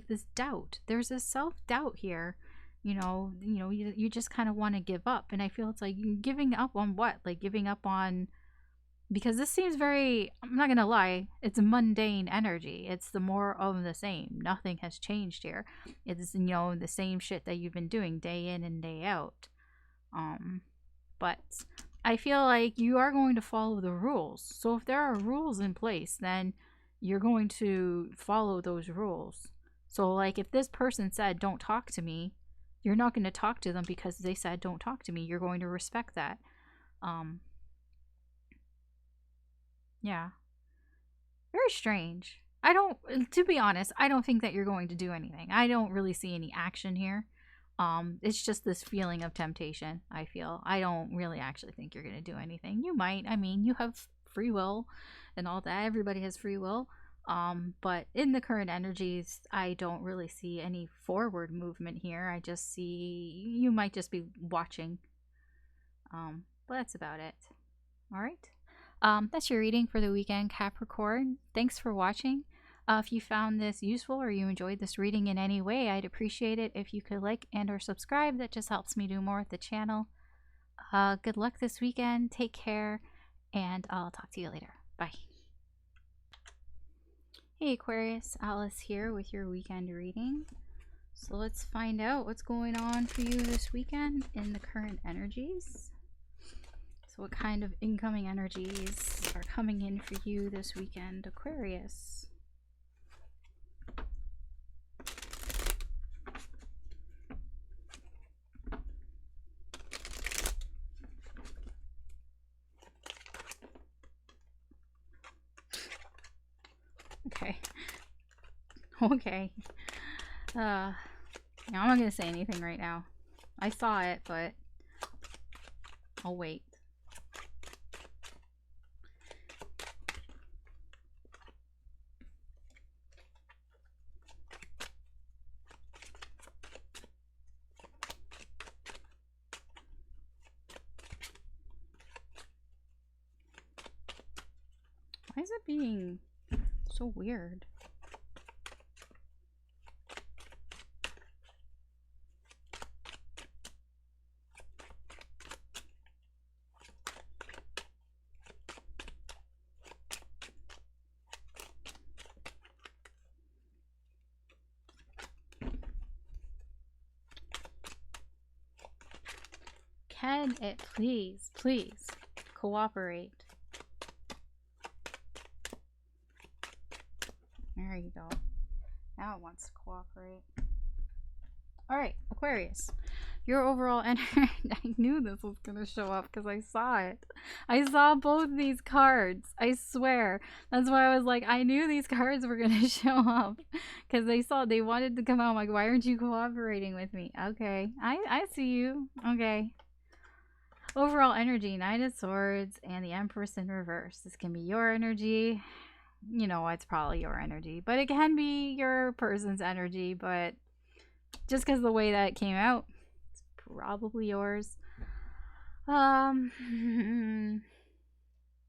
this doubt. There's this self-doubt here. You just kind of want to give up, and I feel it's like giving up on what? Like giving up on, because this seems very, I'm not gonna lie, it's a mundane energy. It's the more of the same. Nothing has changed here. It's the same shit that you've been doing day in and day out. But I feel like you are going to follow the rules. So if there are rules in place, then you're going to follow those rules. So like if this person said don't talk to me, you're not going to talk to them because they said don't talk to me. You're going to respect that. Yeah. Very strange. To be honest, I don't think that you're going to do anything. I don't really see any action here. It's just this feeling of temptation, I feel. I don't really actually think you're going to do anything. You might. I mean, you have free will and all that. Everybody has free will. But in the current energies, I don't really see any forward movement here. I just see you might just be watching. But that's about it. All right. That's your reading for the weekend, Capricorn. Thanks for watching. If you found this useful or you enjoyed this reading in any way, I'd appreciate it if you could like and or subscribe. That just helps me do more with the channel. Good luck this weekend. Take care, and I'll talk to you later. Bye. Hey Aquarius, Alice here with your weekend reading. So let's find out what's going on for you this weekend in the current energies. So what kind of incoming energies are coming in for you this weekend, Aquarius? Okay. Okay. I'm not gonna say anything right now. I saw it, but I'll wait. Why is it being so weird? Can it please cooperate? There you go. Now it wants to cooperate. Alright, Aquarius. Your overall energy. I knew this was going to show up because I saw it. I saw both these cards. I swear. That's why I was like, I knew these cards were going to show up. Because they wanted to come out. I'm like, why aren't you cooperating with me? Okay. I see you. Okay. Overall energy, Knight of Swords and the Empress in reverse. This can be your energy. You know, it's probably your energy. But it can be your person's energy. But just because the way that it came out, it's probably yours.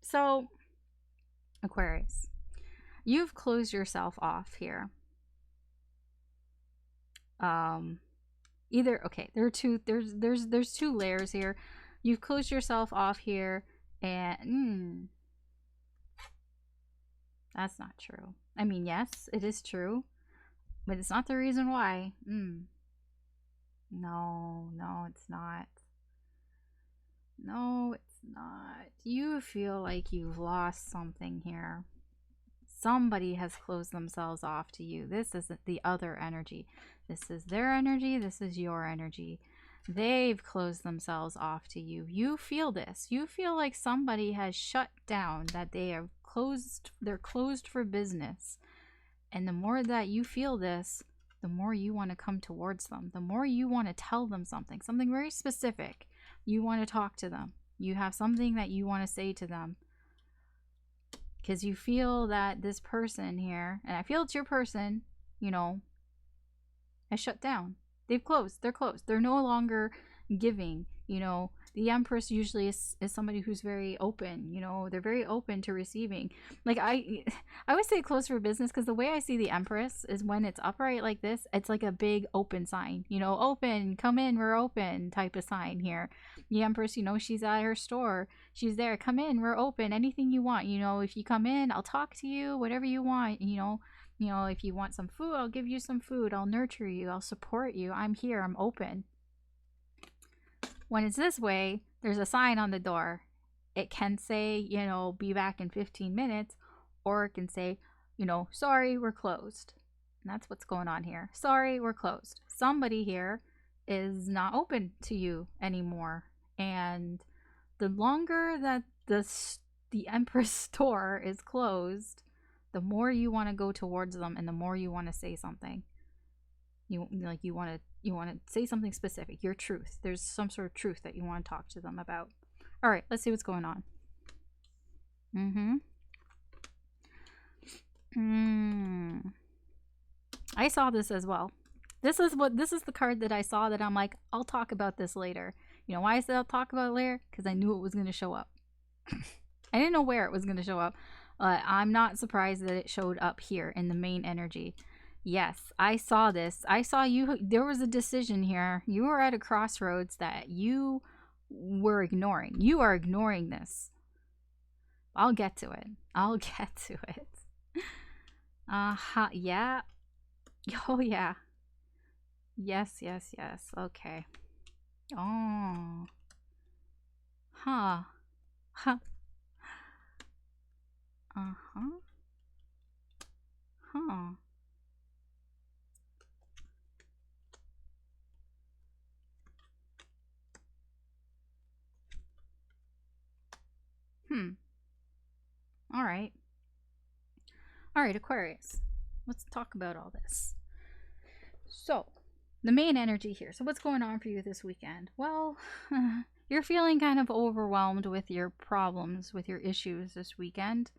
So, Aquarius, you've closed yourself off here. Either, okay, there's two layers here. You've closed yourself off here, and that's not true. I mean, yes, it is true, but it's not the reason why. No, it's not. No, it's not. You feel like you've lost something here. Somebody has closed themselves off to you. This isn't the other energy. This is their energy. This is your energy. They've closed themselves off to you. You feel this. You feel like somebody has shut down, that they are closed. They're closed for business. And the more that you feel this, the more you want to come towards them. The more you want to tell them something very specific. You want to talk to them. You have something that you want to say to them. Because you feel that this person here, and I feel it's your person, you know, has shut down. They've closed. They're closed. They're no longer giving. You know, the Empress usually is somebody who's very open. You know, they're very open to receiving. Like I always say closed for business because the way I see the Empress is when it's upright like this, it's like a big open sign. You know, open, come in, we're open type of sign here. The Empress, you know, she's at her store. She's there. Come in, we're open. Anything you want. You know, if you come in, I'll talk to you. Whatever you want. You know, if you want some food, I'll give you some food. I'll nurture you. I'll support you. I'm here. I'm open. When it's this way, there's a sign on the door. It can say, you know, be back in 15 minutes. Or it can say, you know, sorry, we're closed. And that's what's going on here. Sorry, we're closed. Somebody here is not open to you anymore. And the longer that the Empress store is closed, the more you want to go towards them and the more you want to say something. You want to say something specific, your truth. There's some sort of truth that you want to talk to them about. All right, let's see what's going on. I saw this as well. This is the card that I saw that I'm like, I'll talk about this later. You know why I said I'll talk about it later? Because I knew it was going to show up. I didn't know where it was going to show up. I'm not surprised that it showed up here in the main energy. Yes, I saw this. I saw you. There was a decision here. You were at a crossroads that you were ignoring. You are ignoring this. I'll get to it. Yeah. Oh, yeah. Yes. Okay. Oh. Huh. Huh. Uh-huh. Huh. Hmm. All right. All right, Aquarius. Let's talk about all this. So, the main energy here. So, what's going on for you this weekend? Well, you're feeling kind of overwhelmed with your problems, with your issues this weekend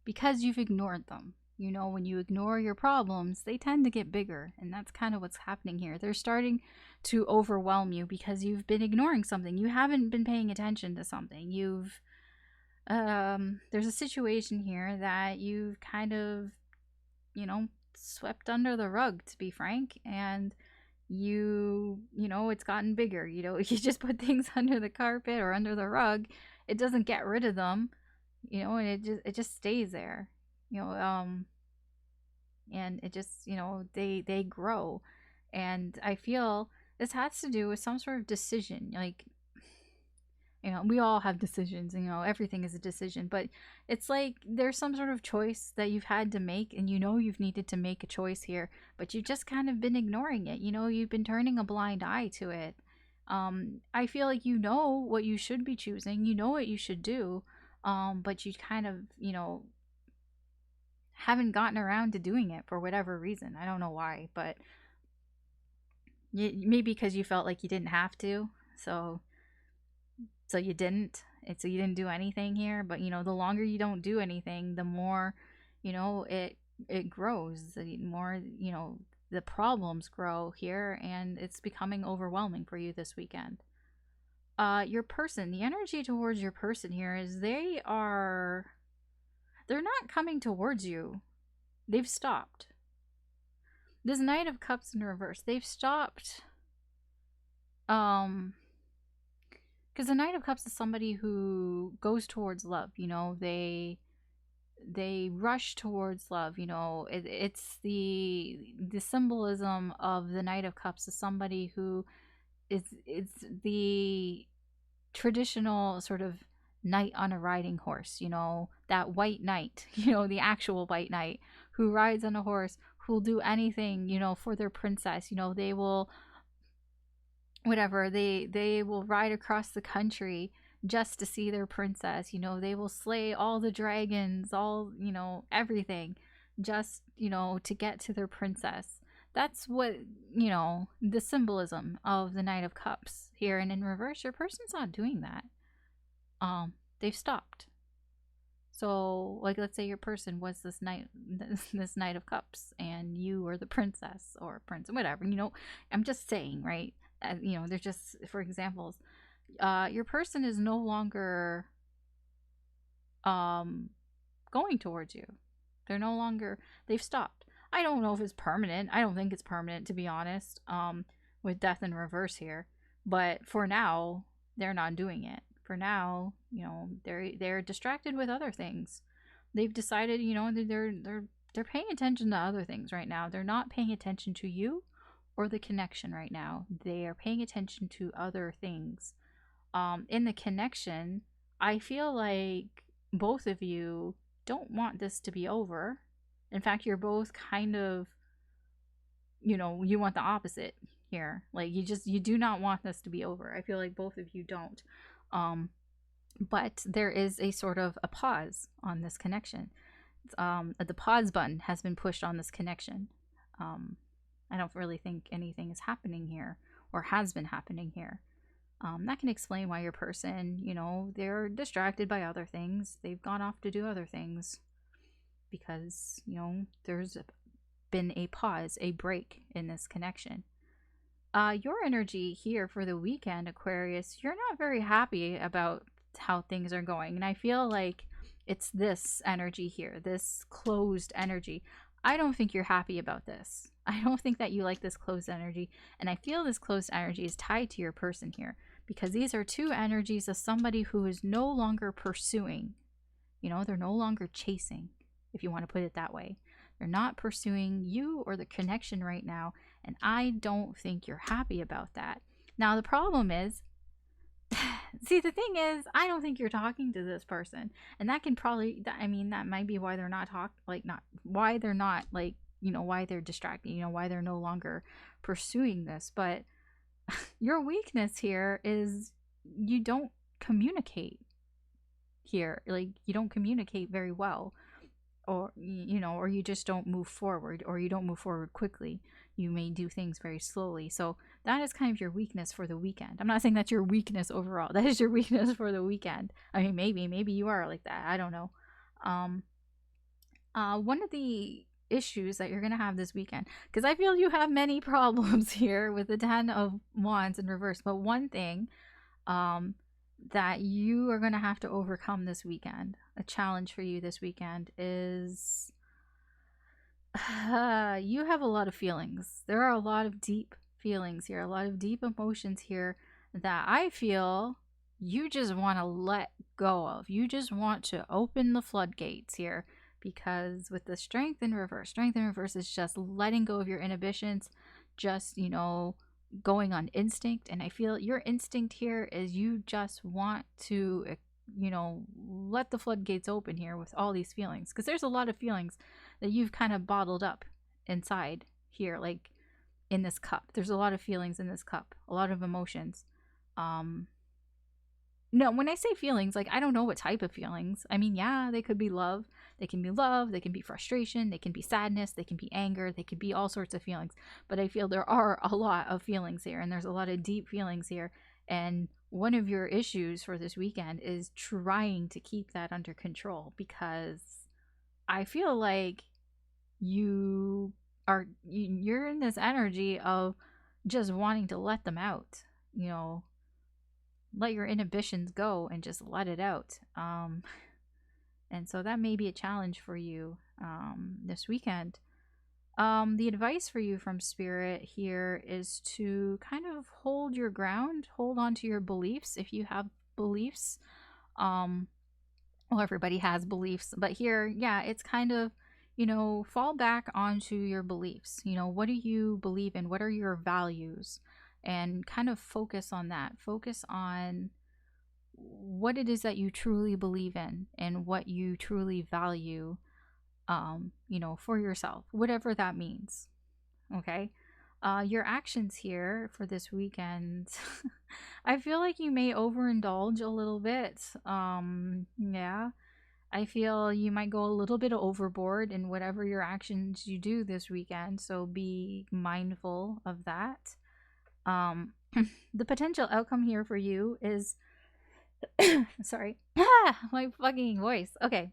because you've ignored them. You know, when you ignore your problems, they tend to get bigger. And that's kind of what's happening here. They're starting to overwhelm you because you've been ignoring something. You haven't been paying attention to something. There's a situation here that you've kind of, swept under the rug, to be frank. And it's gotten bigger. You just put things under the carpet or under the rug. It doesn't get rid of them, and it just stays there. You know, and it just they grow. And I feel this has to do with some sort of decision. Like, we all have decisions, everything is a decision, but it's like there's some sort of choice that you've had to make, and you've needed to make a choice here, but you've just kind of been ignoring it. You've been turning a blind eye to it. I feel like what you should be choosing, what you should do, but you kind of, haven't gotten around to doing it for whatever reason. I don't know why, but maybe because you felt like you didn't have to, so you didn't. And so you didn't do anything here. But the longer you don't do anything, the more it grows. The more the problems grow here, and it's becoming overwhelming for you this weekend. Your person, the energy towards your person here is they're not coming towards you. They've stopped. This Knight of Cups in reverse, they've stopped. Because the Knight of Cups is somebody who goes towards love. They rush towards love. It's the symbolism of the Knight of Cups is somebody who it's the traditional sort of knight on a riding horse. That white knight. The actual white knight who rides on a horse, who will do anything. For their princess. They will they will ride across the country just to see their princess. They will slay all the dragons, all everything, just to get to their princess. That's what the symbolism of the Knight of Cups here. And in reverse, your person's not doing that. They've stopped. So, like, let's say your person was this Knight of Cups, and you were the princess or prince, whatever. I'm just saying, right? They're just for examples. Your person is no longer going towards you. They've stopped. I don't know if it's permanent. I don't think it's permanent, to be honest, with death in reverse here. But for now, they're not doing it. For now, they're distracted with other things. They've decided, they're paying attention to other things right now. They're not paying attention to you or the connection right now. They are paying attention to other things. In the connection, I feel like both of you don't want this to be over. In fact, you're both kind of, you want the opposite here. Like, you do not want this to be over. I feel like both of you don't. But there is a sort of a pause on this connection. The pause button has been pushed on this connection. I don't really think anything is happening here or has been happening here. That can explain why your person, they're distracted by other things. They've gone off to do other things because, there's been a pause, a break in this connection. Your energy here for the weekend, Aquarius, you're not very happy about how things are going. And I feel like it's this energy here, this closed energy. I don't think you're happy about this. I don't think that you like this closed energy. And I feel this closed energy is tied to your person here because these are two energies of somebody who is no longer pursuing. They're no longer chasing, if you want to put it that way. They're not pursuing you or the connection right now. And I don't think you're happy about that. Now, the problem is See, the thing is, I don't think you're talking to this person, and that can probably, I mean, that might be why they're not not why they're not like, why they're distracting, why they're no longer pursuing this. But your weakness here is you don't communicate here. Like, you don't communicate very well, or or you just don't move forward, or you don't move forward quickly. You may do things very slowly. So that is kind of your weakness for the weekend. I'm not saying that's your weakness overall. That is your weakness for the weekend. I mean, maybe you are like that. I don't know. One of the issues that you're going to have this weekend, because I feel you have many problems here with the 10 of Wands in reverse, but one thing that you are going to have to overcome this weekend, a challenge for you this weekend, is you have a lot of feelings. There are a lot of deep feelings here, a lot of deep emotions here that I feel you just want to let go of. You just want to open the floodgates here, because with the strength in reverse is just letting go of your inhibitions, just, going on instinct. And I feel your instinct here is you just want to, let the floodgates open here with all these feelings, because there's a lot of feelings that you've kind of bottled up inside here, like in this cup. There's a lot of feelings in this cup, a lot of emotions. No, when I say feelings, like, I don't know what type of feelings. I mean, yeah, they could be love. They can be love. They can be frustration. They can be sadness. They can be anger. They could be all sorts of feelings. But I feel there are a lot of feelings here, and there's a lot of deep feelings here. And one of your issues for this weekend is trying to keep that under control, because I feel like you're in this energy of just wanting to let them out, let your inhibitions go and just let it out. And so that may be a challenge for you this weekend. The advice for you from Spirit here is to kind of hold your ground, hold on to your beliefs if you have beliefs. Well, everybody has beliefs, but here, yeah, it's kind of, fall back onto your beliefs. What do you believe in? What are your values? And kind of focus on that. Focus on what it is that you truly believe in and what you truly value, for yourself, whatever that means. Okay. Your actions here for this weekend, I feel like you may overindulge a little bit. Yeah. I feel you might go a little bit overboard in whatever your actions you do this weekend. So be mindful of that. The potential outcome here for you is sorry, my fucking voice. Okay,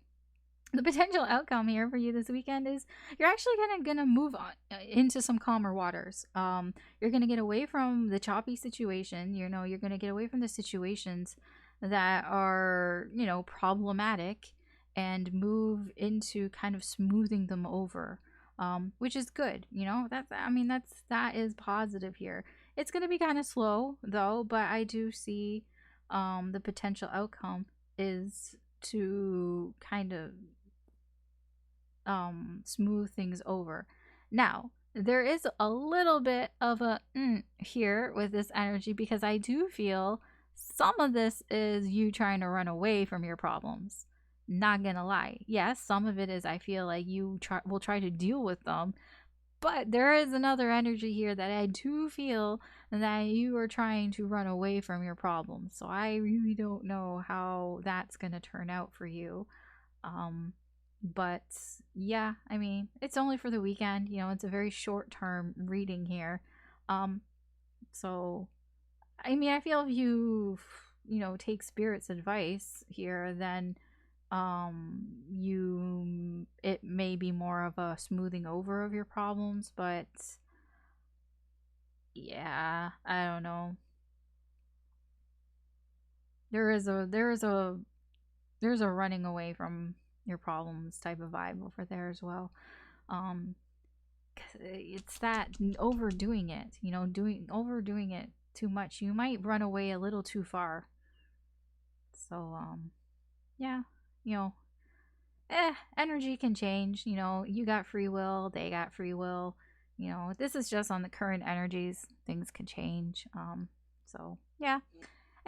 the potential outcome here for you this weekend is you're actually kind of gonna move on into some calmer waters. You're gonna get away from the choppy situation. You're gonna get away from the situations that are problematic, and move into kind of smoothing them over, which is good. That is positive here. It's going to be kind of slow though, but I do see the potential outcome is to kind of smooth things over. Now, there is a little bit of a here with this energy, because I do feel some of this is you trying to run away from your problems. Not gonna lie. Yes, some of it is I feel like you will try to deal with them. But there is another energy here that I do feel that you are trying to run away from your problems. So I really don't know how that's going to turn out for you. But yeah, I mean, it's only for the weekend. It's a very short-term reading here. So, I mean, I feel if you take Spirit's advice here, then it may be more of a smoothing over of your problems. But yeah, I don't know. There's a running away from your problems type of vibe over there as well. It's that overdoing it, overdoing it too much. You might run away a little too far. So yeah, energy can change. You got free will, they got free will. This is just on the current energies. Things can change. So yeah.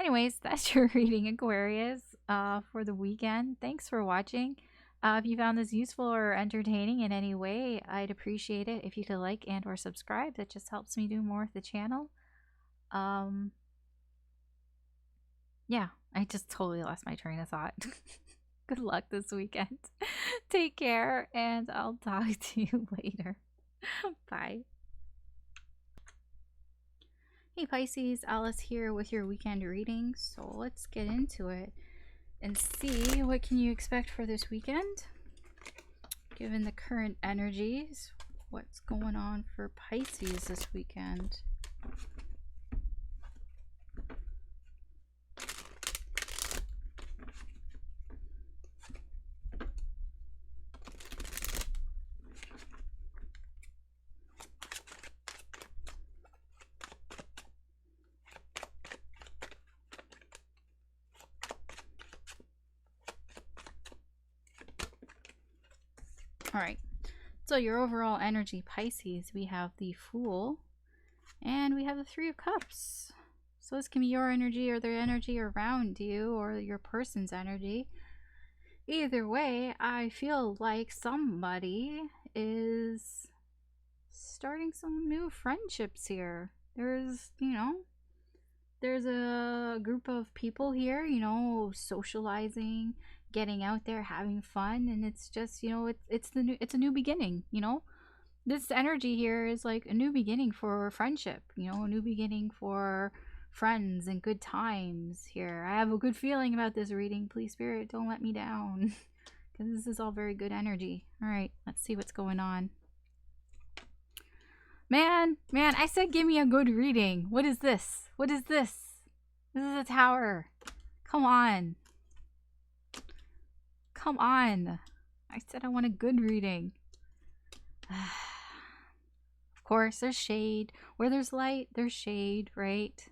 anyways, that's your reading, Aquarius, for the weekend. Thanks for watching. If you found this useful or entertaining in any way, I'd appreciate it if you could like and or subscribe. That just helps me do more with the channel. Yeah, I just totally lost my train of thought. Good luck this weekend. Take care, and I'll talk to you later. Bye. Hey Pisces, Alice here with your weekend reading. So let's get into it and see what can you expect for this weekend. Given the current energies, what's going on for Pisces this weekend? All right, so your overall energy, Pisces, we have the Fool and we have the Three of Cups. So this can be your energy or their energy around you or your person's energy. Either way, I feel like somebody is starting some new friendships here. There's, there's a group of people here, socializing, getting out there, having fun, and it's just, it's a new beginning, This energy here is like a new beginning for friendship, a new beginning for friends and good times here. I have a good feeling about this reading. Please, Spirit, don't let me down, because this is all very good energy. All right, let's see what's going on. Man, I said give me a good reading. What is this? What is this? This is a tower. Come on. Come on. I said I want a good reading. Of course, there's shade. Where there's light, there's shade, right?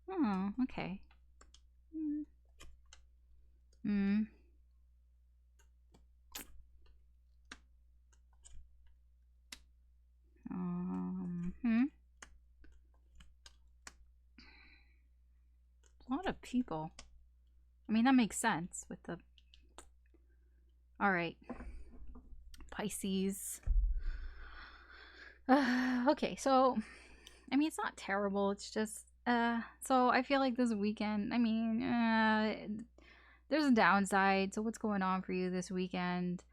Oh, okay. A lot of people. I mean, that makes sense with the... Alright. Pisces. Okay, so... I mean, it's not terrible. It's just... so I feel like this weekend... I mean, there's a downside. So what's going on for you this weekend?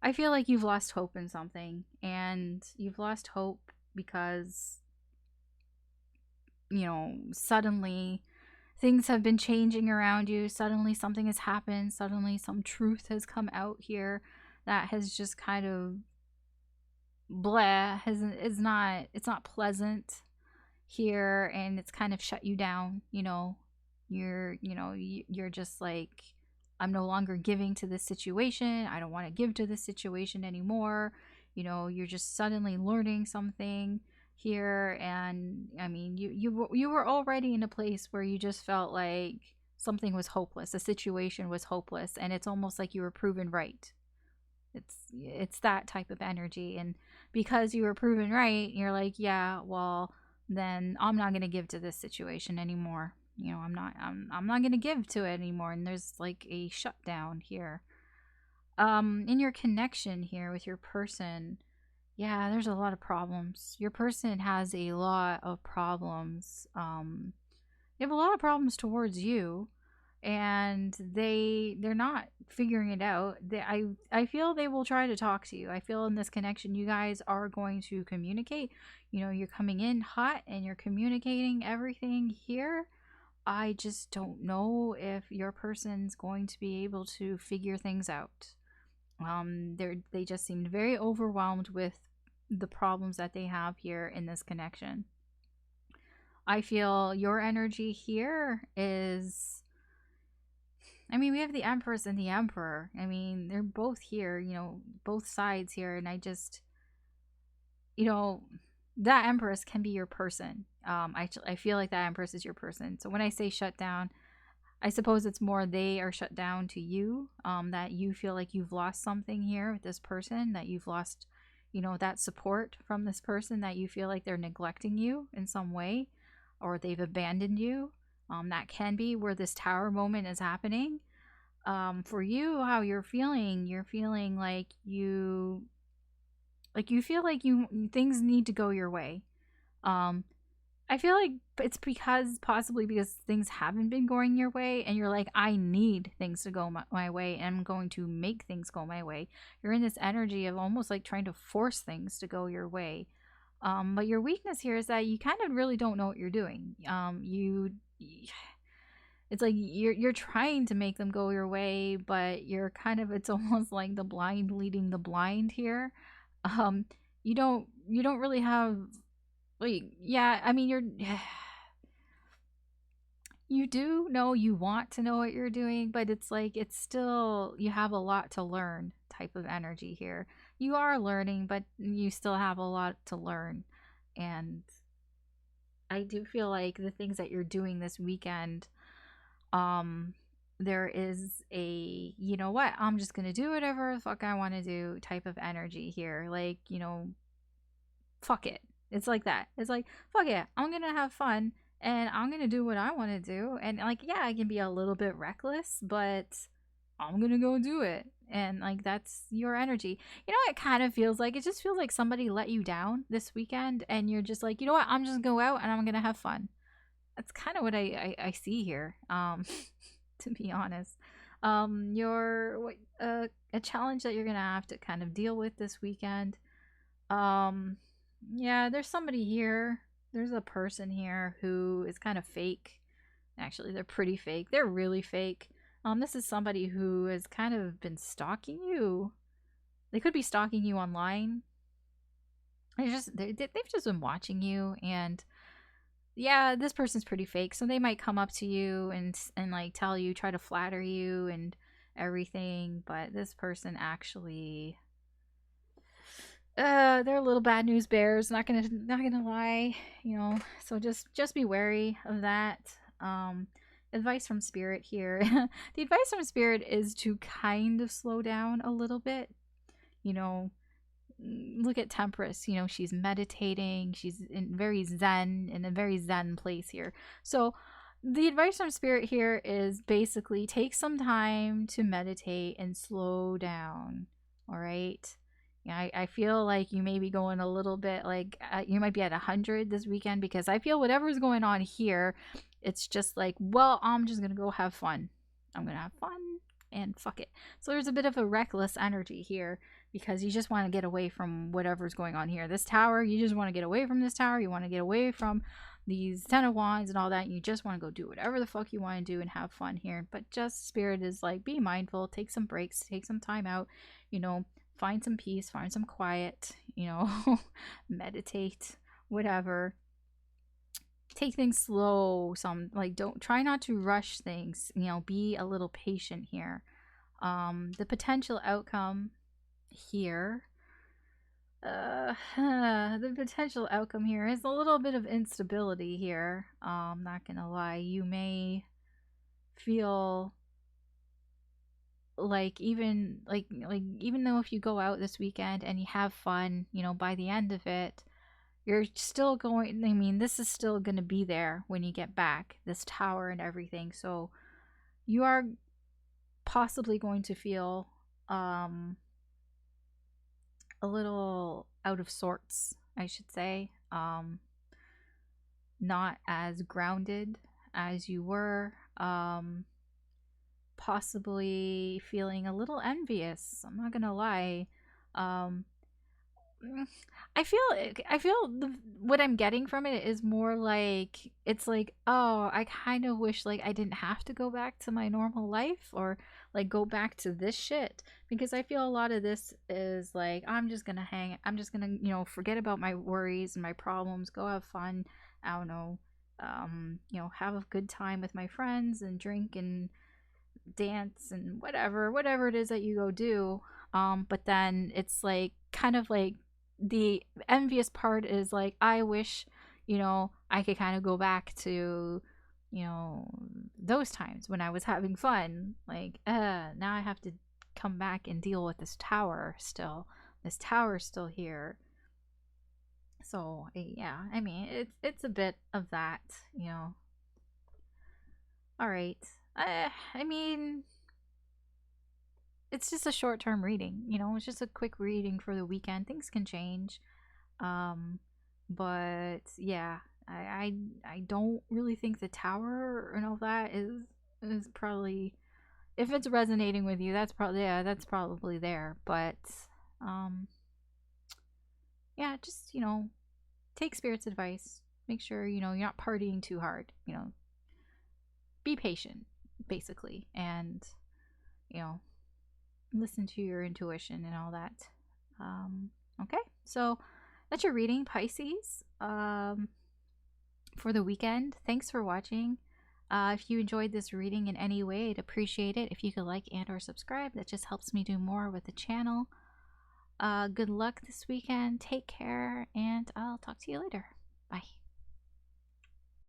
I feel like you've lost hope in something. And you've lost hope because... suddenly... things have been changing around you. Suddenly something has happened. Suddenly some truth has come out here that has just kind of blah. It's not pleasant here, and it's kind of shut you down. You're just like, I'm no longer giving to this situation. I don't want to give to this situation anymore. You're just suddenly learning something here, and I mean, you were already in a place where you just felt like something was hopeless, a situation was hopeless, and it's almost like you were proven right. It's that type of energy, and because you were proven right, you're like, yeah, well, then I'm not going to give to this situation anymore. I'm not going to give to it anymore, and there's like a shutdown here. In your connection here with your person, yeah, there's a lot of problems. Your person has a lot of problems. They have a lot of problems towards you, and they're not figuring it out. I feel they will try to talk to you. I feel in this connection you guys are going to communicate. You're coming in hot and you're communicating everything here. I just don't know if your person's going to be able to figure things out. They just seemed very overwhelmed with the problems that they have here in this connection. I feel your energy here is, I mean, we have the Empress and the Emperor. I mean, they're both here, both sides here, and I just, that Empress can be your person. I feel like that Empress is your person. So when I say shut down, I suppose it's more they are shut down to you, that you feel like you've lost something here with this person, that you've lost, that support from this person, that you feel like they're neglecting you in some way, or they've abandoned you. That can be where this tower moment is happening. For you, how you're feeling like you feel like things need to go your way. Um, I feel like it's possibly because things haven't been going your way, and you're like, I need things to go my way, and I'm going to make things go my way. You're in this energy of almost like trying to force things to go your way. But your weakness here is that you kind of really don't know what you're doing. It's like you're trying to make them go your way, but it's almost like the blind leading the blind here. Um, you don't really have like, yeah, I mean, you do know you want to know what you're doing, but it's like it's still, you have a lot to learn type of energy here. You are learning, but you still have a lot to learn. And I do feel like the things that you're doing this weekend, um, there is a, you know what, I'm just gonna do whatever the fuck I want to do type of energy here. Like, fuck it. It's like that. It's like, fuck it. I'm gonna have fun and I'm gonna do what I want to do. And like, yeah, I can be a little bit reckless, but I'm gonna go do it. And like, that's your energy. You know, it kind of feels like, it just feels like somebody let you down this weekend, and you're just like, you know what, I'm just gonna go out and I'm gonna have fun. That's kind of what I see here. To be honest, a challenge that you're gonna have to kind of deal with this weekend. Um, yeah, there's somebody here. There's a person here who is kind of fake. Actually, they're pretty fake. They're really fake. This is somebody who has kind of been stalking you. They could be stalking you online. They've just been watching you, and yeah, this person's pretty fake. So they might come up to you and like tell you, try to flatter you and everything, but this person actually, they're little bad news bears, not gonna lie, so just be wary of that. Advice from spirit here. The advice from spirit is to kind of slow down a little bit. you know Look at Temperance. She's meditating, she's in a very zen place here. So the advice from spirit here is basically take some time to meditate and slow down. All right. Yeah, I feel like you may be going a little bit like, you might be at 100 this weekend, because I feel whatever's going on here, it's just like, well, I'm just going to go have fun. I'm going to have fun and fuck it. So there's a bit of a reckless energy here, because you just want to get away from whatever's going on here. This tower, you just want to get away from this tower. You want to get away from these 10 of wands and all that. And you just want to go do whatever the fuck you want to do and have fun here. But just spirit is like, be mindful, take some breaks, take some time out, find some peace, find some quiet, meditate, whatever. Take things slow. Don't try not to rush things, be a little patient here. The potential outcome here, the potential outcome here is a little bit of instability here. Not gonna lie, you may feel like, even though if you go out this weekend and you have fun, by the end of it, you're still going, this is still going to be there when you get back, this tower and everything. So you are possibly going to feel a little out of sorts, I should say. Not as grounded as you were. Possibly feeling a little envious. I'm not gonna lie. I feel what I'm getting from it is more like, it's like, oh, I kind of wish like I didn't have to go back to my normal life, or like go back to this shit, because I feel a lot of this is like, I'm just gonna forget about my worries and my problems, go have fun, I don't know, have a good time with my friends and drink and dance and whatever it is that you go do. But then it's like, kind of like, the envious part is like, I wish, I could kind of go back to, those times when I was having fun. Like, now I have to come back and deal with this tower still. This tower's still here. So yeah, it's a bit of that, All right. I mean, it's just a short-term reading, you know, it's just a quick reading for the weekend. Things can change. Um, but yeah, I don't really think the tower and all that is probably, if it's resonating with you, that's probably, yeah, that's probably there. But um yeah, just, you know, take spirit's advice. Make sure, you know, you're not partying too hard, you know. Be patient basically, and you know, listen to your intuition and all that. Okay, so that's your reading, Pisces, for the weekend. Thanks for watching. If you enjoyed this reading in any way, I'd appreciate it if you could like and or subscribe. That just helps me do more with the channel. Good luck this weekend. Take care, and I'll talk to you later. Bye.